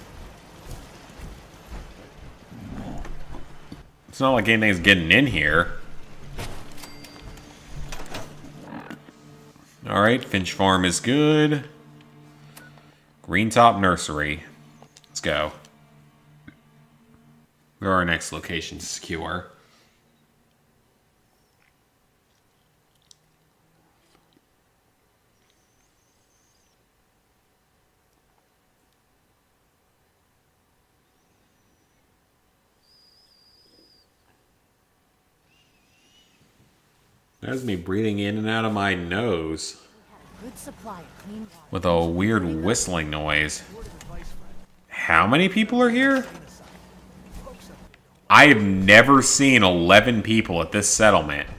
It's not like anything's getting in here. Alright, Finch Farm is good. Green Top Nursery. Let's go. Where are our next locations secure? That's me breathing in and out of my nose with a weird whistling noise. How many people are here? I have never seen 11 people at this settlement.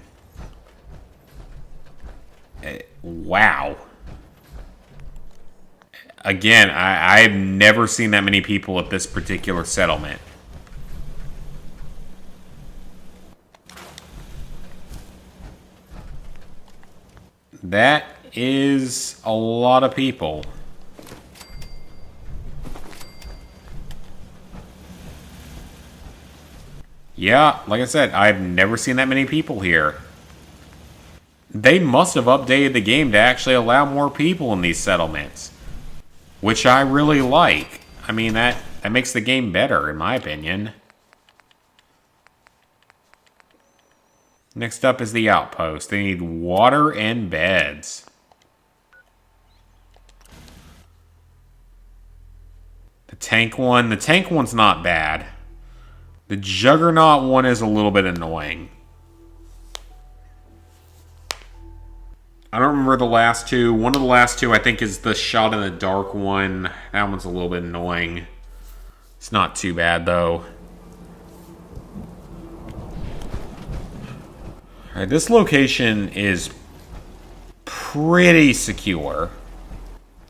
Wow. Again, I have never seen that many people at this particular settlement. That is a lot of people. Yeah, like I said, I've never seen that many people here. They must have updated the game to actually allow more people in these settlements, which I really like. I mean, that makes the game better, in my opinion. Next up is the Outpost. They need water and beds. The tank one's not bad. The Juggernaut one is a little bit annoying. I don't remember the last two. One of the last two, I think, is the Shot in the Dark one. That one's a little bit annoying. It's not too bad, though. Alright, this location is pretty secure.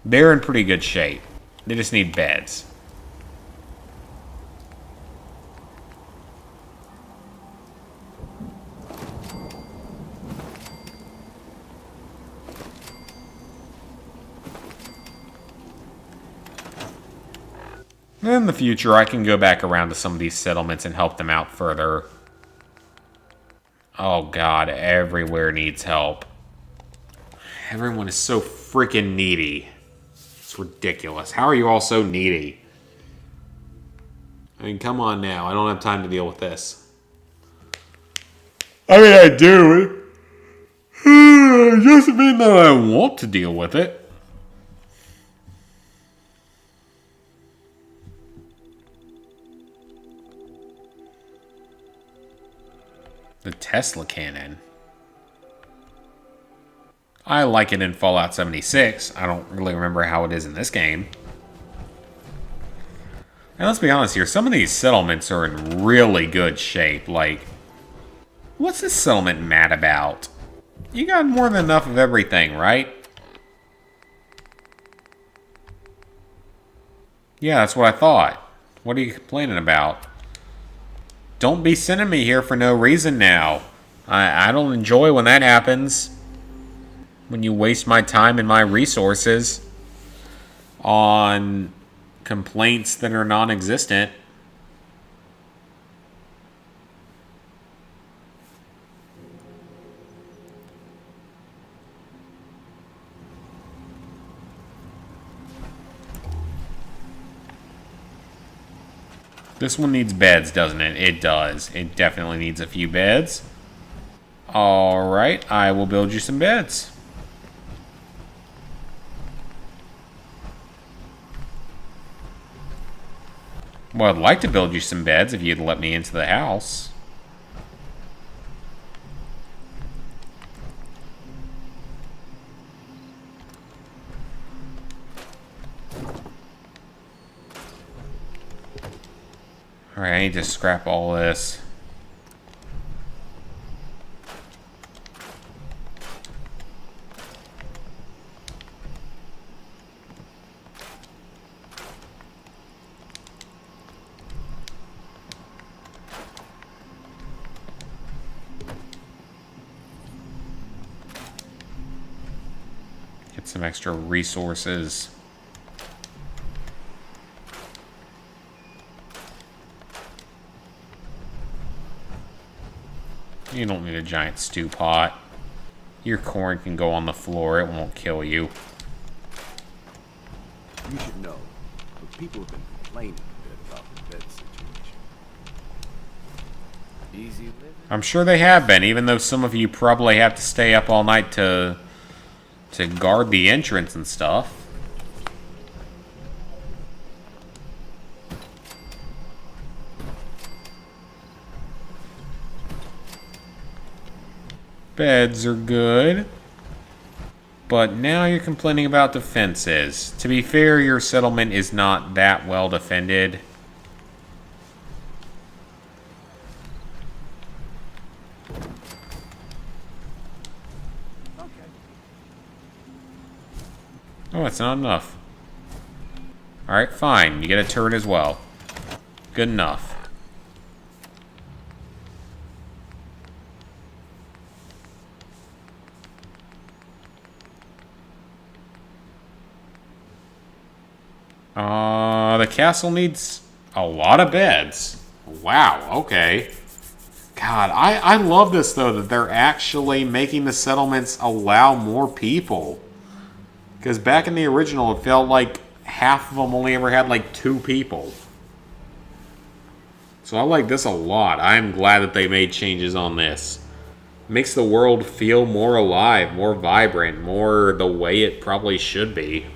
They're in pretty good shape. They just need beds. In the future, I can go back around to some of these settlements and help them out further. Oh god, everywhere needs help. Everyone is so freaking needy. It's ridiculous. How are you all so needy? I mean, come on now. I don't have time to deal with this. I mean, I do. It doesn't mean that I want to deal with it. The Tesla cannon. I like it in Fallout 76. I don't really remember how it is in this game. And let's be honest here, some of these settlements are in really good shape. Like, what's this settlement mad about? You got more than enough of everything, right? Yeah, that's what I thought. What are you complaining about? Don't be sending me here for no reason now. I don't enjoy when that happens. When you waste my time and my resources on complaints that are non-existent. This one needs beds, doesn't it? It does. It definitely needs a few beds. Alright, I will build you some beds. Well, I'd like to build you some beds if you'd let me into the house. Alright, I need to scrap all this. Get some extra resources. You don't need a giant stew pot. Your corn can go on the floor, it won't kill you. You should know, but people have been complaining a bit about the bed situation. Easy living. I'm sure they have been, even though some of you probably have to stay up all night to guard the entrance and stuff. Beds are good. But now you're complaining about defenses. To be fair, your settlement is not that well defended. Oh, that's not enough. Alright, fine. You get a turret as well. Good enough. The castle needs a lot of beds. Wow, okay. God, I love this, though, that they're actually making the settlements allow more people. Because back in the original, it felt like half of them only ever had, like, 2 people. So I like this a lot. I'm glad that they made changes on this. Makes the world feel more alive, more vibrant, more the way it probably should be.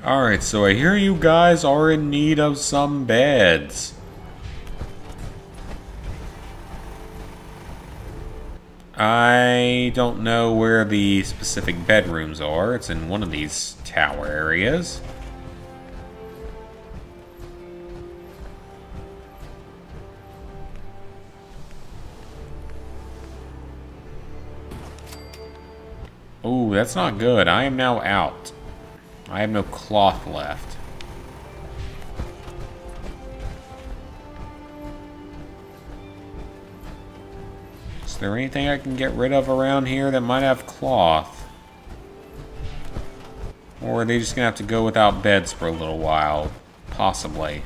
Alright, so I hear you guys are in need of some beds. I don't know where the specific bedrooms are. It's in one of these tower areas. Ooh, that's not good. I am now out. I have no cloth left. Is there anything I can get rid of around here that might have cloth? Or are they just gonna have to go without beds for a little while? Possibly.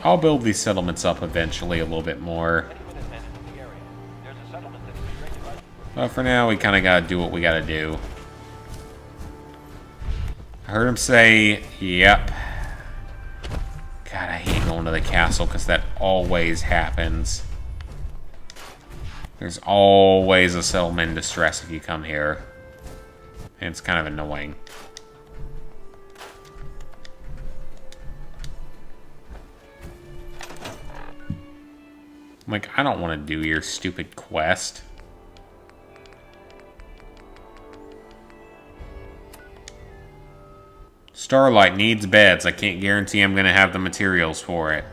I'll build these settlements up eventually a little bit more. But for now, we kind of gotta do what we gotta do. I heard him say, yep. God, I hate going to the castle because that always happens. There's always a settlement in distress if you come here. And it's kind of annoying. I'm like, I don't want to do your stupid quest. Starlight needs beds. I can't guarantee I'm going to have the materials for it.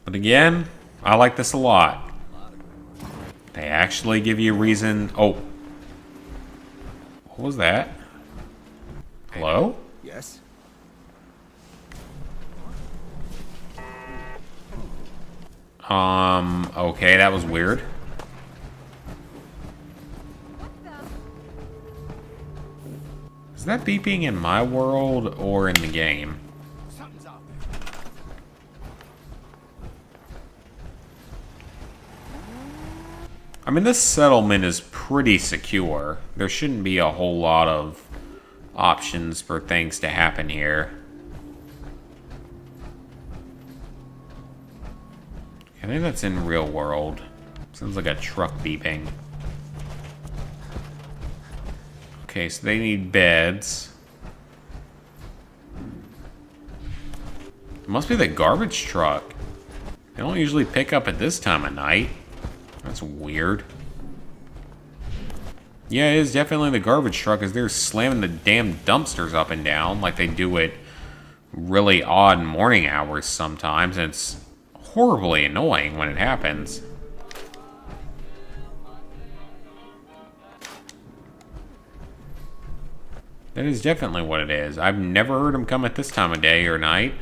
But again, I like this a lot. They actually give you a reason. Oh. What was that? Hello? Yes? Okay, that was weird. Is that beeping in my world or in the game? I mean, this settlement is pretty secure. There shouldn't be a whole lot of options for things to happen here. I think that's in real world. Sounds like a truck beeping. Okay, so they need beds. It must be the garbage truck. They don't usually pick up at this time of night. That's weird. Yeah, it is definitely the garbage truck, as they're slamming the damn dumpsters up and down like they do at really odd morning hours sometimes, and it's horribly annoying when it happens. That is definitely what it is. I've never heard them come at this time of day or night.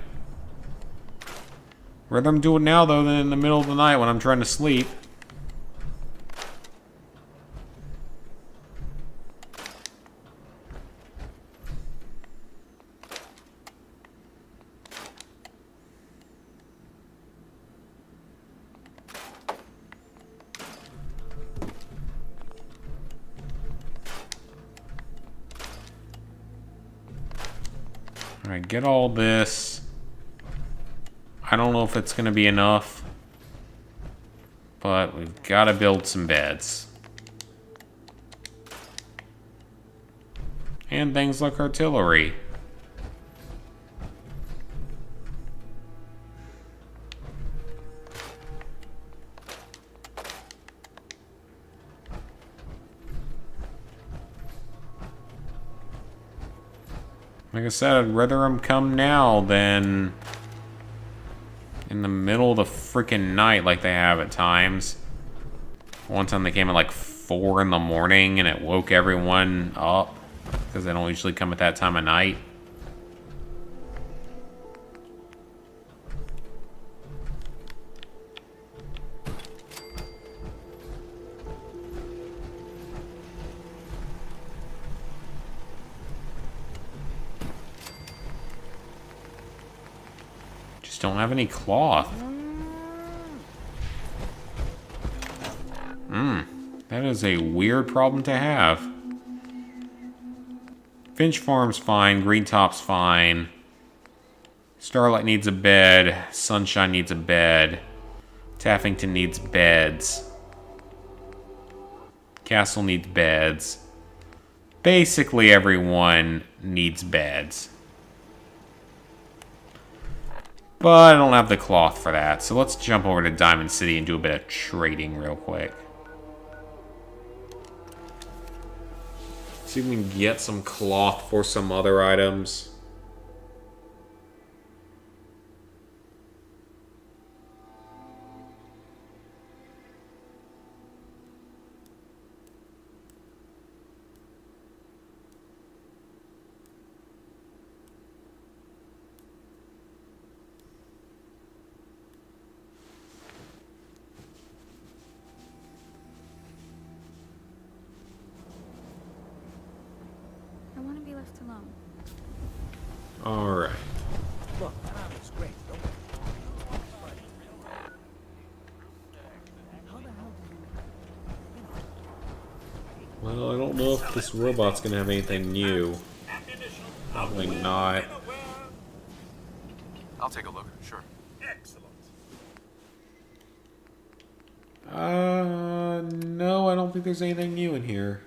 Rather them do it now, though, than in the middle of the night when I'm trying to sleep. Alright, get all this. I don't know if it's going to be enough, but we've got to build some beds. And things like artillery. Like I said, I'd rather them come now than in the middle of the freaking night like they have at times. One time they came at like 4 in the morning and it woke everyone up because they don't usually come at that time of night. Don't have any cloth. That is a weird problem to have. Finch Farm's fine, Green Top's fine. Starlight needs a bed, Sunshine needs a bed. Taffington needs beds. Castle needs beds. Basically everyone needs beds. But I don't have the cloth for that, so let's jump over to Diamond City and do a bit of trading real quick. See if we can get some cloth for some other items. Alone. All right. Look, that was great. Well, I don't know if this robot's gonna have anything new. Probably not. I'll take a look, sure. Excellent. No, I don't think there's anything new in here.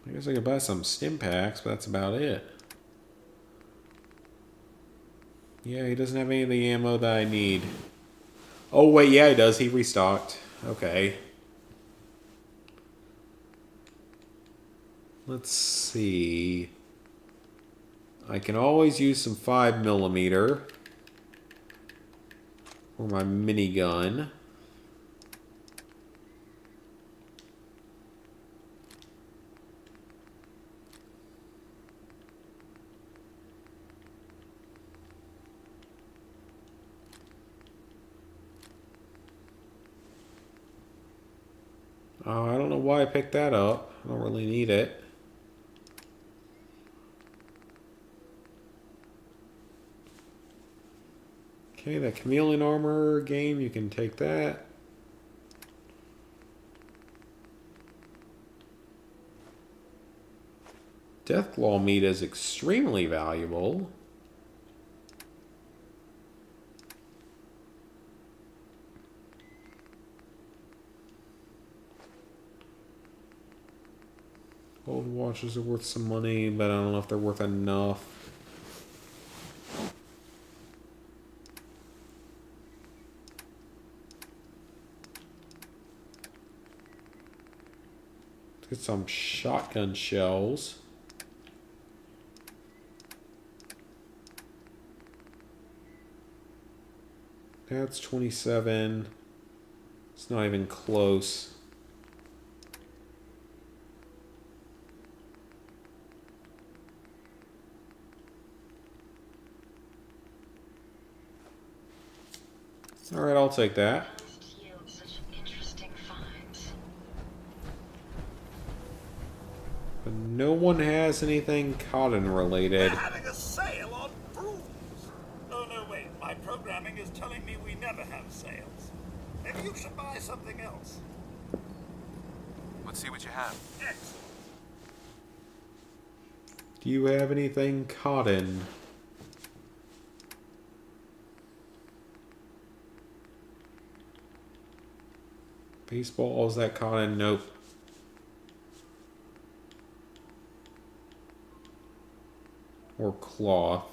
I guess I could buy some stim packs, but that's about it. Yeah, he doesn't have any of the ammo that I need. Oh, wait, yeah, he does. He restocked. Okay. Let's see. I can always use some 5mm for my minigun. I don't know why I picked that up. I don't really need it. Okay, that Chameleon armor game, you can take that. Deathclaw meat is extremely valuable. Gold watches are worth some money, but I don't know if they're worth enough. Let's get some shotgun shells. That's 27. It's not even close. Alright, I'll take that. But no one has anything cotton related. We're having a sale on brooms. Oh, no, wait. My programming is telling me we never have sales. Maybe you should buy something else. Let's see what you have. Excellent. Do you have anything cotton? Baseball, is that cotton? Nope. Or cloth.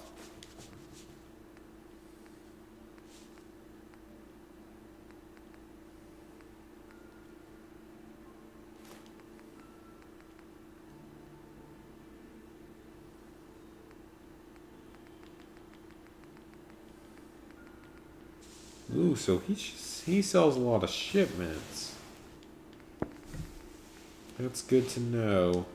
Ooh, so he sells a lot of shipments. That's good to know.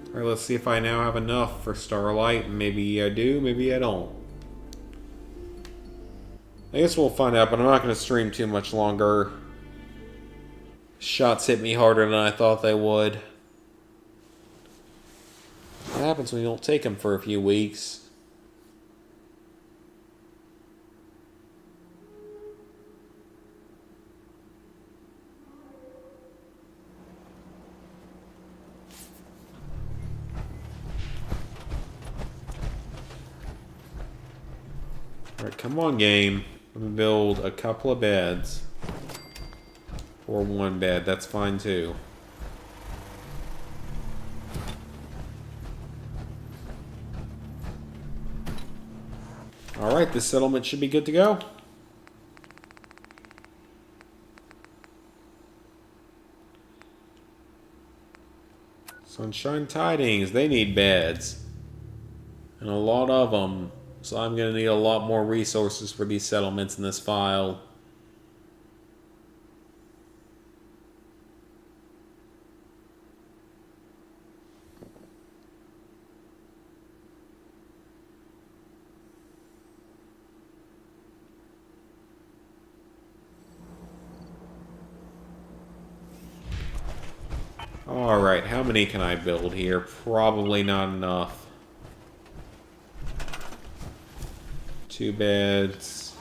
Alright, let's see if I now have enough for Starlight. Maybe I do, maybe I don't. I guess we'll find out, but I'm not going to stream too much longer. Shots hit me harder than I thought they would. What happens when you don't take them for a few weeks? Alright, come on, game. Let me build a couple of beds. Or one bed, that's fine too. Alright, this settlement should be good to go. Sunshine Tidings, they need beds. And a lot of them. So I'm going to need a lot more resources for these settlements in this file. Alright, how many can I build here? Probably not enough. 2 beds.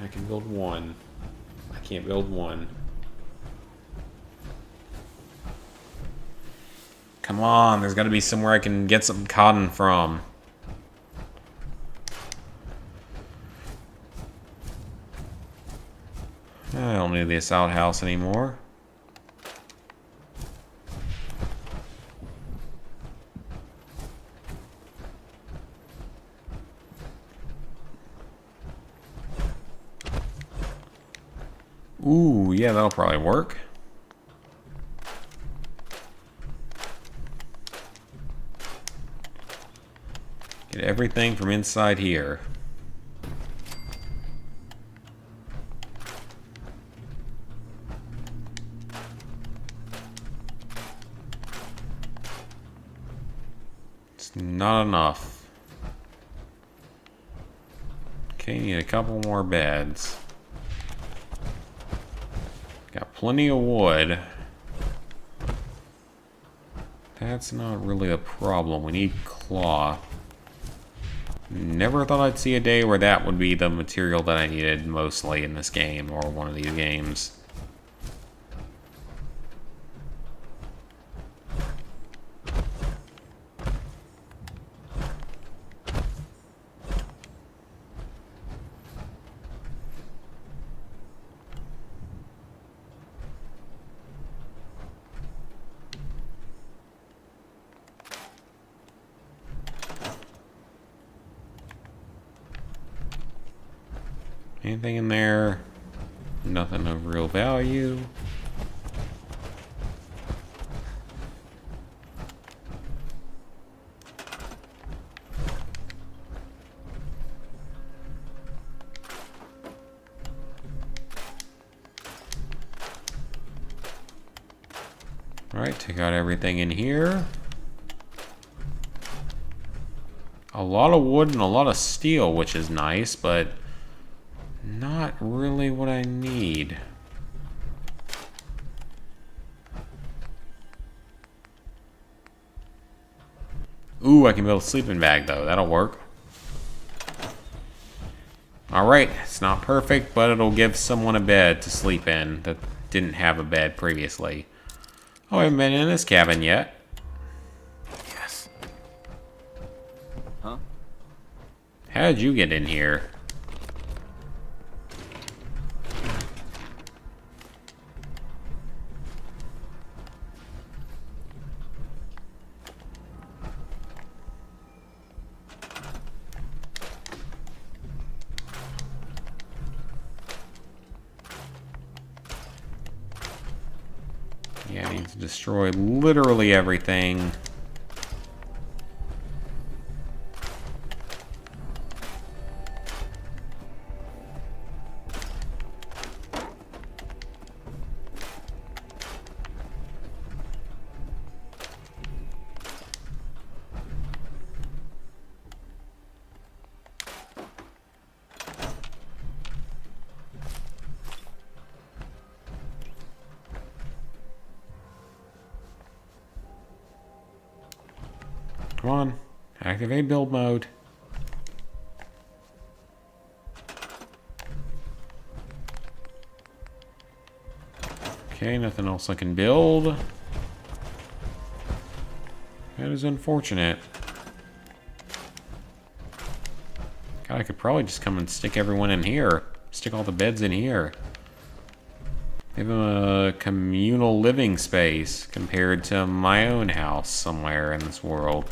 I can build 1. I can't build 1. Come on, there's got to be somewhere I can get some cotton from. I don't need this outhouse anymore. Ooh, yeah, that'll probably work. Get everything from inside here. Not enough. Okay, need a couple more beds. Got plenty of wood. That's not really a problem. We need cloth. Never thought I'd see a day where that would be the material that I needed mostly in this game, or one of these games. Anything in there? Nothing of real value. Alright, take out everything in here. A lot of wood and a lot of steel, which is nice, but not really what I need. Ooh, I can build a sleeping bag though. That'll work. Alright, it's not perfect, but it'll give someone a bed to sleep in that didn't have a bed previously. Oh, I haven't been in this cabin yet. Yes. Huh? How did you get in here? Yeah, I need to destroy literally everything. Come on, activate build mode. Okay, nothing else I can build. That is unfortunate. God, I could probably just come and stick everyone in here. Stick all the beds in here. Give them a communal living space compared to my own house somewhere in this world.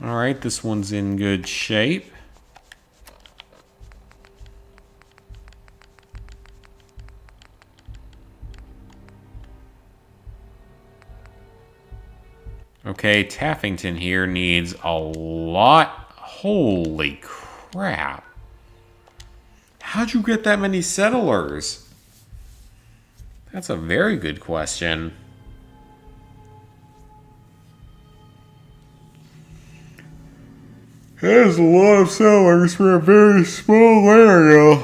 Alright, this one's in good shape. Okay, Taffington here needs a lot. Holy crap. How'd you get that many settlers? That's a very good question. There's a lot of settlers for a very small area.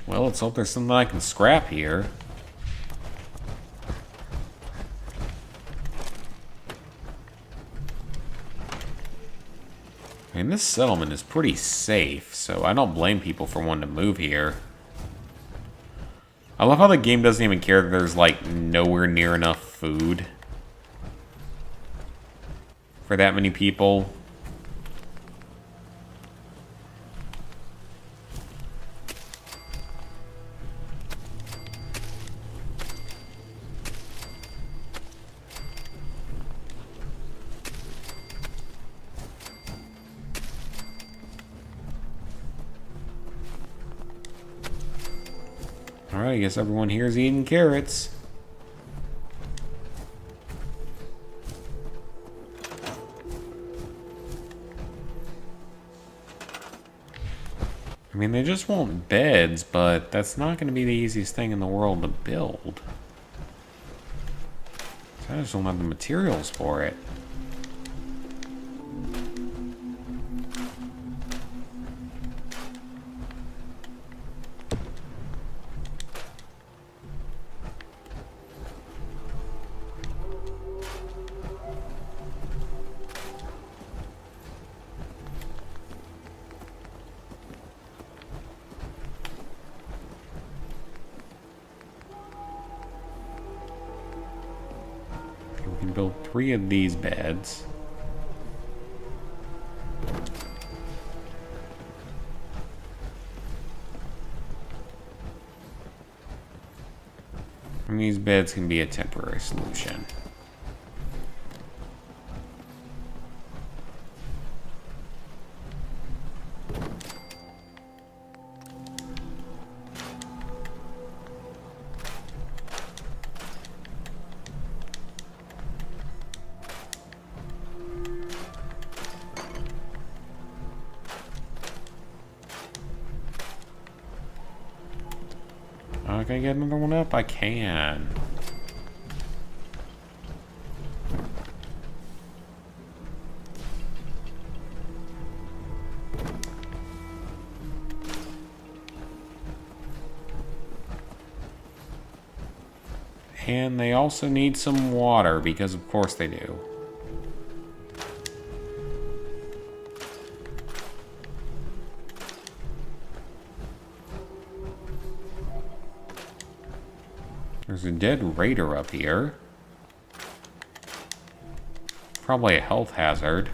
Well, let's hope there's something I can scrap here. I mean, this settlement is pretty safe, so I don't blame people for wanting to move here. I love how the game doesn't even care that there's, like, nowhere near enough food for that many people. Alright, I guess everyone here is eating carrots. I mean, they just want beds, but that's not going to be the easiest thing in the world to build. So I just don't have the materials for it. We can build 3 of these beds. And these beds can be a temporary solution. Can I get another one up? I can. And they also need some water, because of course they do. There's a dead raider up here. Probably a health hazard.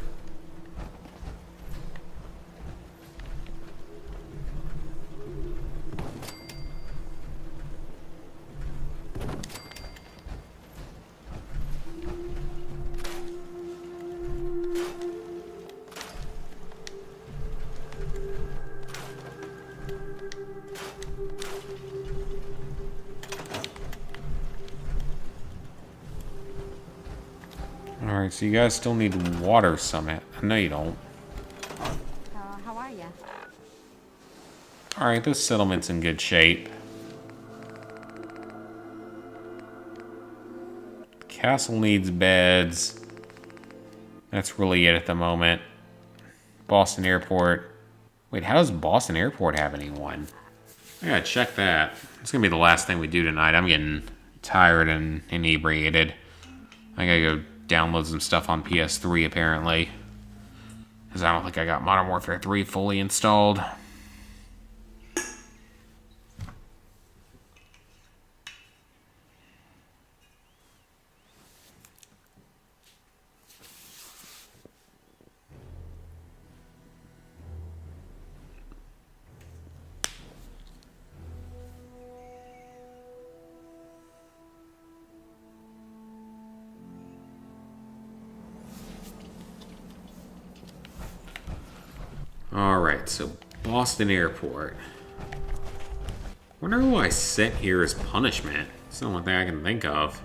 Alright, so you guys still need water somehow. No, you don't. How are ya? Alright, this settlement's in good shape. Castle needs beds. That's really it at the moment. Boston Airport. Wait, how does Boston Airport have anyone? I gotta check that. It's gonna be the last thing we do tonight. I'm getting tired and inebriated. I gotta go download some stuff on PS3 apparently. Because I don't think I got Modern Warfare 3 fully installed. Alright, so Boston Airport. Wonder who I sent here as punishment. It's the only thing I can think of.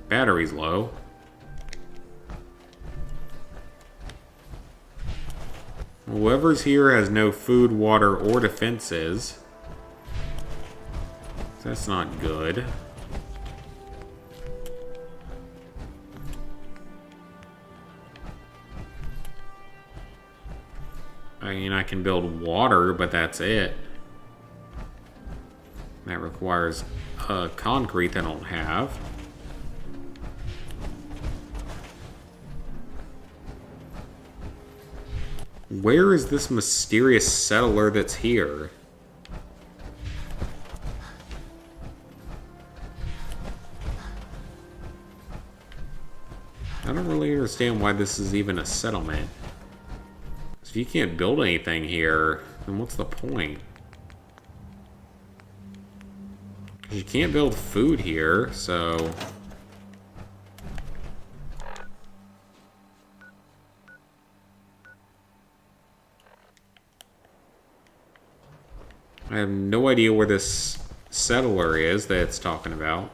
Battery's low. Whoever's here has no food, water, or defenses. That's not good. I mean, I can build water, but that's it. That requires concrete that I don't have. Where is this mysterious settler that's here? I don't really understand why this is even a settlement. If you can't build anything here, then what's the point? You can't build food here, so... I have no idea where this settler is that it's talking about.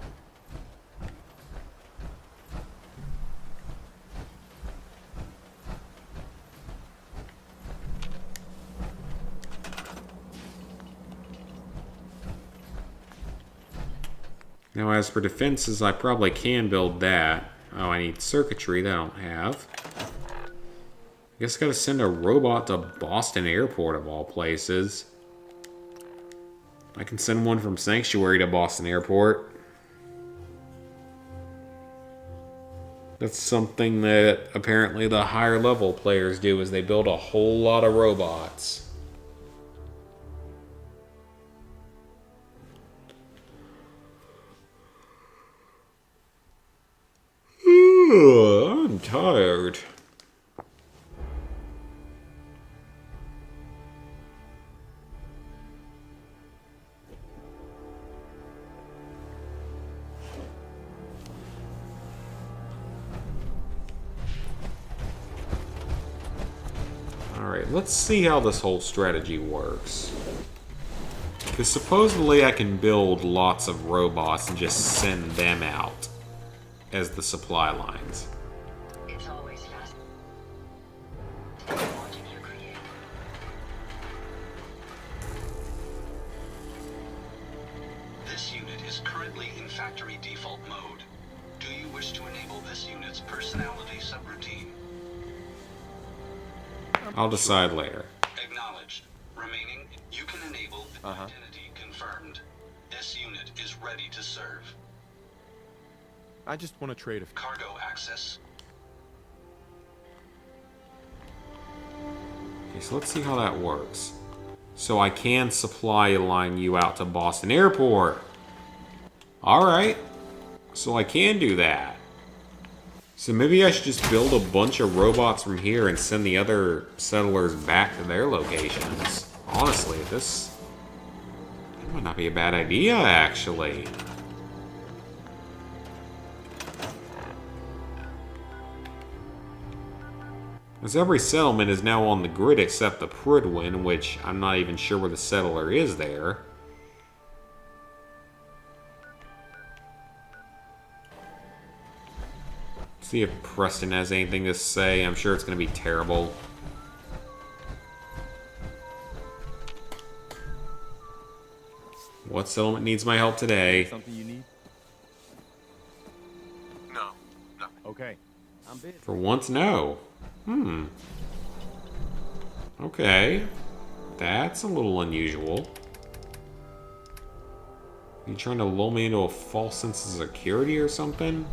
Now, as for defenses, I probably can build that. Oh, I need circuitry that I don't have. I guess I gotta send a robot to Boston Airport, of all places. I can send one from Sanctuary to Boston Airport. That's something that apparently the higher level players do, is they build a whole lot of robots. I'm tired. Alright, let's see how this whole strategy works. Because supposedly I can build lots of robots and just send them out as the supply lines. It's always fast. Watching you create. This unit is currently in factory default mode. Do you wish to enable this unit's personality subroutine? I'll decide later. Acknowledged. Remaining, you can enable identity confirmed. This unit is ready to serve. I just want to trade a Cargo access. Okay, so let's see how that works. So I can supply line you out to Boston Airport. Alright. So I can do that. So maybe I should just build a bunch of robots from here and send the other settlers back to their locations. Honestly, this might not be a bad idea, actually. As every settlement is now on the grid except the Prydwen, which I'm not even sure where the settler is there. See if Preston has anything to say. I'm sure it's going to be terrible. What settlement needs my help today? something you need? No, nothing. Okay. I'm busy. For once, no. Okay. That's a little unusual. You trying to lull me into a false sense of security or something?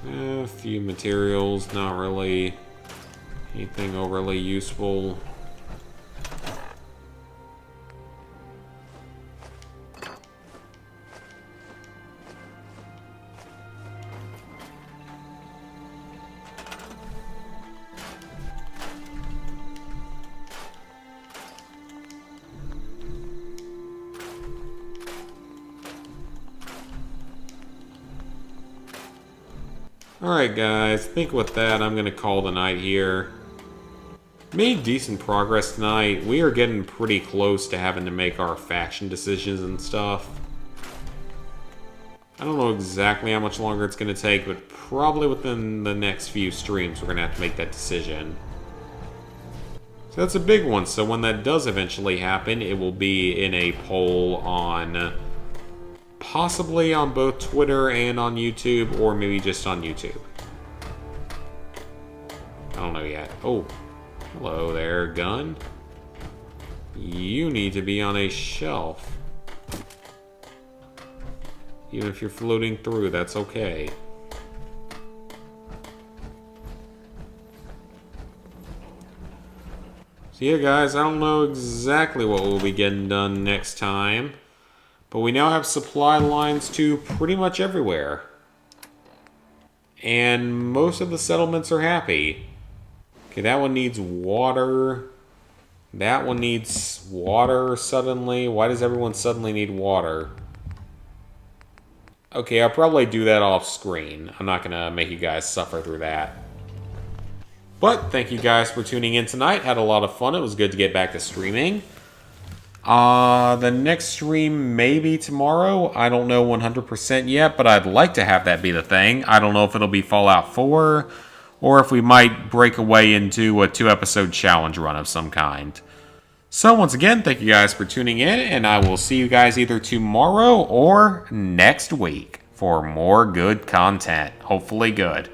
A few materials, not really anything overly useful. Alright guys, I think with that I'm going to call the night here. Made decent progress tonight. We are getting pretty close to having to make our faction decisions and stuff. I don't know exactly how much longer it's going to take, but probably within the next few streams we're going to have to make that decision. So that's a big one, so when that does eventually happen, it will be in a poll on... possibly on both Twitter and on YouTube, or maybe just on YouTube. I don't know yet. Oh, hello there, gun. You need to be on a shelf. Even if you're floating through, that's okay. So yeah, guys, I don't know exactly what we'll be getting done next time. But we now have supply lines to pretty much everywhere. And most of the settlements are happy. Okay, that one needs water. That one needs water suddenly. Why does everyone suddenly need water? Okay, I'll probably do that off screen. I'm not going to make you guys suffer through that. But thank you guys for tuning in tonight. Had a lot of fun. It was good to get back to streaming. The next stream may be tomorrow. I don't know 100% yet, but I'd like to have that be the thing. I don't know if it'll be Fallout 4, or if we might break away into a 2-episode challenge run of some kind. So once again, thank you guys for tuning in, and I will see you guys either tomorrow or next week for more good content. Hopefully good.